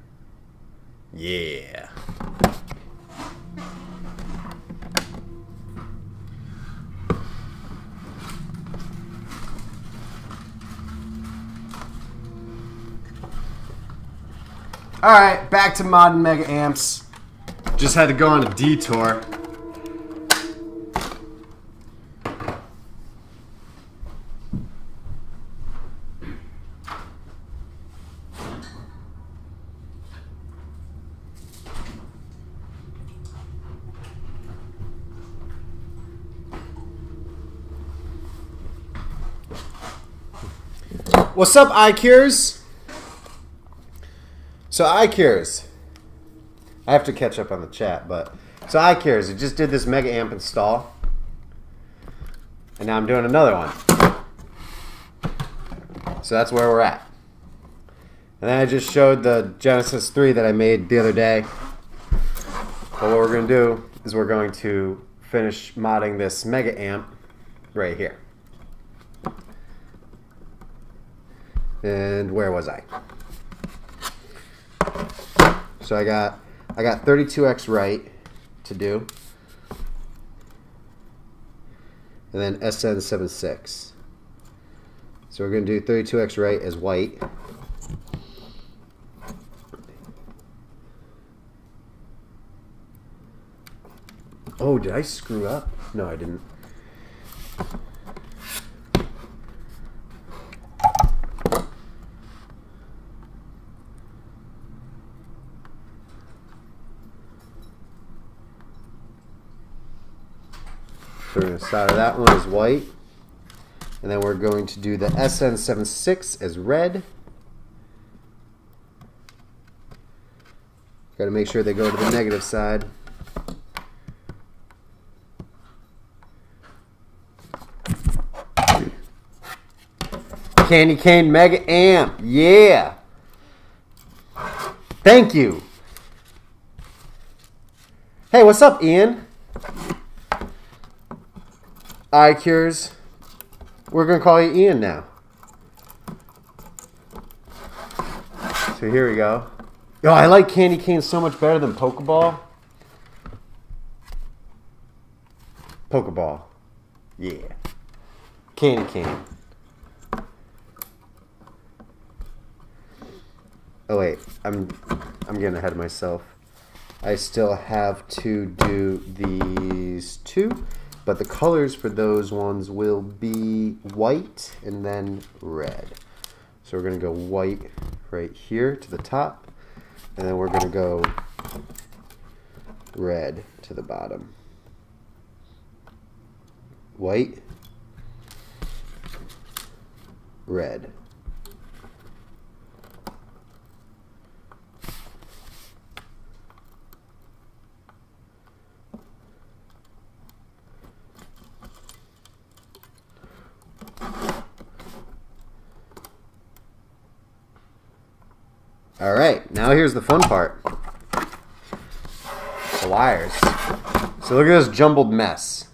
Speaker 1: Yeah. Alright, back to modding mega amps. Just had to go on a detour. What's up, iCures? So iCures, I have to catch up on the chat, but so iCures, I just did this mega amp install, and now I'm doing another one. So that's where we're at. And then I just showed the Genesis 3 that I made the other day. But what we're going to do is we're going to finish modding this mega amp right here. And where was I? So I got 32x right to do, and then SN76. So we're going to do 32x right as white. Oh, did I screw up? No, I didn't. So we're going to start that one as white, and then we're going to do the SN76 as red. Got to make sure they go to the negative side. Candy Cane Mega Amp, yeah! Thank you! Hey, what's up, Ian? iCures. We're going to call you Ian now. So here we go. Yo, I like Candy Cane so much better than Pokeball. Pokeball. Yeah. Candy Cane. Oh wait, I'm getting ahead of myself. I still have to do these two. But the colors for those ones will be white and then red. So we're going to go white right here to the top, and then we're going to go red to the bottom. White, red. All right, now here's the fun part. The wires. So look at this jumbled mess.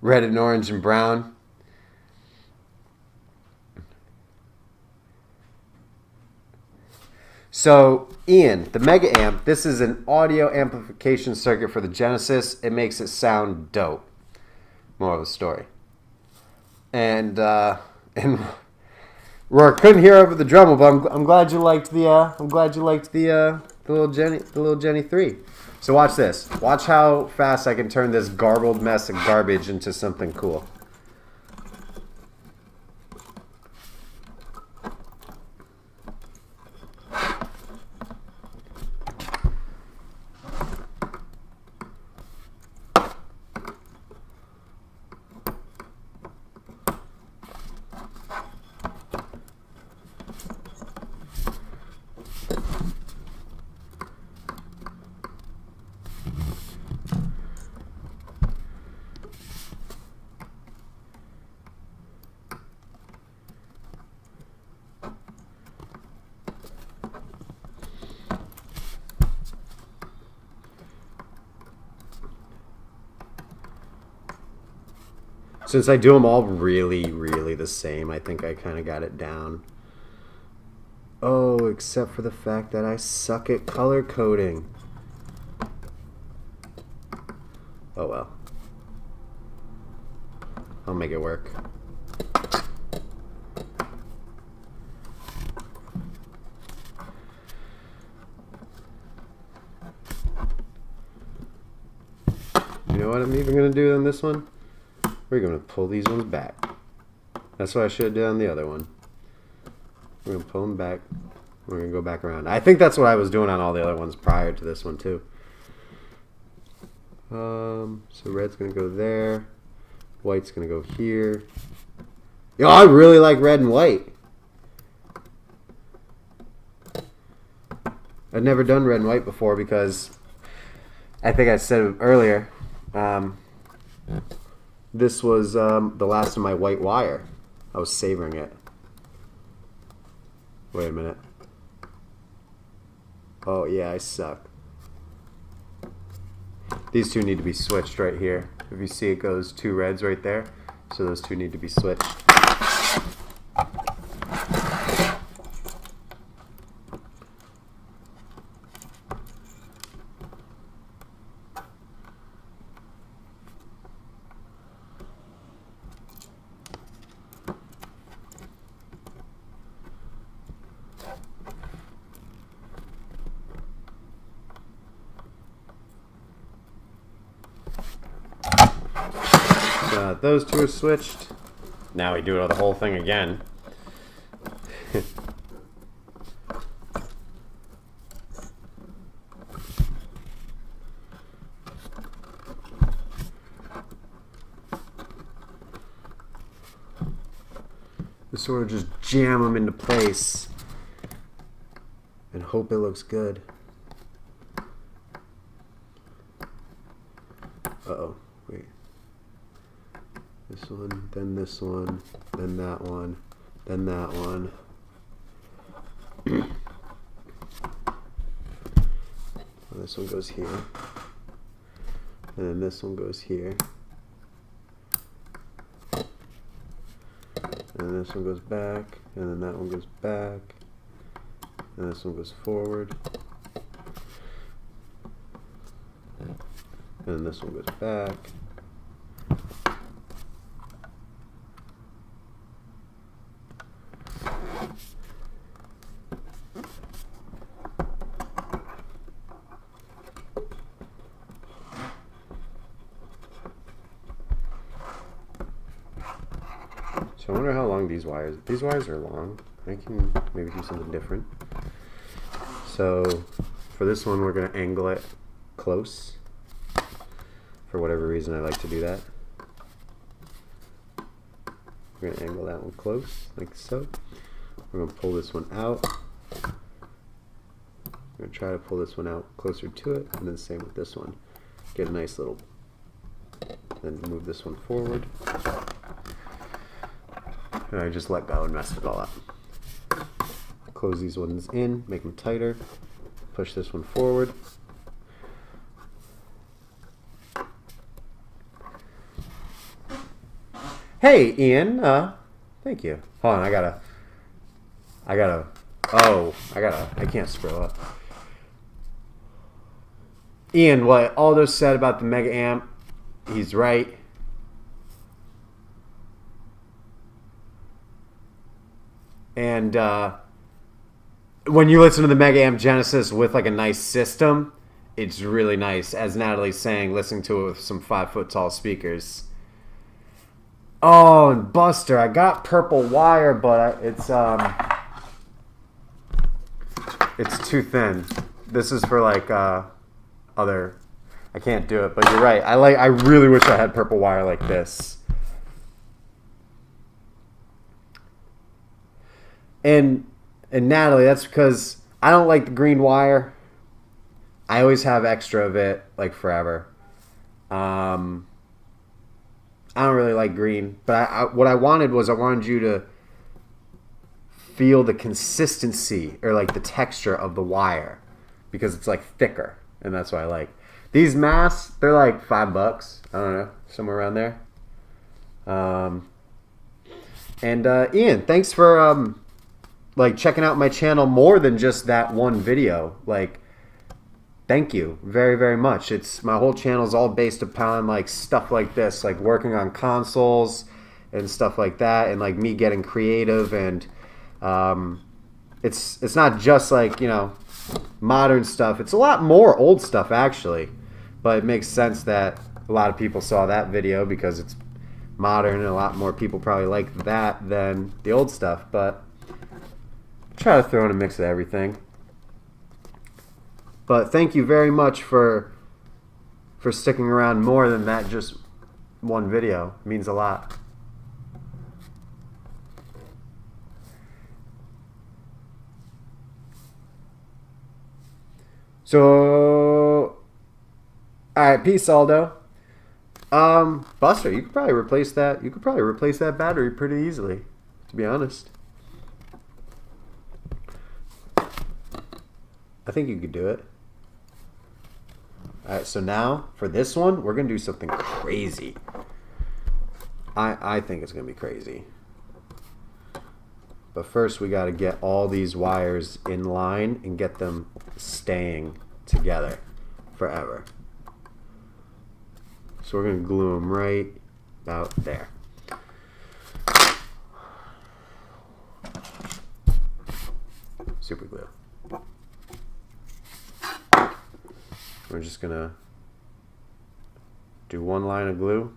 Speaker 1: Red and orange and brown. So, Ian, the Mega Amp, this is an audio amplification circuit for the Genesis. It makes it sound dope. Moral of the story. And Roar couldn't hear over the drum, but I'm glad you liked the little Jenny 3. So watch this. Watch how fast I can turn this garbled mess of garbage into something cool. Since I do them all really, really the same, I think I kind of got it down. Oh, except for the fact that I suck at color coding. Oh well. I'll make it work. You know what I'm even going to do on this one? We're going to pull these ones back. That's what I should have done on the other one. We're going to pull them back. We're going to go back around. I think that's what I was doing on all the other ones prior to this one too. So red's going to go there. White's going to go here. Yo, I really like red and white. I've never done red and white before because I think I said it earlier. This was the last of my white wire. I was savoring it. Wait a minute. Oh yeah, I suck. These two need to be switched right here. If you see, it goes two reds right there. So those two need to be switched. Those two are switched. Now we do the whole thing again. Just sort of just jam them into place and hope it looks good. Uh-oh, wait. This one, then this one, then that one, then that one. This one goes here. And then this one goes here. And this one goes back, and then that one goes back, and this one goes forward, and then this one goes back. So I wonder how long these wires. These wires are long. I can maybe do something different. So for this one, we're going to angle it close. For whatever reason, I like to do that. We're going to angle that one close, like so. We're going to pull this one out. We're going to try to pull this one out closer to it, and then same with this one. Get a nice little, then move this one forward. And I just let go and messed it all up. Close these ones in, make them tighter. Push this one forward. Hey, Ian. Thank you. Hold on, I can't scroll up. Ian, what Aldo said about the Mega Amp, he's right. And when you listen to the Mega Amp Genesis with like a nice system, it's really nice. As Natalie's saying, listening to it with some 5-foot tall speakers. Oh, and Buster, I got purple wire, but it's too thin. This is for like other. I can't do it, but you're right. I really wish I had purple wire like this. And Natalie, that's because I don't like the green wire. I always have extra of it, like forever. I don't really like green, but what I wanted you to feel the consistency or like the texture of the wire because it's like thicker, and that's what I like. These masks, they're like $5. I don't know, somewhere around there. And Ian, thanks for like checking out my channel more than just that one video. Like, thank you very, very much. It's my whole channel is all based upon like stuff like this, like working on consoles and stuff like that, and like me getting creative. And it's not just like, you know, modern stuff. It's a lot more old stuff actually, but it makes sense that a lot of people saw that video because it's modern, and a lot more people probably like that than the old stuff. But try to throw in a mix of everything. But thank you very much for sticking around more than that just one video. It means a lot. So, alright, peace, Aldo. Buster, you could probably replace that. You could probably replace that battery pretty easily, to be honest. I think you could do it. Alright, so now for this one, we're going to do something crazy. I think it's going to be crazy. But first we got to get all these wires in line and get them staying together forever. So we're going to glue them right about there. Super glue. We're just going to do one line of glue.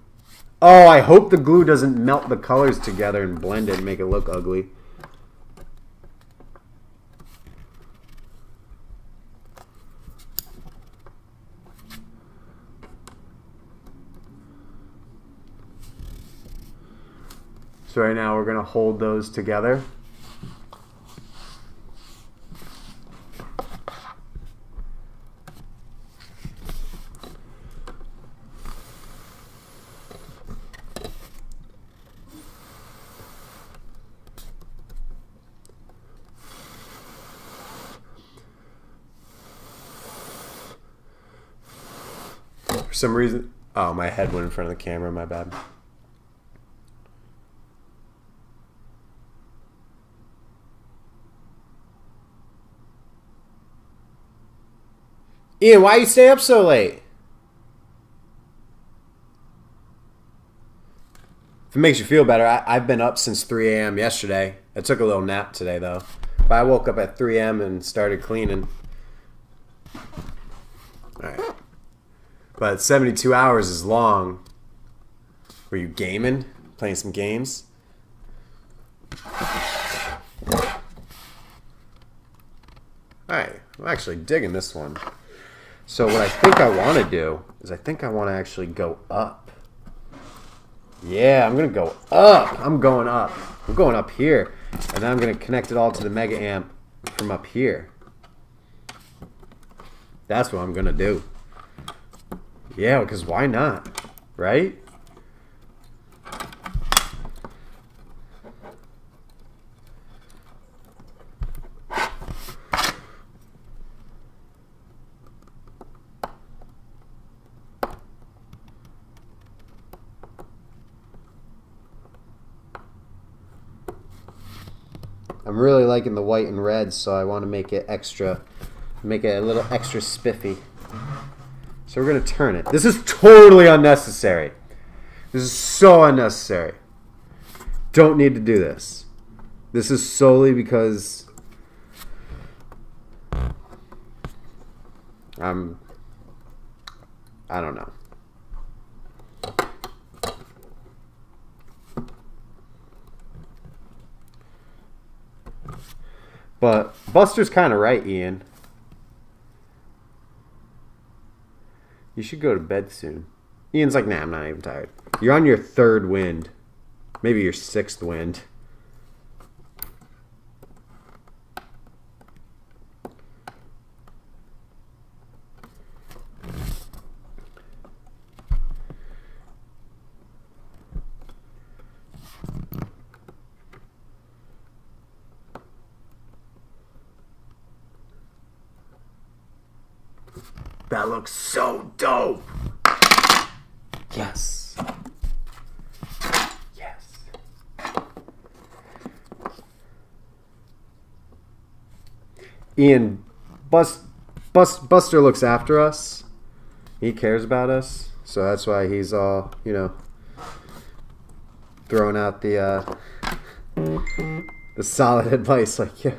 Speaker 1: Oh, I hope the glue doesn't melt the colors together and blend it and make it look ugly. So right now we're going to hold those together. For some reason, oh, my head went in front of the camera, my bad. Ian, why you stay up so late? If it makes you feel better, I've been up since 3 a.m. yesterday. I took a little nap today, though. But I woke up at 3 a.m. and started cleaning. Alright. But 72 hours is long. Were you gaming? Playing some games? Alright, I'm actually digging this one. So what I think I want to do is I think I want to actually go up. Yeah, I'm going to go up. I'm going up. I'm going up here. And then I'm going to connect it all to the Mega Amp from up here. That's what I'm going to do. Yeah, because why not? Right? I'm really liking the white and red, so I want to make it extra, make it a little extra spiffy. So we're going to turn it. This is totally unnecessary. This is so unnecessary. Don't need to do this. This is solely because I don't know. But Buster's kind of right, Ian. You should go to bed soon. Ian's like, nah, I'm not even tired. You're on your 3rd wind. Maybe your 6th wind. That looks so dope. Yes. Yes. Ian, Buster looks after us. He cares about us. So that's why he's all, you know, throwing out the solid advice like, yeah.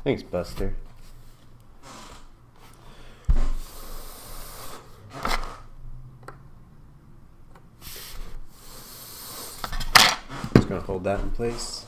Speaker 1: Thanks, Buster. Just gonna hold that in place.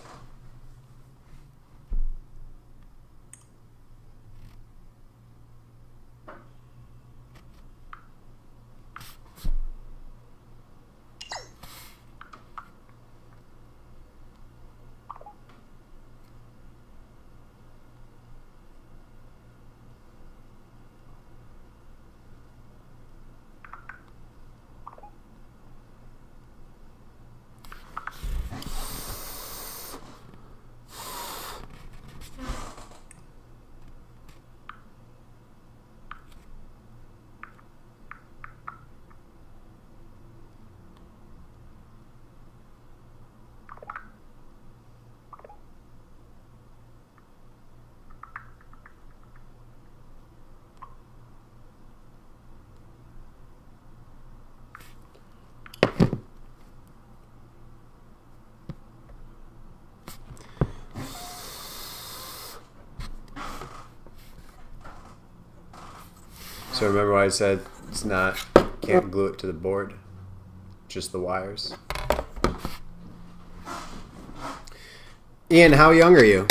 Speaker 1: So remember what I said? It's not, can't glue it to the board, just the wires. Ian, how young are you?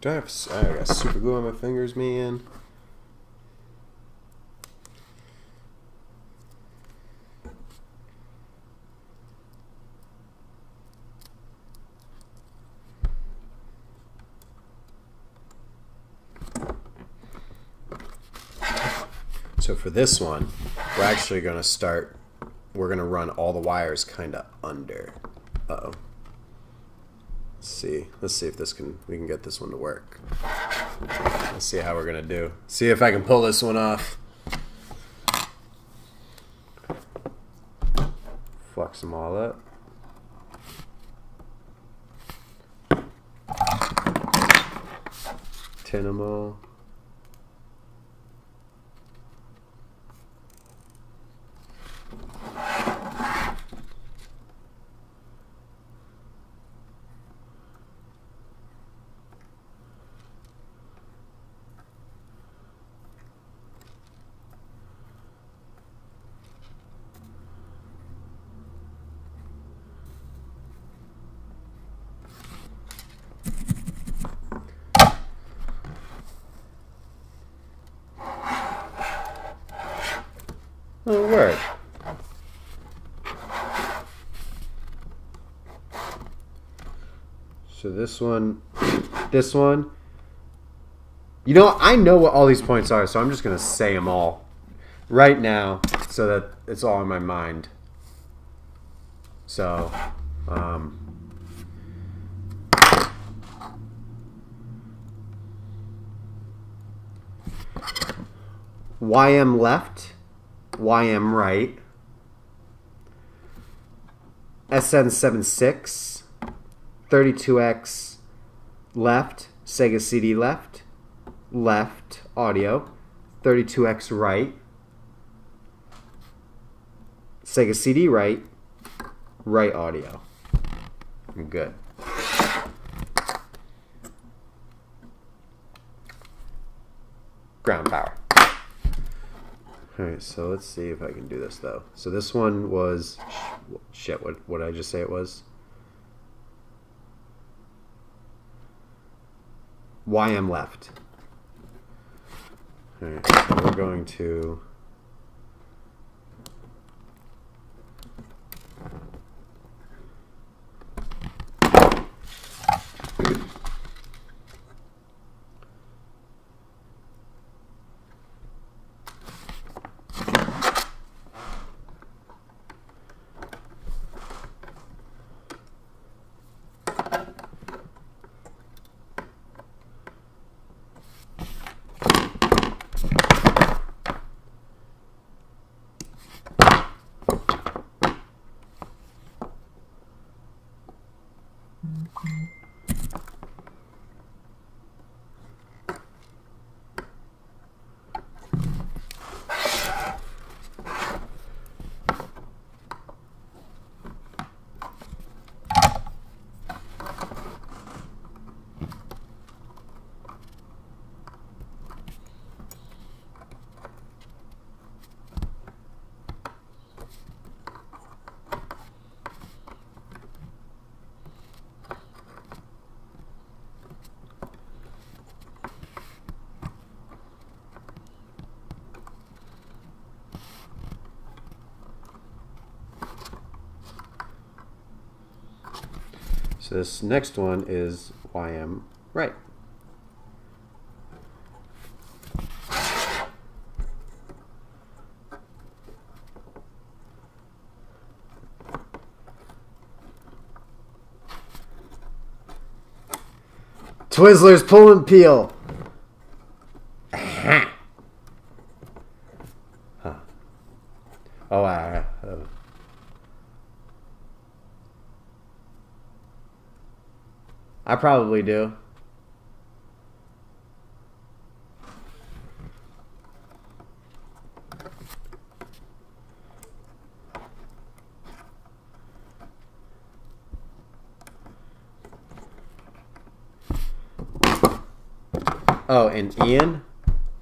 Speaker 1: Do I got super glue on my fingers, man. So for this one, we're actually going to start, we're going to run all the wires kind of under. Uh-oh. Let's see if we can get this one to work. Let's see how we're going to do. See if I can pull this one off. Flux them all up. Tin them all. Oh, it worked. So this one, you know, I know what all these points are, so I'm just going to say them all right now so that it's all in my mind. So, YM left, YM right, SN76, 32X left, Sega CD left, left audio, 32X right, Sega CD right, right audio. I'm good. Ground power. Alright, so let's see if I can do this though. So this one was, shit, what did I just say it was? YM left. Alright, so we're going to So this next one is YM right. Twizzlers pull and peel. Huh. Oh, I probably do. Oh, and Ian,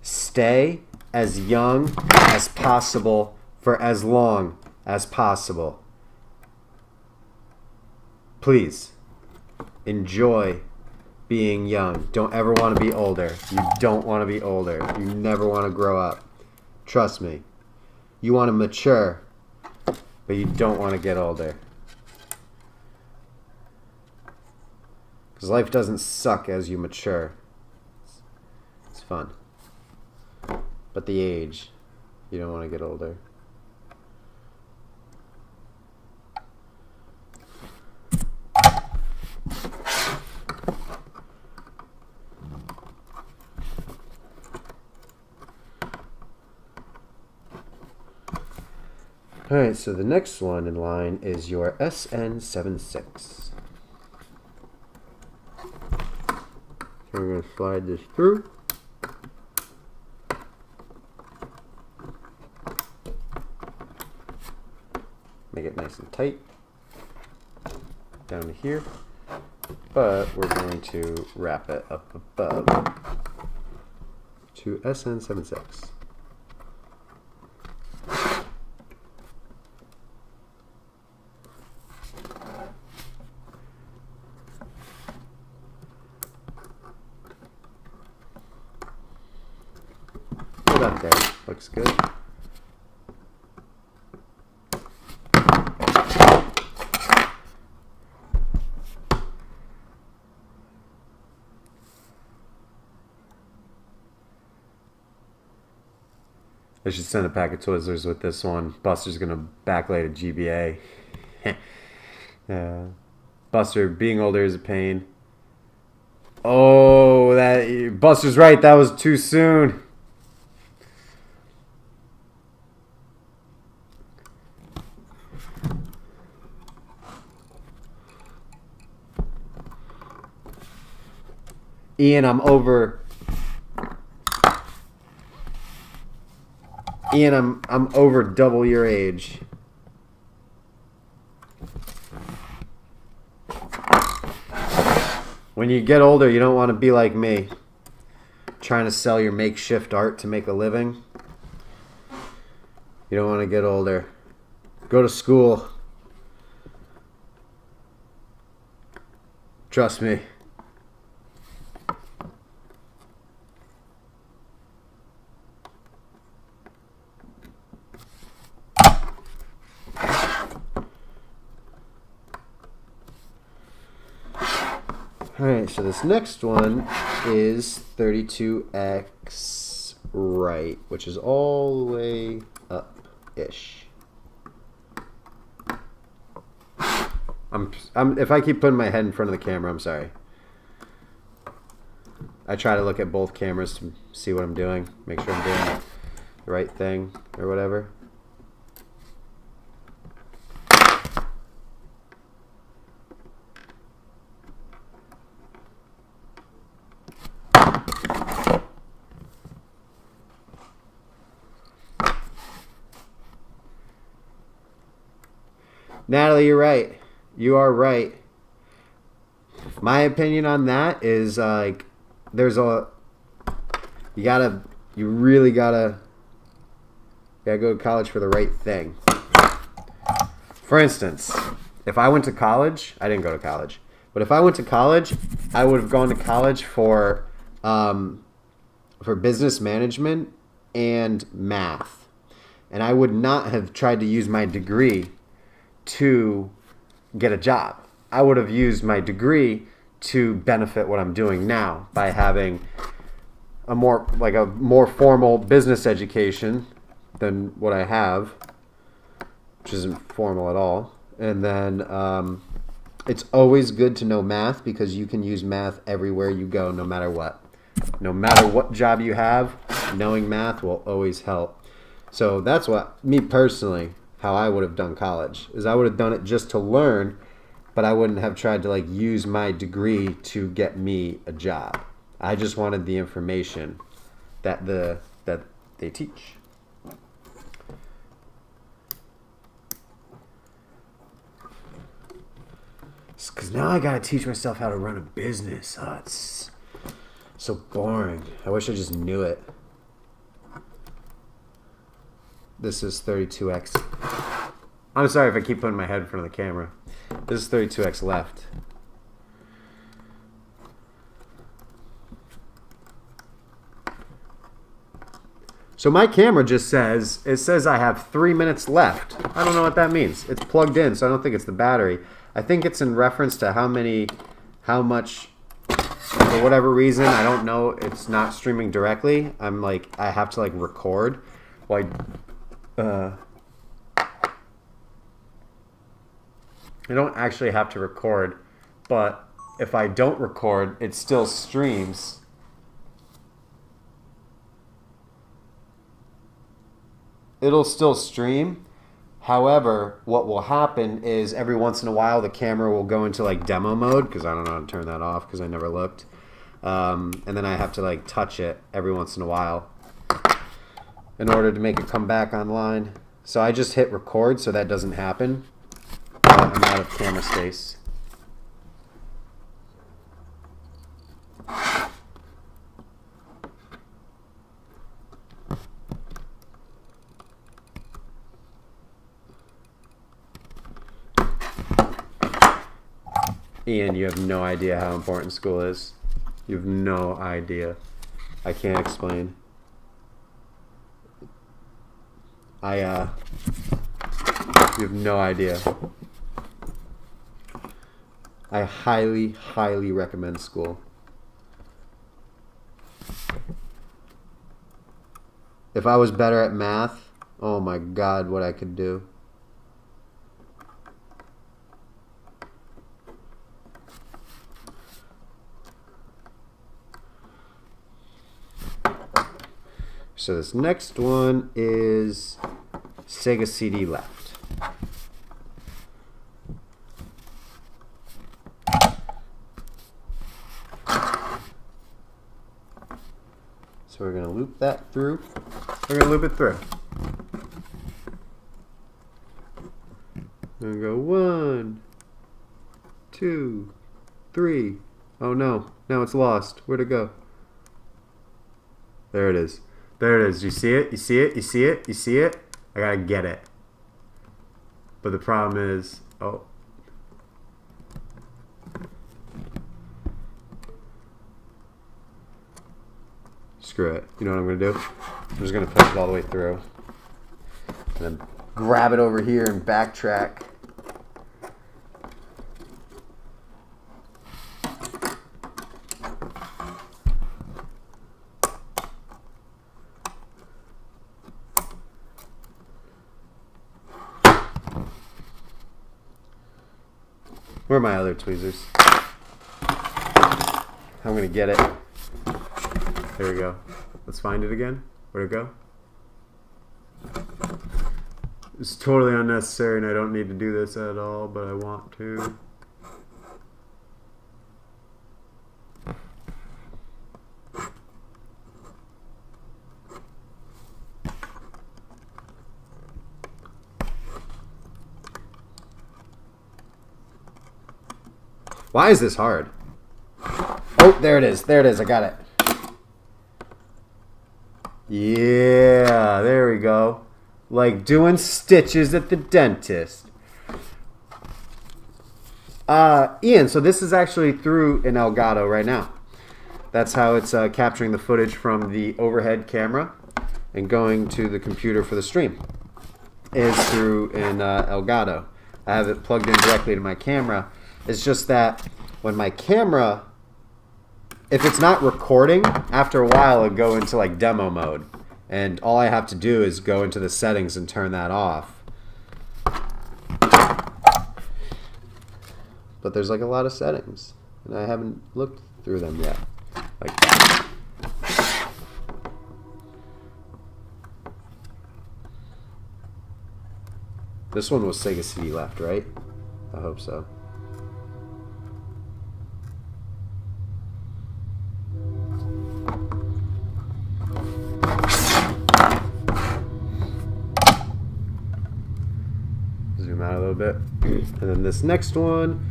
Speaker 1: stay as young as possible for as long as possible. Please. Enjoy being young. Don't ever want to be older. You don't want to be older. You never want to grow up. Trust me. You want to mature, but you don't want to get older. Because life doesn't suck as you mature. It's fun. But the age You don't want to get older. Alright, so the next one in line is your SN76. So we're going to slide this through. Make it nice and tight down to here, but we're going to wrap it up above to SN76. About there, looks good. I should send a pack of Twizzlers with this one. Buster's gonna backlight a GBA. Buster, being older is a pain. Oh, that Buster's right. That was too soon. Ian, I'm over. Ian, I'm over double your age. When you get older, you don't want to be like me, trying to sell your makeshift art to make a living. You don't want to get older. Go to school. Trust me. Alright, so this next one is 32x right, which is all the way up-ish. If I keep putting my head in front of the camera, I'm sorry. I try to look at both cameras to see what I'm doing, make sure I'm doing the right thing or whatever. Natalie, you're right. You are right. My opinion on that is like you really gotta go to college for the right thing. For instance, if I went to college, I didn't go to college, but if I went to college, I would have gone to college for business management and math, and I would not have tried to use my degree to get a job. I would have used my degree to benefit what I'm doing now by having a more formal business education than what I have, which isn't formal at all. And then it's always good to know math because you can use math everywhere you go, no matter what. No matter what job you have, knowing math will always help. So that's what, me personally, how I would have done college is I would have done it just to learn, but I wouldn't have tried to use my degree to get me a job. I just wanted the information that they teach. Because now I gotta teach myself how to run a business. Oh, it's so boring. I wish I just knew it. This is 32x. I'm sorry if I keep putting my head in front of the camera. This is 32x left. So my camera just says I have 3 minutes left. I don't know what that means. It's plugged in, so I don't think it's the battery. I think it's in reference to how much, for whatever reason, I don't know, it's not streaming directly. I have to record. Well, I don't actually have to record, but if I don't record, it still streams. It'll still stream. However, what will happen is every once in a while the camera will go into like demo mode, because I don't know how to turn that off because I never looked. And then I have to like touch it every once in a while in order to make it come back online. So I just hit record so that doesn't happen. I'm out of camera space. Ian, you have no idea how important school is. You have no idea. I can't explain. You have no idea. I highly, highly recommend school. If I was better at math, oh my God, what I could do. So this next one is Sega CD left. So we're going to loop that through. We're going to loop it through. We're going to go 1, 2, 3. Oh no, now it's lost. Where'd it go? There it is. There it is. You see it? You see it? You see it? You see it? I gotta get it. But the problem is, oh. Screw it. You know what I'm gonna do? I'm just gonna push it all the way through. And then grab it over here and backtrack. Where are my other tweezers? I'm gonna get it. There we go. Let's find it again. Where'd it go? It's totally unnecessary and I don't need to do this at all, but I want to. Why is this hard? Oh, there it is. There it is. I got it. Yeah, there we go. Like doing stitches at the dentist. Ian, so this is actually through an Elgato right now. That's how it's capturing the footage from the overhead camera and going to the computer for the stream. Is through an Elgato. I have it plugged in directly to my camera. It's just that when my camera, if it's not recording, after a while it'll go into like demo mode. And all I have to do is go into the settings and turn that off. But there's like a lot of settings. And I haven't looked through them yet. Like that. This one was Sega CD left, right? I hope so. Zoom out a little bit. And then this next one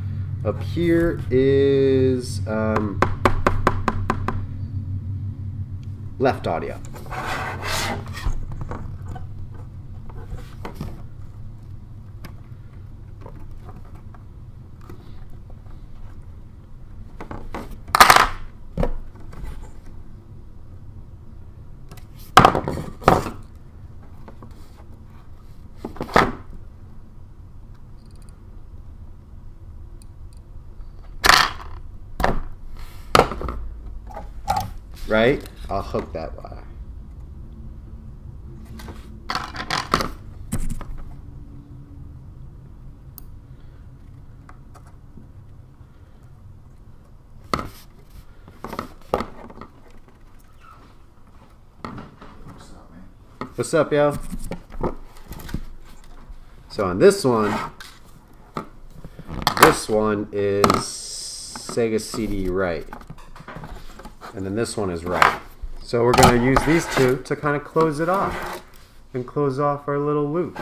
Speaker 1: up here is left audio. Right? I'll hook that wire. What's up, yo? So on this one is Sega CD right. And then this one is right. So we're going to use these two to kind of close it off. And close off our little loop.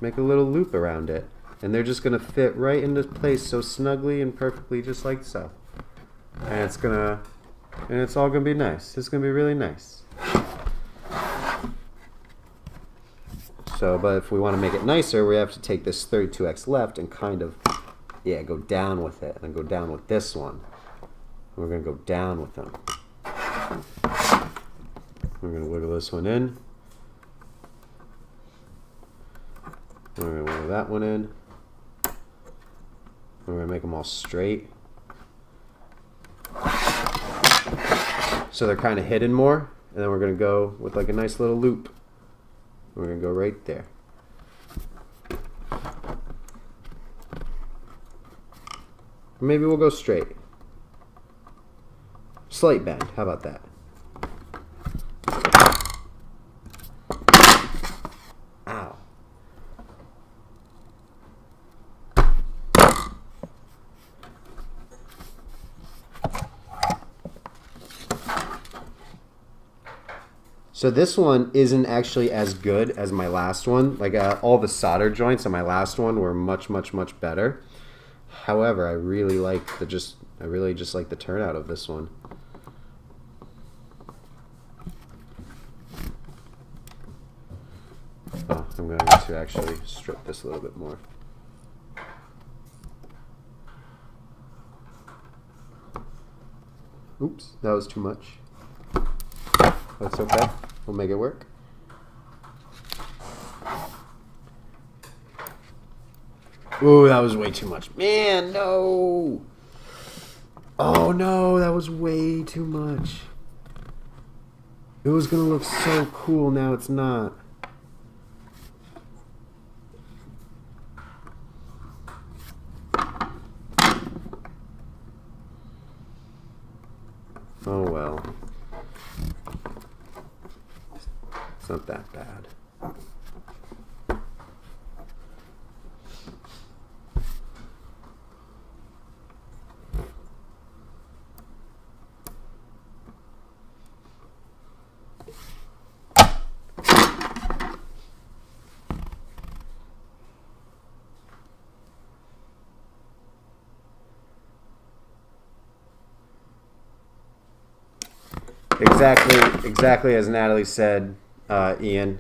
Speaker 1: Make a little loop around it. And they're just going to fit right into place so snugly and perfectly just like so. And it's all going to be nice. It's going to be really nice. So, but if we want to make it nicer, we have to take this 32x left and kind of, yeah, go down with it. And go down with this one. We're going to go down with them. We're going to wiggle this one in. We're going to wiggle that one in. We're going to make them all straight. So they're kind of hidden more. And then we're going to go with like a nice little loop. We're going to go right there. Maybe we'll go straight. Slight bend. How about that? Ow. So this one isn't actually as good as my last one. Like all the solder joints on my last one were much, much, much better. However, I really just like the turnout of this one. Oh, I'm going to actually strip this a little bit more. Oops, that was too much. That's okay. We'll make it work. Ooh, that was way too much. Man, no! Oh no, that was way too much. It was gonna look so cool, now it's not. Oh well. It's not that bad. Exactly as Natalie said, Ian.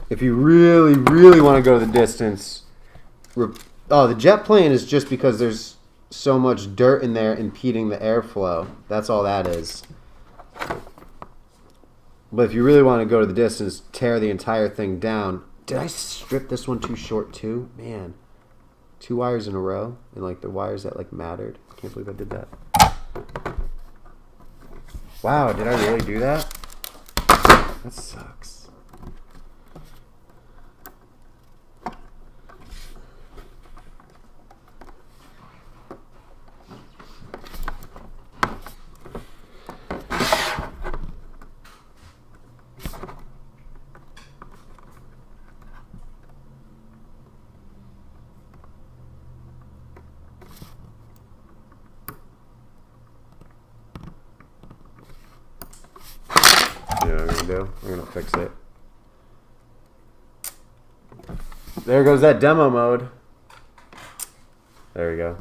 Speaker 1: If you really, really want to go the distance, the jet plane is just because there's so much dirt in there impeding the airflow. That's all that is. But if you really want to go to the distance, tear the entire thing down. Did I strip this one too short too? Man, 2 wires in a row, and like the wires that like mattered. I can't believe I did that. Wow, did I really do that? That sucks. We're gonna fix it. There goes that demo mode. There we go.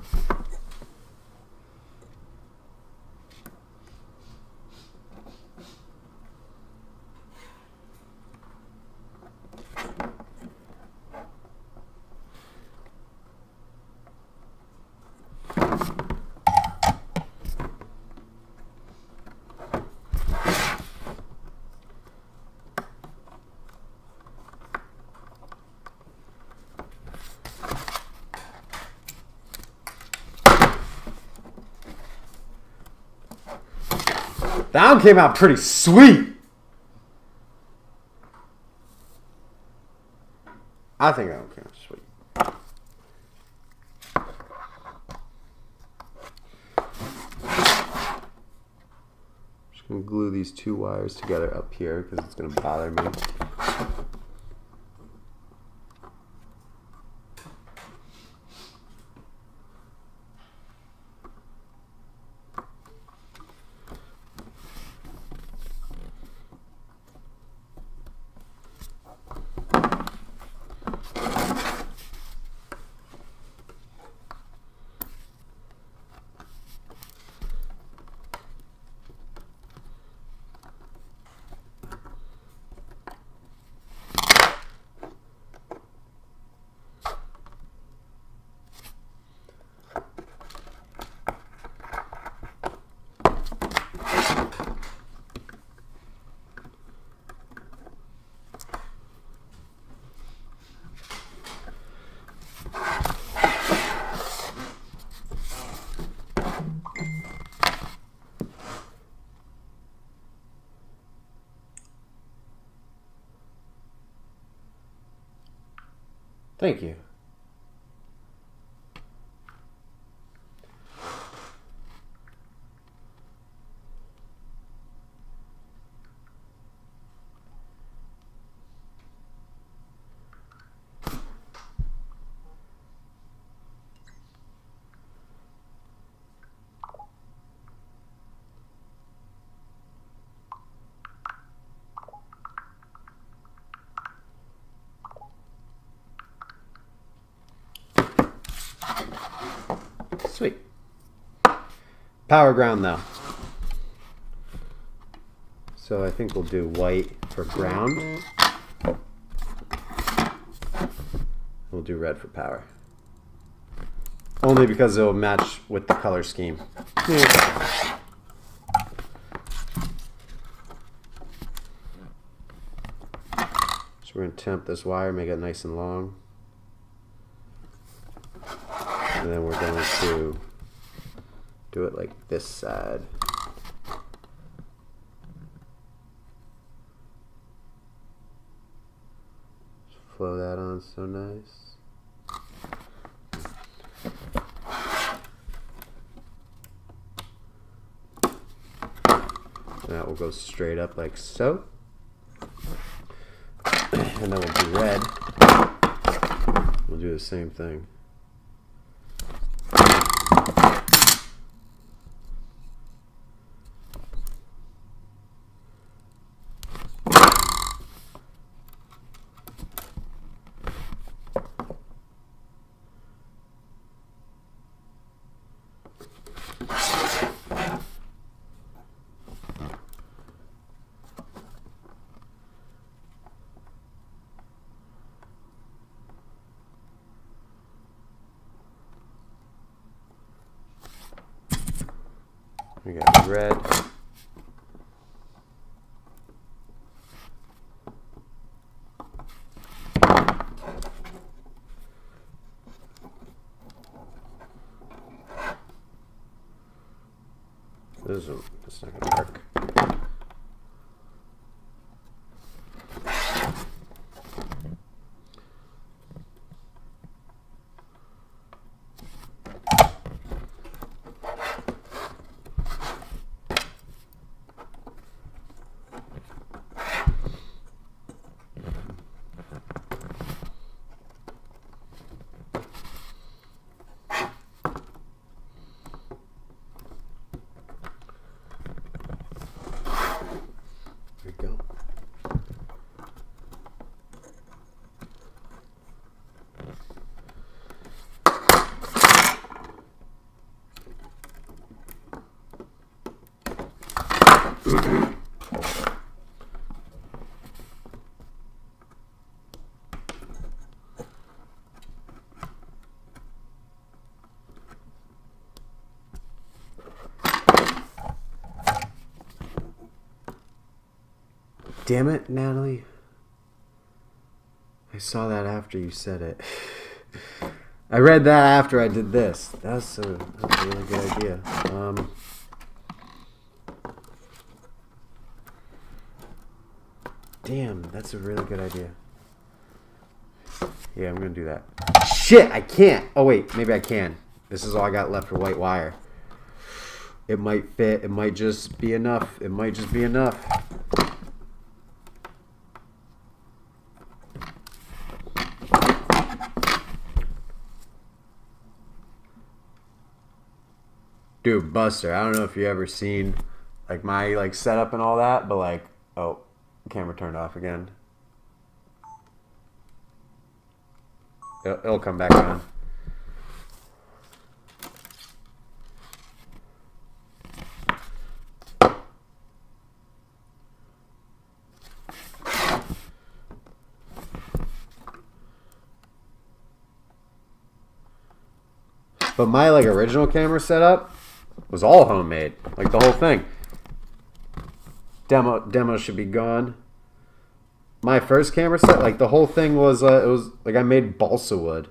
Speaker 1: That one came out pretty sweet. I think that one came out sweet. Just I'm gonna glue these two wires together up here because it's gonna bother me. Thank you. Sweet. Power ground though. So I think we'll do white for ground. We'll do red for power. Only because it'll match with the color scheme. Yeah. So we're going to temp this wire, make it nice and long. And then we're going to do it like this side. Just flow that on so nice. That will go straight up like so. And then we'll do red. We'll do the same thing. We got red. That's not gonna work. Go. Damn it, Natalie. I saw that after you said it. I read that after I did this. That's a really good idea. Damn, that's a really good idea. Yeah, I'm going to do that. Shit, I can't. Oh, wait, maybe I can. This is all I got left for white wire. It might fit. It might just be enough. It might just be enough. Dude, Buster, I don't know if you ever seen like my like setup and all that, but like, oh, camera turned off again. It'll come back on. But my like original camera setup was all homemade, like the whole thing. Demo should be gone. My first camera set, like the whole thing was, it was like I made balsa wood.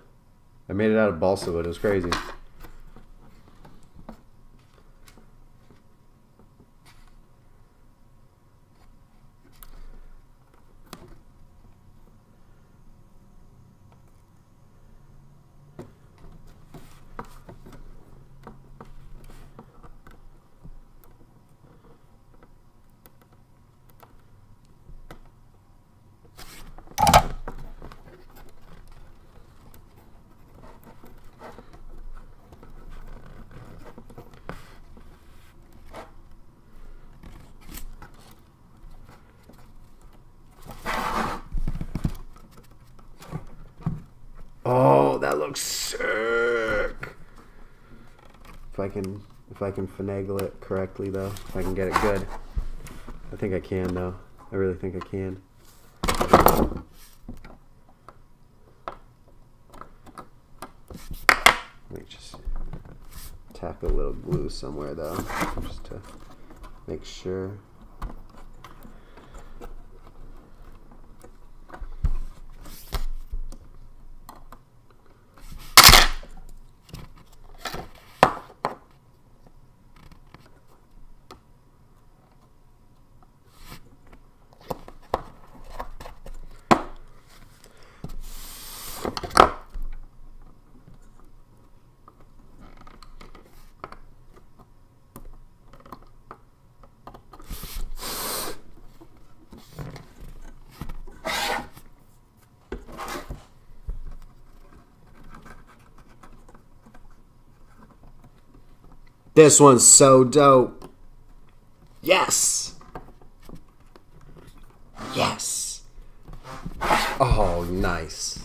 Speaker 1: I made it out of balsa wood. It was crazy. Oh, that looks sick. If I can finagle it correctly though, if I can get it good. I think I can though. I really think I can. Let me just tack a little glue somewhere though, just to make sure. This one's so dope. Yes. Yes. Oh, nice.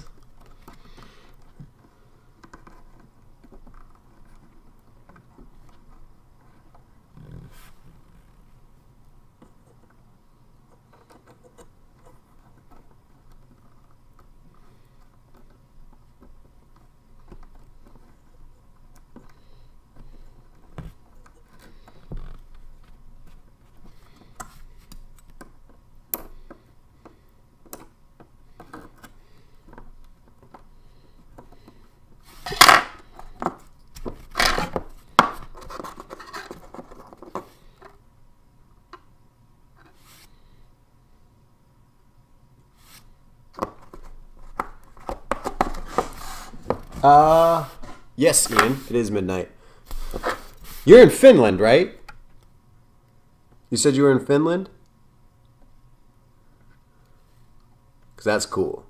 Speaker 1: Yes, Ian. It is midnight. You're in Finland, right? You said you were in Finland? Because that's cool.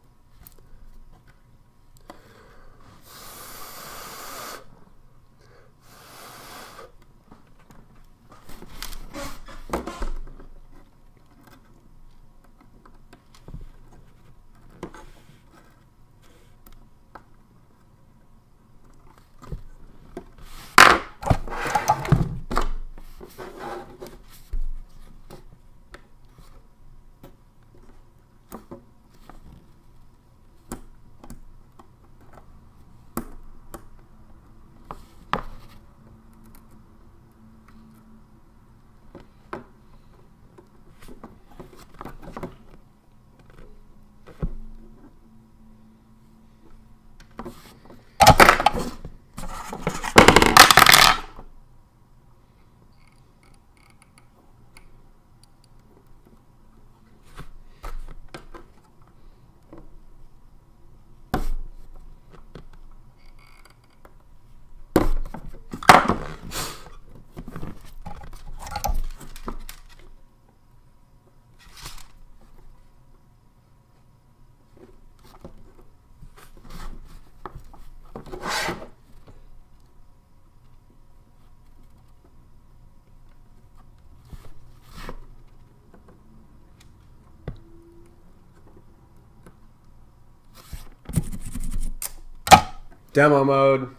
Speaker 1: Demo mode.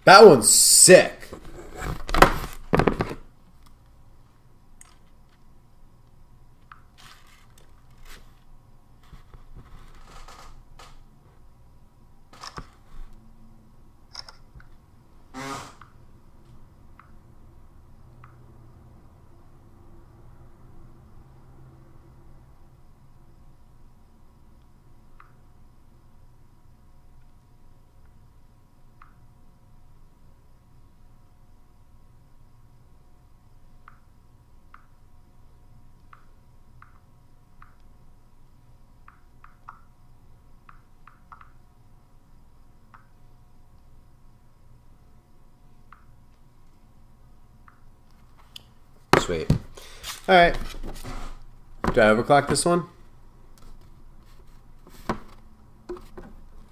Speaker 1: That one's sick. Sweet. All right. Do I overclock this one?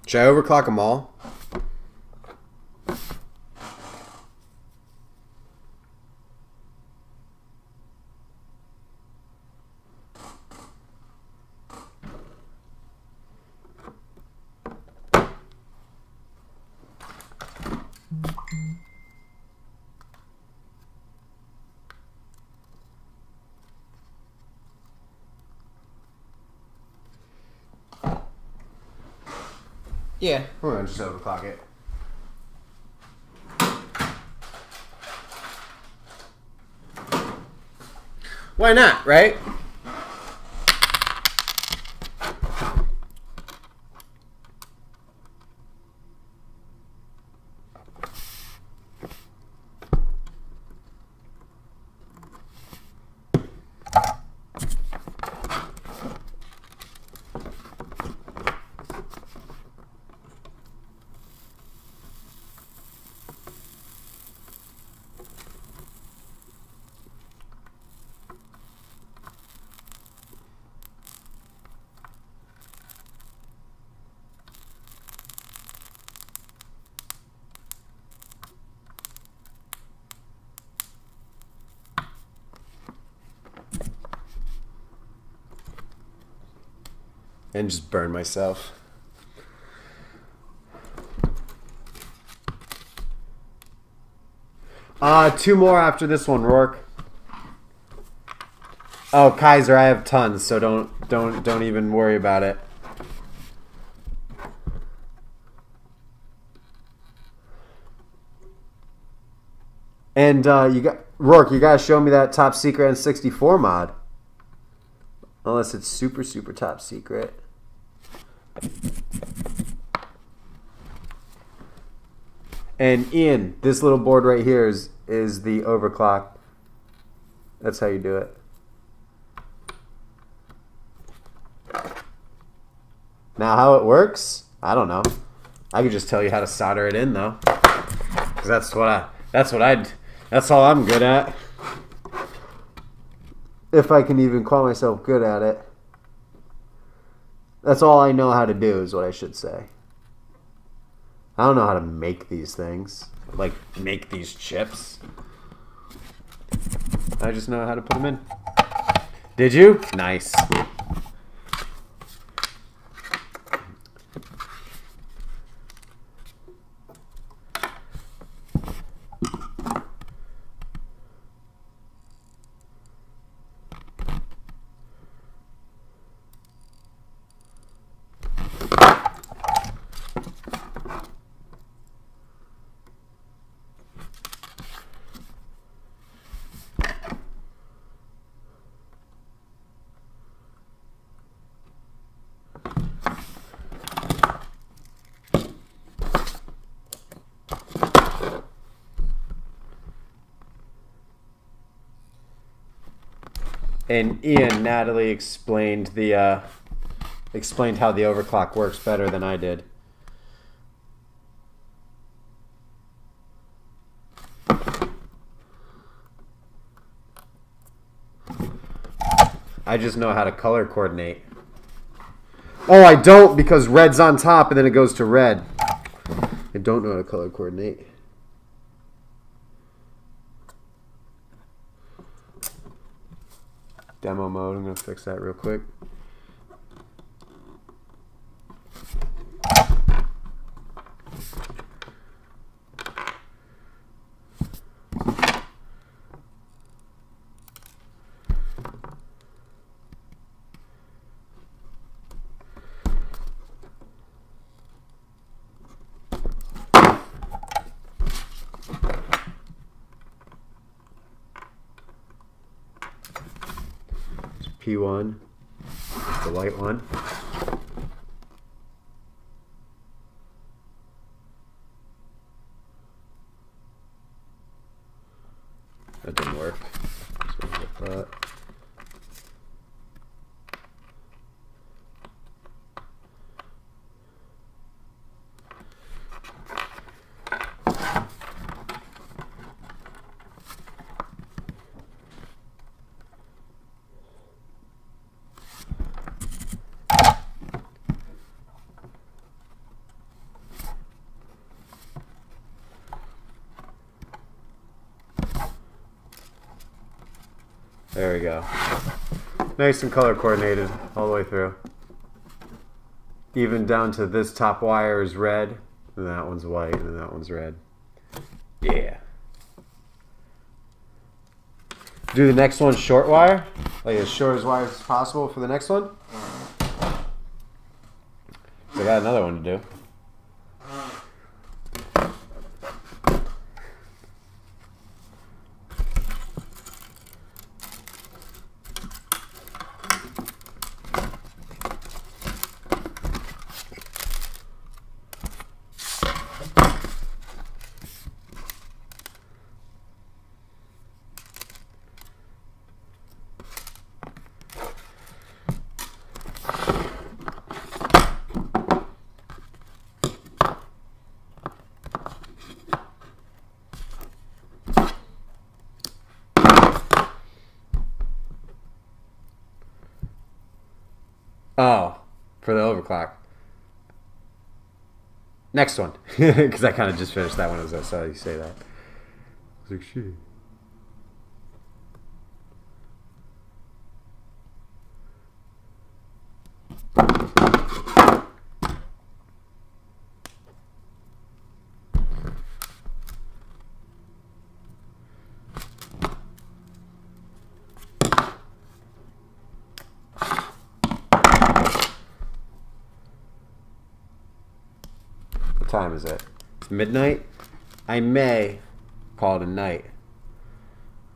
Speaker 1: Should I overclock them all? Yeah, we're gonna just overclock it. Why not, right? And just burn myself. Two more after this one, Rourke. Oh, Kaiser, I have tons, so don't even worry about it. And you got Rourke, you gotta show me that top secret N64 mod. Unless it's super, super top secret. And Ian, this little board right here is the overclock. That's how you do it. Now how it works, I don't know. I could just tell you how to solder it in though. Cause that's all I'm good at. If I can even call myself good at it. That's all I know how to do is what I should say. I don't know how to make these things. Like, make these chips. I just know how to put them in. Did you? Nice. And Natalie explained how the overclock works better than I did. I just know how to color coordinate. Oh, I don't, because red's on top and then it goes to red. I don't know how to color coordinate. demo mode. I'm going to fix that real quick. P1, the light one. That didn't work. So we'll get that. There we go. Nice and color coordinated all the way through. Even down to this top wire is red, and that one's white, and that one's red. Yeah. Do the next one short wire, like as short as wire as possible for the next one. So I got another one to do. Oh, for the overclock. Next one. Because I kind of just finished that one as I saw you say that. I was like, shit. Time is it? It's midnight. I may call it a night,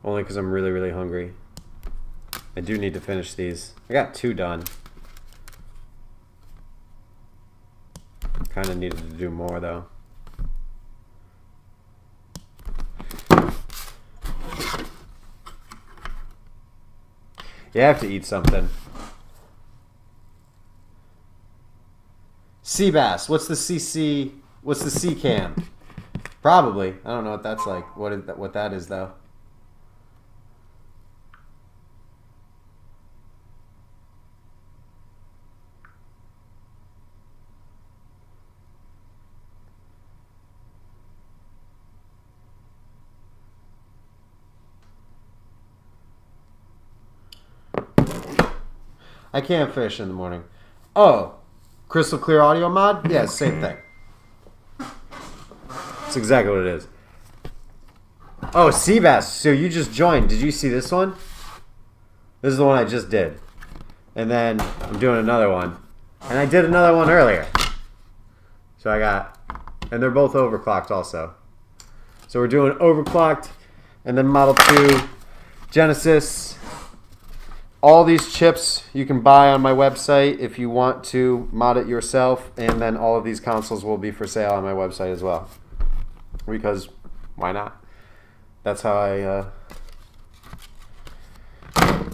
Speaker 1: only because I'm really, really hungry. I do need to finish these. I got 2 done. Kind of needed to do more though. You have to eat something. Sea bass. What's the CC? What's the sea cam? Probably. I don't know what that's like. What that is though. I can't fish in the morning. Oh, crystal clear audio mod? Yeah, same thing. That's exactly what it is. Oh, sea bass. So you just joined. Did you see this one? This is the one I just did. And then I'm doing another one. And I did another one earlier. So I got... And they're both overclocked also. So we're doing overclocked. And then Model 2, Genesis. All these chips you can buy on my website if you want to mod it yourself. And then all of these consoles will be for sale on my website as well. Because why not? That's how I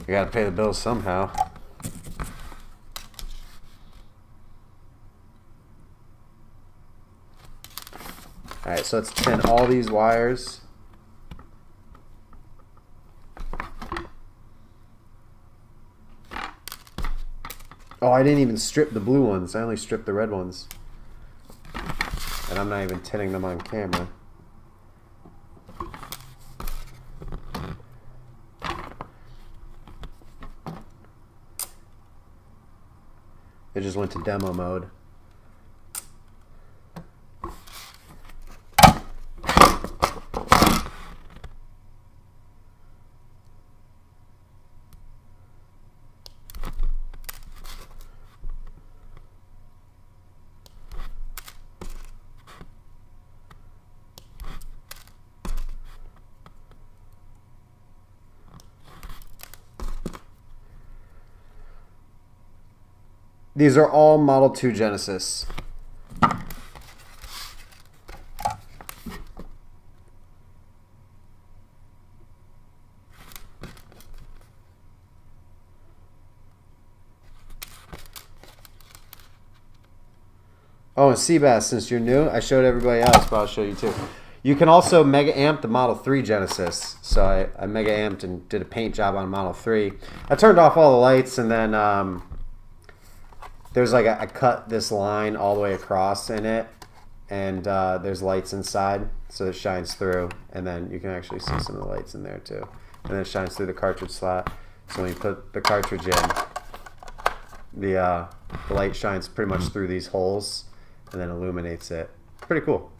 Speaker 1: gotta pay the bills somehow. Alright, so let's tin all these wires. Oh, I didn't even strip the blue ones. I only stripped the red ones. And I'm not even tinning them on camera. It just went to demo mode. These are all Model 2 Genesis. Oh, and Seabass, since you're new, I showed everybody else, but I'll show you too. You can also mega amp the Model 3 Genesis. So I mega amped and did a paint job on Model 3. I turned off all the lights, and then there's like I cut this line all the way across in it, and there's lights inside, so it shines through, and then you can actually see some of the lights in there too. And then it shines through the cartridge slot. So when you put the cartridge in, the light shines pretty much through these holes, and then illuminates it. Pretty cool.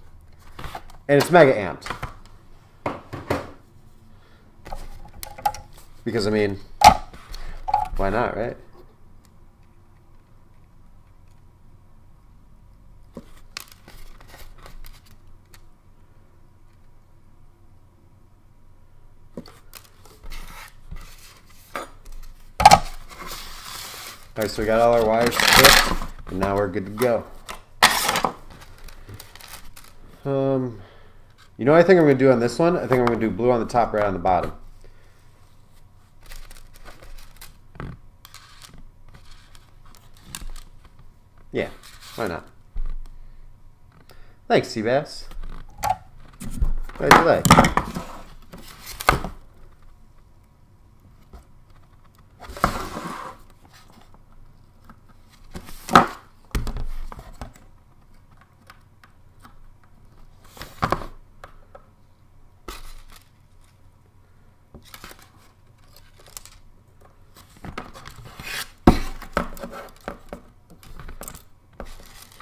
Speaker 1: And it's mega amped. Because I mean, why not, right? Alright, so we got all our wires clipped, and now we're good to go. You know what I think I'm going to do on this one? I think I'm going to do blue on the top, red on the bottom. Yeah, why not? Thanks, Seabass. How'd you like?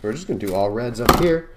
Speaker 1: We're just going to do all reds up here.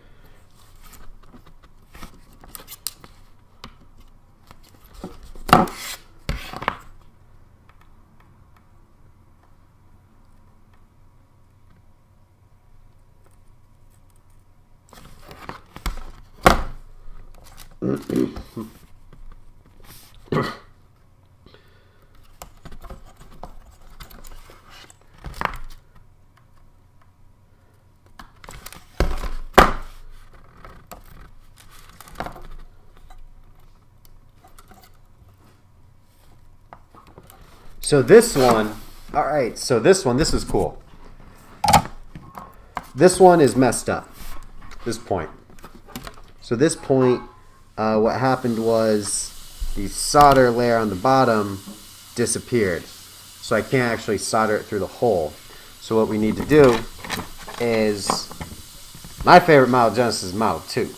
Speaker 1: So this one, all right, so this is cool. This one is messed up, this point. So this point, what happened was the solder layer on the bottom disappeared. So I can't actually solder it through the hole. So what we need to do is, my favorite Model Genesis is Model 2.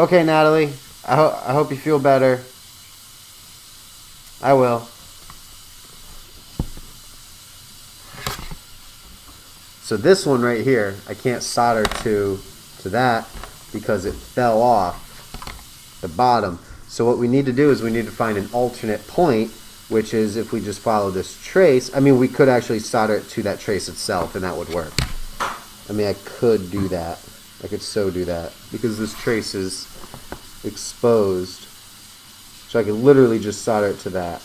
Speaker 1: Okay, Natalie, I hope you feel better. I will. So this one right here, I can't solder to that because it fell off the bottom. So what we need to do is we need to find an alternate point, which is if we just follow this trace. I mean, we could actually solder it to that trace itself, and that would work. I mean, I could do that. I could so do that because this trace is exposed. So I can literally just solder it to that.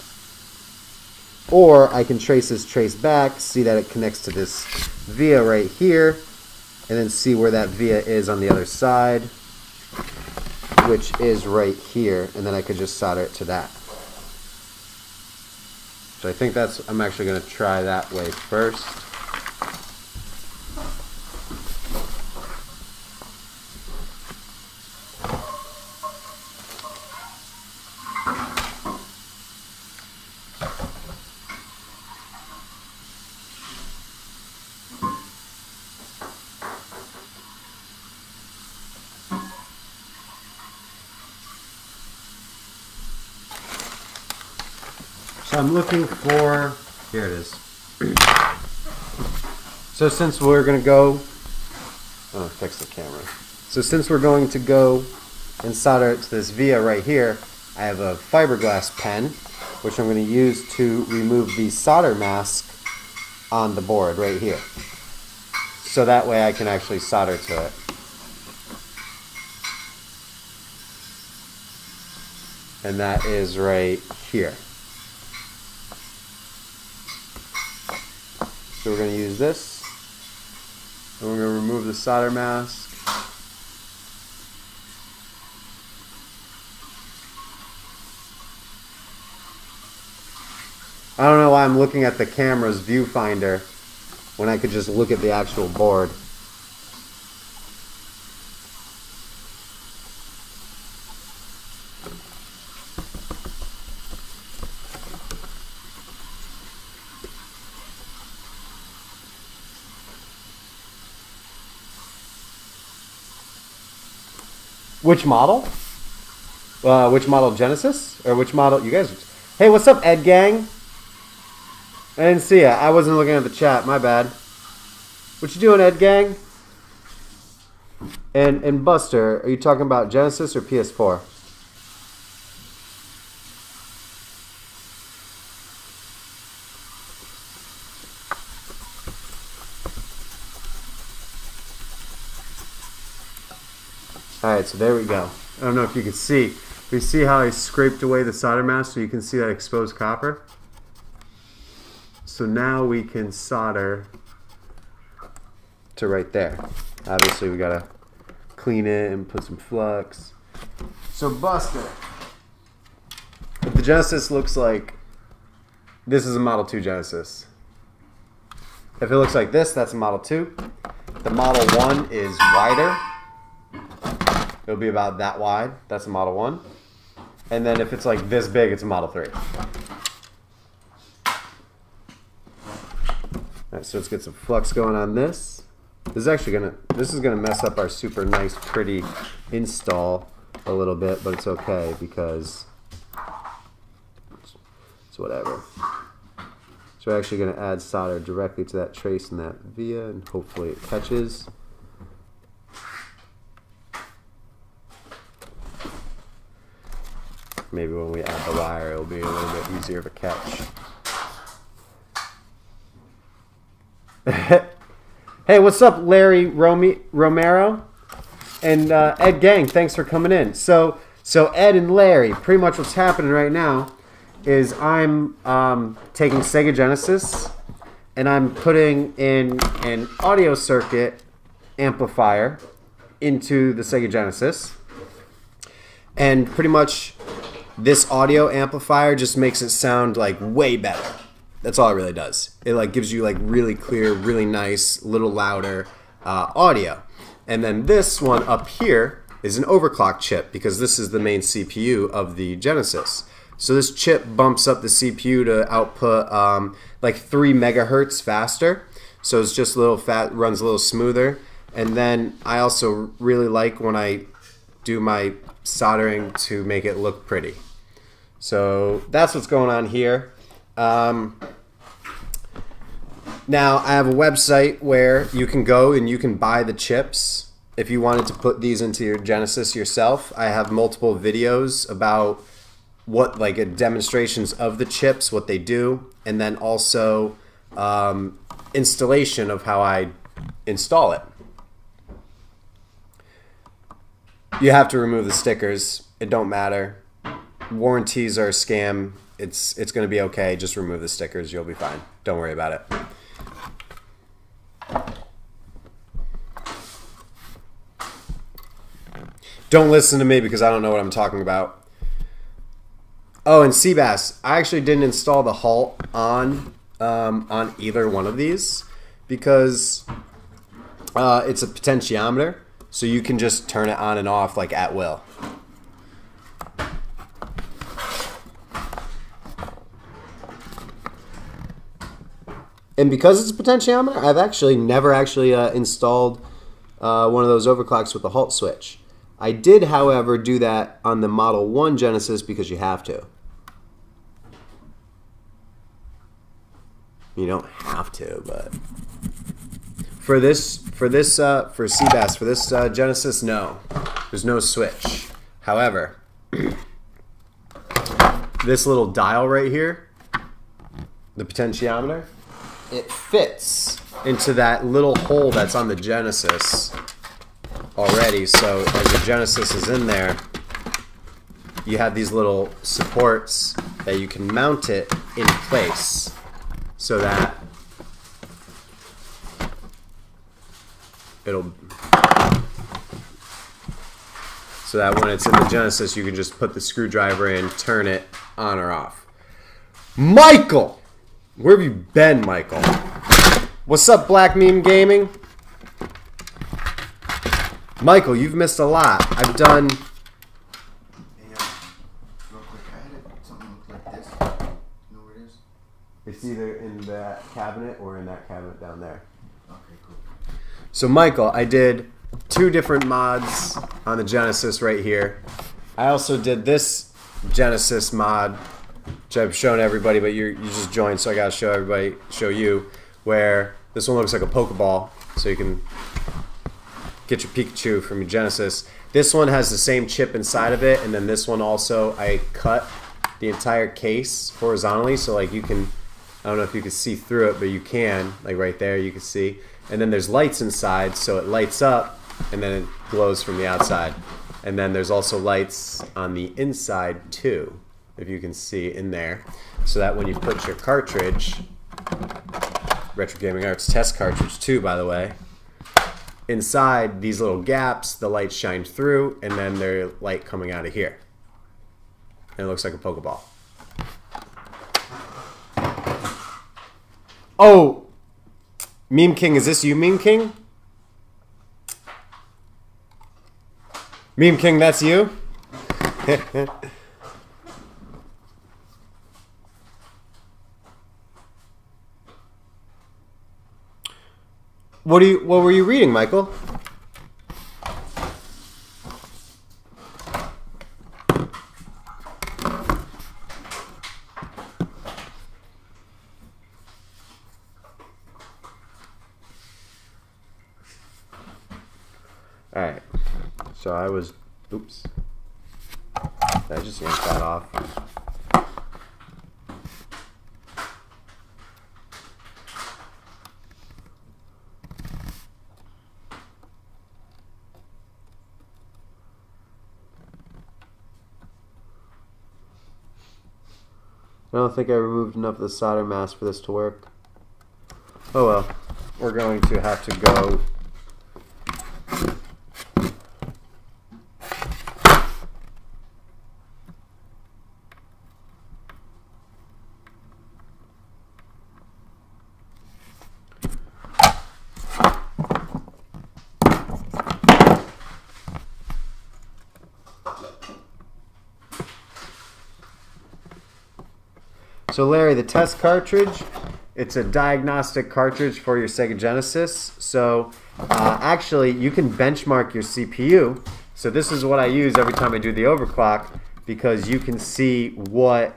Speaker 1: Or I can trace this trace back, see that it connects to this via right here, and then see where that via is on the other side, which is right here, and then I could just solder it to that. So I think I'm actually going to try that way first. So I'm looking for, here it is. So since we're going to go, fix the camera. So since we're going to go and solder it to this via right here, I have a fiberglass pen, which I'm going to use to remove the solder mask on the board right here. So that way I can actually solder to it. And that is right here. So we're going to use this, and we're going to remove the solder mask. I don't know why I'm looking at the camera's viewfinder when I could just look at the actual board. Which model? Which model, Genesis? Or which model? You guys. Hey, what's up, Ed Gang? I didn't see ya. I wasn't looking at the chat. My bad. What you doing, Ed Gang? And Buster, are you talking about Genesis or PS4? Alright, so there we go. I don't know if you can see. We see how I scraped away the solder mask so you can see that exposed copper? So now we can solder to right there. Obviously we gotta clean it and put some flux. So Buster, the Genesis looks like, this is a Model 2 Genesis. If it looks like this, that's a Model 2. The Model 1 is wider. It'll be about that wide. That's a Model 1. And then if it's like this big, it's a Model 3. Alright, so let's get some flux going on this. This is gonna mess up our super nice, pretty install a little bit, but it's okay because it's whatever. So we're actually gonna add solder directly to that trace and that via, and hopefully it catches. Maybe when we add the wire, it'll be a little bit easier of a catch. Hey, what's up, Larry Romero? And Ed Gang, thanks for coming in. So Ed and Larry, pretty much what's happening right now is I'm taking Sega Genesis and I'm putting in an audio circuit amplifier into the Sega Genesis. And pretty much this audio amplifier just makes it sound like way better. That's all it really does. It like gives you like really clear, really nice, little louder audio. And then this one up here is an overclock chip because this is the main CPU of the Genesis. So this chip bumps up the CPU to output like 3 megahertz faster. So it's just a little runs a little smoother. And then I also really like when I do my soldering to make it look pretty. So that's what's going on here. Now I have a website where you can go and you can buy the chips if you wanted to put these into your Genesis yourself. I have multiple videos about what demonstrations of the chips, what they do, and then also installation of how I install it. You have to remove the stickers. It don't matter. Warranties are a scam. It's going to be okay. Just remove the stickers. You'll be fine. Don't worry about it. Don't listen to me because I don't know what I'm talking about. Oh, and Seabass, I actually didn't install the halt on either one of these because it's a potentiometer, so you can just turn it on and off like at will. And because it's a potentiometer, I've actually never installed one of those overclocks with the halt switch. I did, however, do that on the Model 1 Genesis because you have to. You don't have to, but for Seabass, for this Genesis, no, there's no switch. However, this little dial right here, the potentiometer, it fits into that little hole that's on the Genesis already. So as the Genesis is in there, you have these little supports that you can mount it in place so that when it's in the Genesis, you can just put the screwdriver in, turn it on or off. Michael! Where have you been, Michael? What's up, Black Meme Gaming? Michael, you've missed a lot. I've done...
Speaker 2: Hey, real quick, I had something look like this. You know where it is?
Speaker 1: It's either in that cabinet or in that cabinet down there.
Speaker 2: Okay, cool.
Speaker 1: So, Michael, I did 2 different mods on the Genesis right here. I also did this Genesis mod, which I've shown everybody, but you just joined, so I gotta show everybody, show you, where this one looks like a Pokeball, so you can get your Pikachu from your Genesis. This one has the same chip inside of it, and then this one also, I cut the entire case horizontally, so like you can, I don't know if you can see through it, but you can, like right there you can see. And then there's lights inside, so it lights up, and then it glows from the outside. And then there's also lights on the inside too, if you can see in there, so that when you put your cartridge, Retro Gaming Arts test cartridge too, by the way, inside these little gaps, the lights shine through, and then there's light coming out of here. And it looks like a Pokeball. Oh! Meme King, is this you, Meme King? Meme King, that's you? What were you reading, Michael? All right. So I was, oops. I just yanked that off. I don't think I removed enough of the solder mask for this to work. Oh well. We're going to have to go. So Larry, the test cartridge, it's a diagnostic cartridge for your Sega Genesis. So actually, you can benchmark your CPU. So this is what I use every time I do the overclock, because you can see what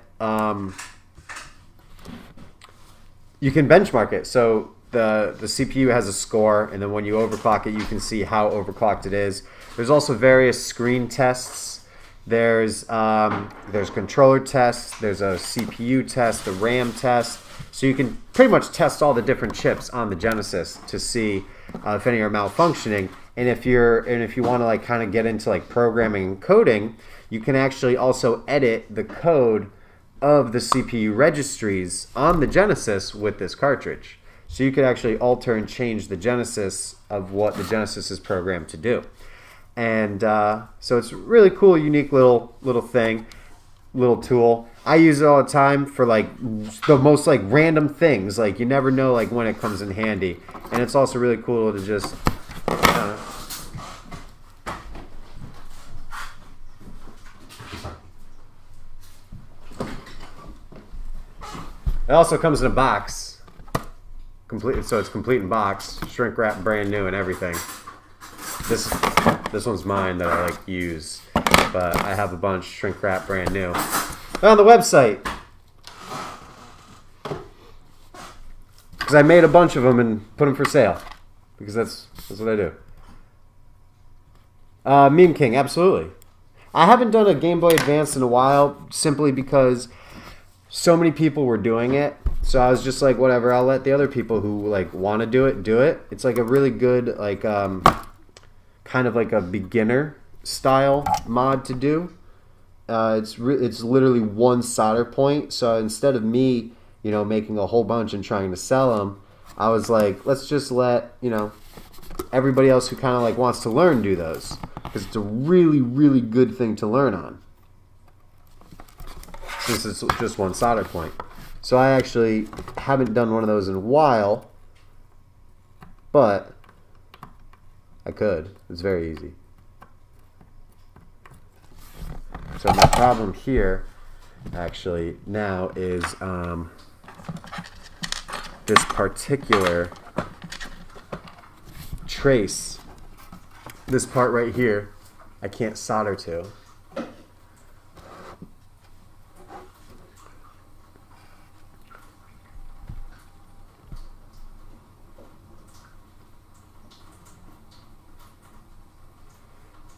Speaker 1: you can benchmark it. So the CPU has a score, and then when you overclock it, you can see how overclocked it is. There's also various screen tests. There's controller tests, there's a CPU test, a RAM test. So you can pretty much test all the different chips on the Genesis to see if any are malfunctioning. And if you want to like kind of get into like programming and coding, you can actually also edit the code of the CPU registries on the Genesis with this cartridge. So you could actually alter and change the Genesis of what the Genesis is programmed to do. And so it's a really cool, unique little thing, little tool. I use it all the time for like the most like random things. Like you never know like when it comes in handy. And it's also really cool to just, I don't know. It also comes in a box, complete. So it's complete in box, shrink wrap, brand new, and everything. This one's mine that I like use, but I have a bunch shrink wrap, brand new. On the website, Because I made a bunch of them and put them for sale. Because that's what I do. Meme King, absolutely. I haven't done a Game Boy Advance in a while, simply because so many people were doing it. So I was just like, whatever, I'll let the other people who like want to do it. It's like a really good, like, kind of like a beginner style mod to do. It's literally one solder point. So instead of me, you know, making a whole bunch and trying to sell them, I was like, let's just let, you know, everybody else who kind of like wants to learn do those, because it's a really, really good thing to learn on, since it's just one solder point. So I actually haven't done one of those in a while, but I could. It's very easy. So my problem here, actually, now is this particular trace. This part right here, I can't solder to.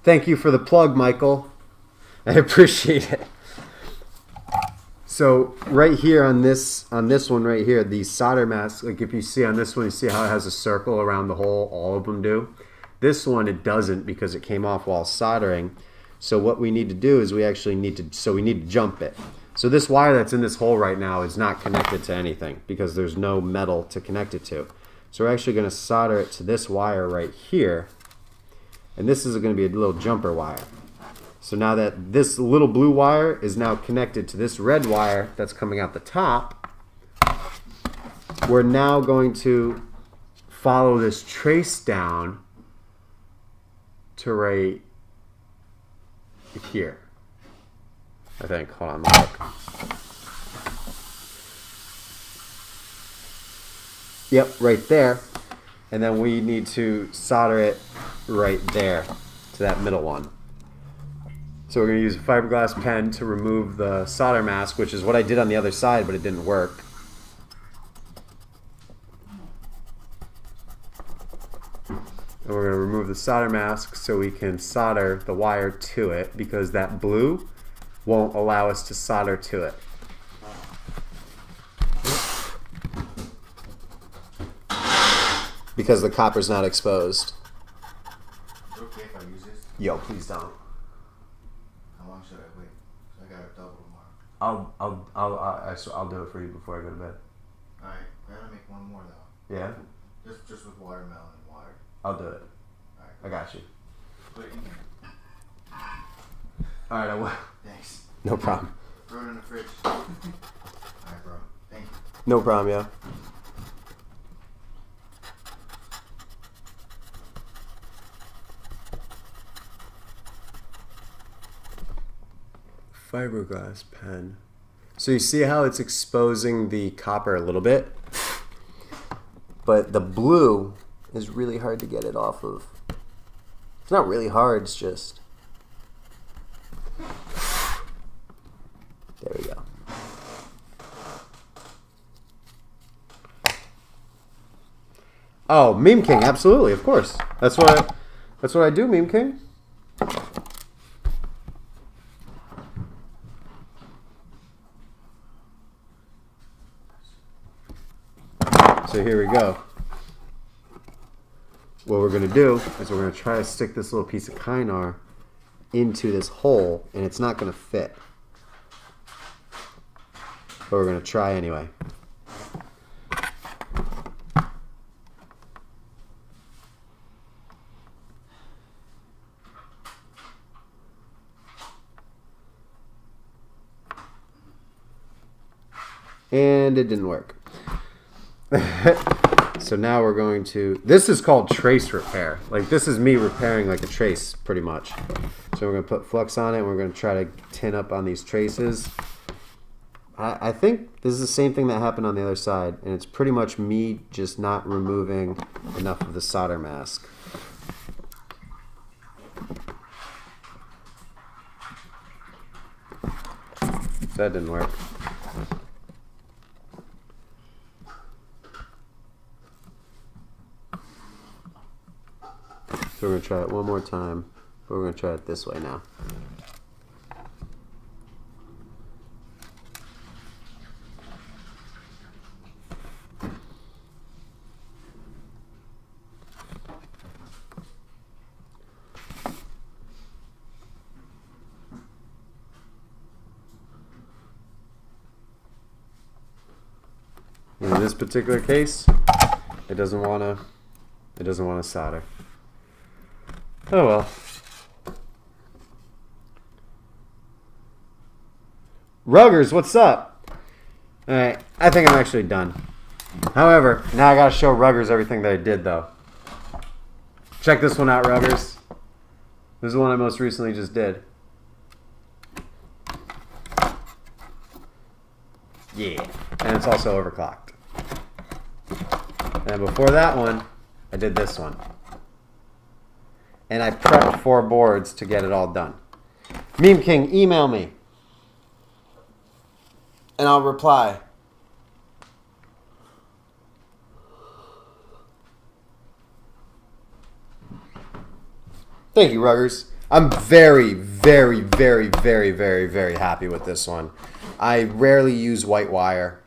Speaker 1: Thank you for the plug, Michael. I appreciate it. So right here on this one right here, the solder mask, like if you see on this one, you see how it has a circle around the hole. All of them do. This one it doesn't, because it came off while soldering. So what we need to do is we need to jump it. So this wire that's in this hole right now is not connected to anything, because there's no metal to connect it to. So we're actually going to solder it to this wire right here. And this is going to be a little jumper wire. So now that this little blue wire is now connected to this red wire that's coming out the top, we're now going to follow this trace down to right here. I think. Hold on, look. Yep, right there. And then we need to solder it right there to that middle one. So we're going to use a fiberglass pen to remove the solder mask, which is what I did on the other side, but it didn't work. And we're going to remove the solder mask so we can solder the wire to it, because that blue won't allow us to solder to it. Because the copper's not exposed.
Speaker 2: Is it okay if I use this?
Speaker 1: Yo, please don't.
Speaker 2: How long should I wait? So I got a double tomorrow.
Speaker 1: I'll do it for you before I go to bed.
Speaker 2: Alright, I gotta make one more though.
Speaker 1: Yeah?
Speaker 2: Just with watermelon and water.
Speaker 1: I'll do it.
Speaker 2: Alright.
Speaker 1: I got you.
Speaker 2: Put it in here.
Speaker 1: Alright, I will.
Speaker 2: Thanks.
Speaker 1: No problem.
Speaker 2: Throw it in the fridge. Alright, bro. Thank you.
Speaker 1: No problem, yeah. Fiberglass pen. So you see how it's exposing the copper a little bit? But the blue is really hard to get it off of. It's not really hard, it's just... There we go. Oh, Meme King, absolutely, of course. That's what I do, Meme King. So here we go. What we're going to do is we're going to try to stick this little piece of kynar into this hole, and it's not going to fit. But we're going to try anyway. And it didn't work. So now we're going to, this is called trace repair. Like, this is me repairing like a trace pretty much. So we're going to put flux on it and we're going to try to tin up on these traces. I think this is the same thing that happened on the other side, and it's pretty much me just not removing enough of the solder mask. That didn't work. So we're going to try it one more time, but we're going to try it this way now. In this particular case, it doesn't want to solder. Oh well. Ruggers, what's up? Alright, I think I'm actually done. However, now I gotta show Ruggers everything that I did though. Check this one out, Ruggers. This is the one I most recently just did. Yeah. And it's also overclocked. And before that one, I did this one. And I prepped 4 boards to get it all done. Meme King, email me. And I'll reply. Thank you, Ruggers. I'm very, very, very, very, very, very happy with this one. I rarely use white wire.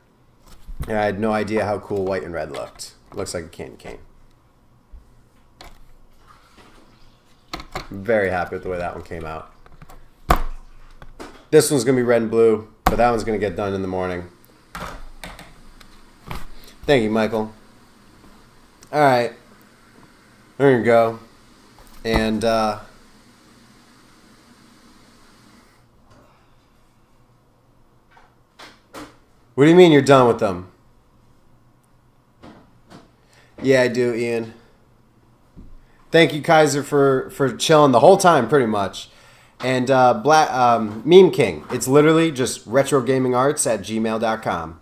Speaker 1: And I had no idea how cool white and red looked. It looks like a candy cane. I'm very happy with the way that one came out. This one's going to be red and blue, but that one's going to get done in the morning. Thank you, Michael. All right. There you go. And, what do you mean you're done with them? Yeah, I do, Ian. Thank you, Kaiser, for chilling the whole time, pretty much. And Meme King, it's literally just retrogamingarts@gmail.com.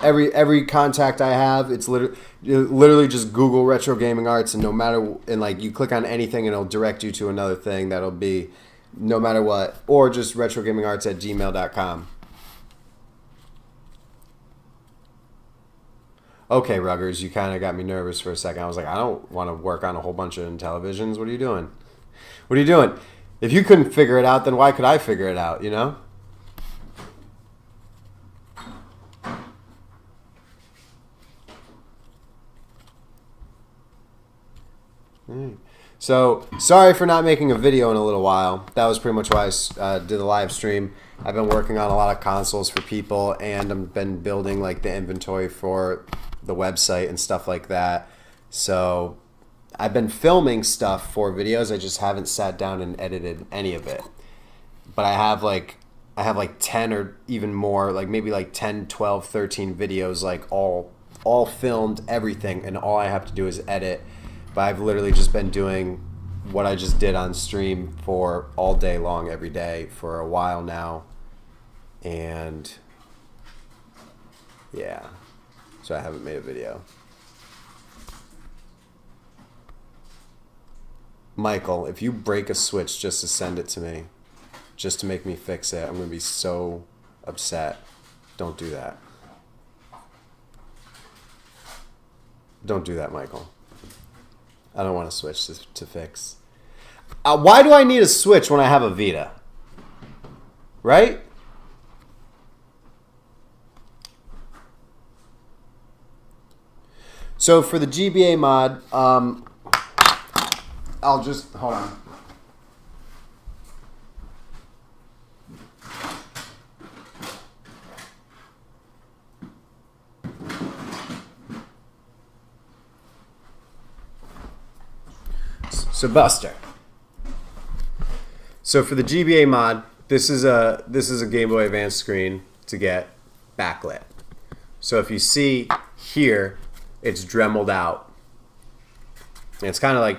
Speaker 1: Every contact I have, it's literally just Google Retro Gaming Arts, and like you click on anything, and it'll direct you to another thing that'll be no matter what, or just retrogamingarts@gmail.com. Okay, Ruggers, you kind of got me nervous for a second. I was like, I don't want to work on a whole bunch of televisions. What are you doing? What are you doing? If you couldn't figure it out, then why could I figure it out, you know? So, sorry for not making a video in a little while. That was pretty much why I did the live stream. I've been working on a lot of consoles for people, and I've been building like the inventory for the website and stuff like that. So, I've been filming stuff for videos. I just haven't sat down and edited any of it. But I have like 10 or even more, like maybe like 10, 12, 13 videos, like all filmed, everything, and all I have to do is edit. But I've literally just been doing what I just did on stream for all day long, every day, for a while now. And yeah, so I haven't made a video. Michael, if you break a switch just to send it to me, just to make me fix it, I'm going to be so upset. Don't do that. Don't do that, Michael. I don't want a switch to fix. Why do I need a switch when I have a Vita? Right? So for the GBA mod, I'll just, hold on. So Buster. So for the GBA mod, this is a Game Boy Advance screen to get backlit. So if you see here, it's dremeled out. And it's kind of like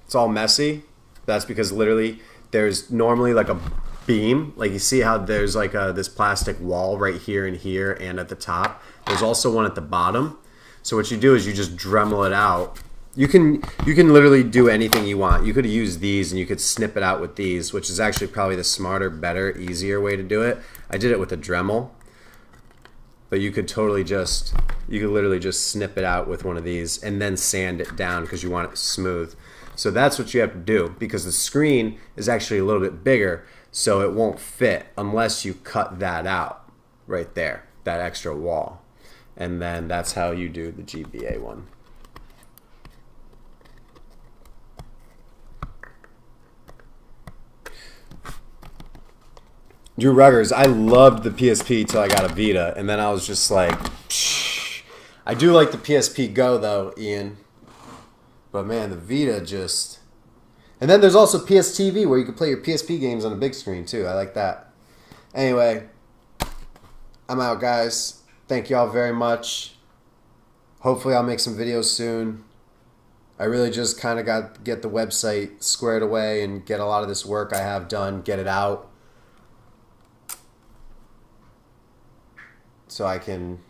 Speaker 1: it's all messy. That's because literally there's normally like a beam. Like you see how there's like this plastic wall right here and here and at the top. There's also one at the bottom. So what you do is you just Dremel it out. You can literally do anything you want. You could use these and you could snip it out with these, which is actually probably the smarter, better, easier way to do it. I did it with a Dremel. But you could totally just You can literally just snip it out with one of these and then sand it down because you want it smooth. So that's what you have to do, because the screen is actually a little bit bigger, so it won't fit unless you cut that out right there, that extra wall. And then that's how you do the GBA one. Drew Ruggers, I loved the PSP till I got a Vita, and then I was just like, psh. I do like the PSP Go though, Ian. But man, the Vita just... And then there's also PS TV where you can play your PSP games on a big screen too. I like that. Anyway, I'm out, guys. Thank you all very much. Hopefully I'll make some videos soon. I really just kind of got to get the website squared away and get a lot of this work I have done, get it out, so I can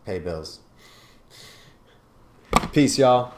Speaker 1: pay bills. Peace, y'all.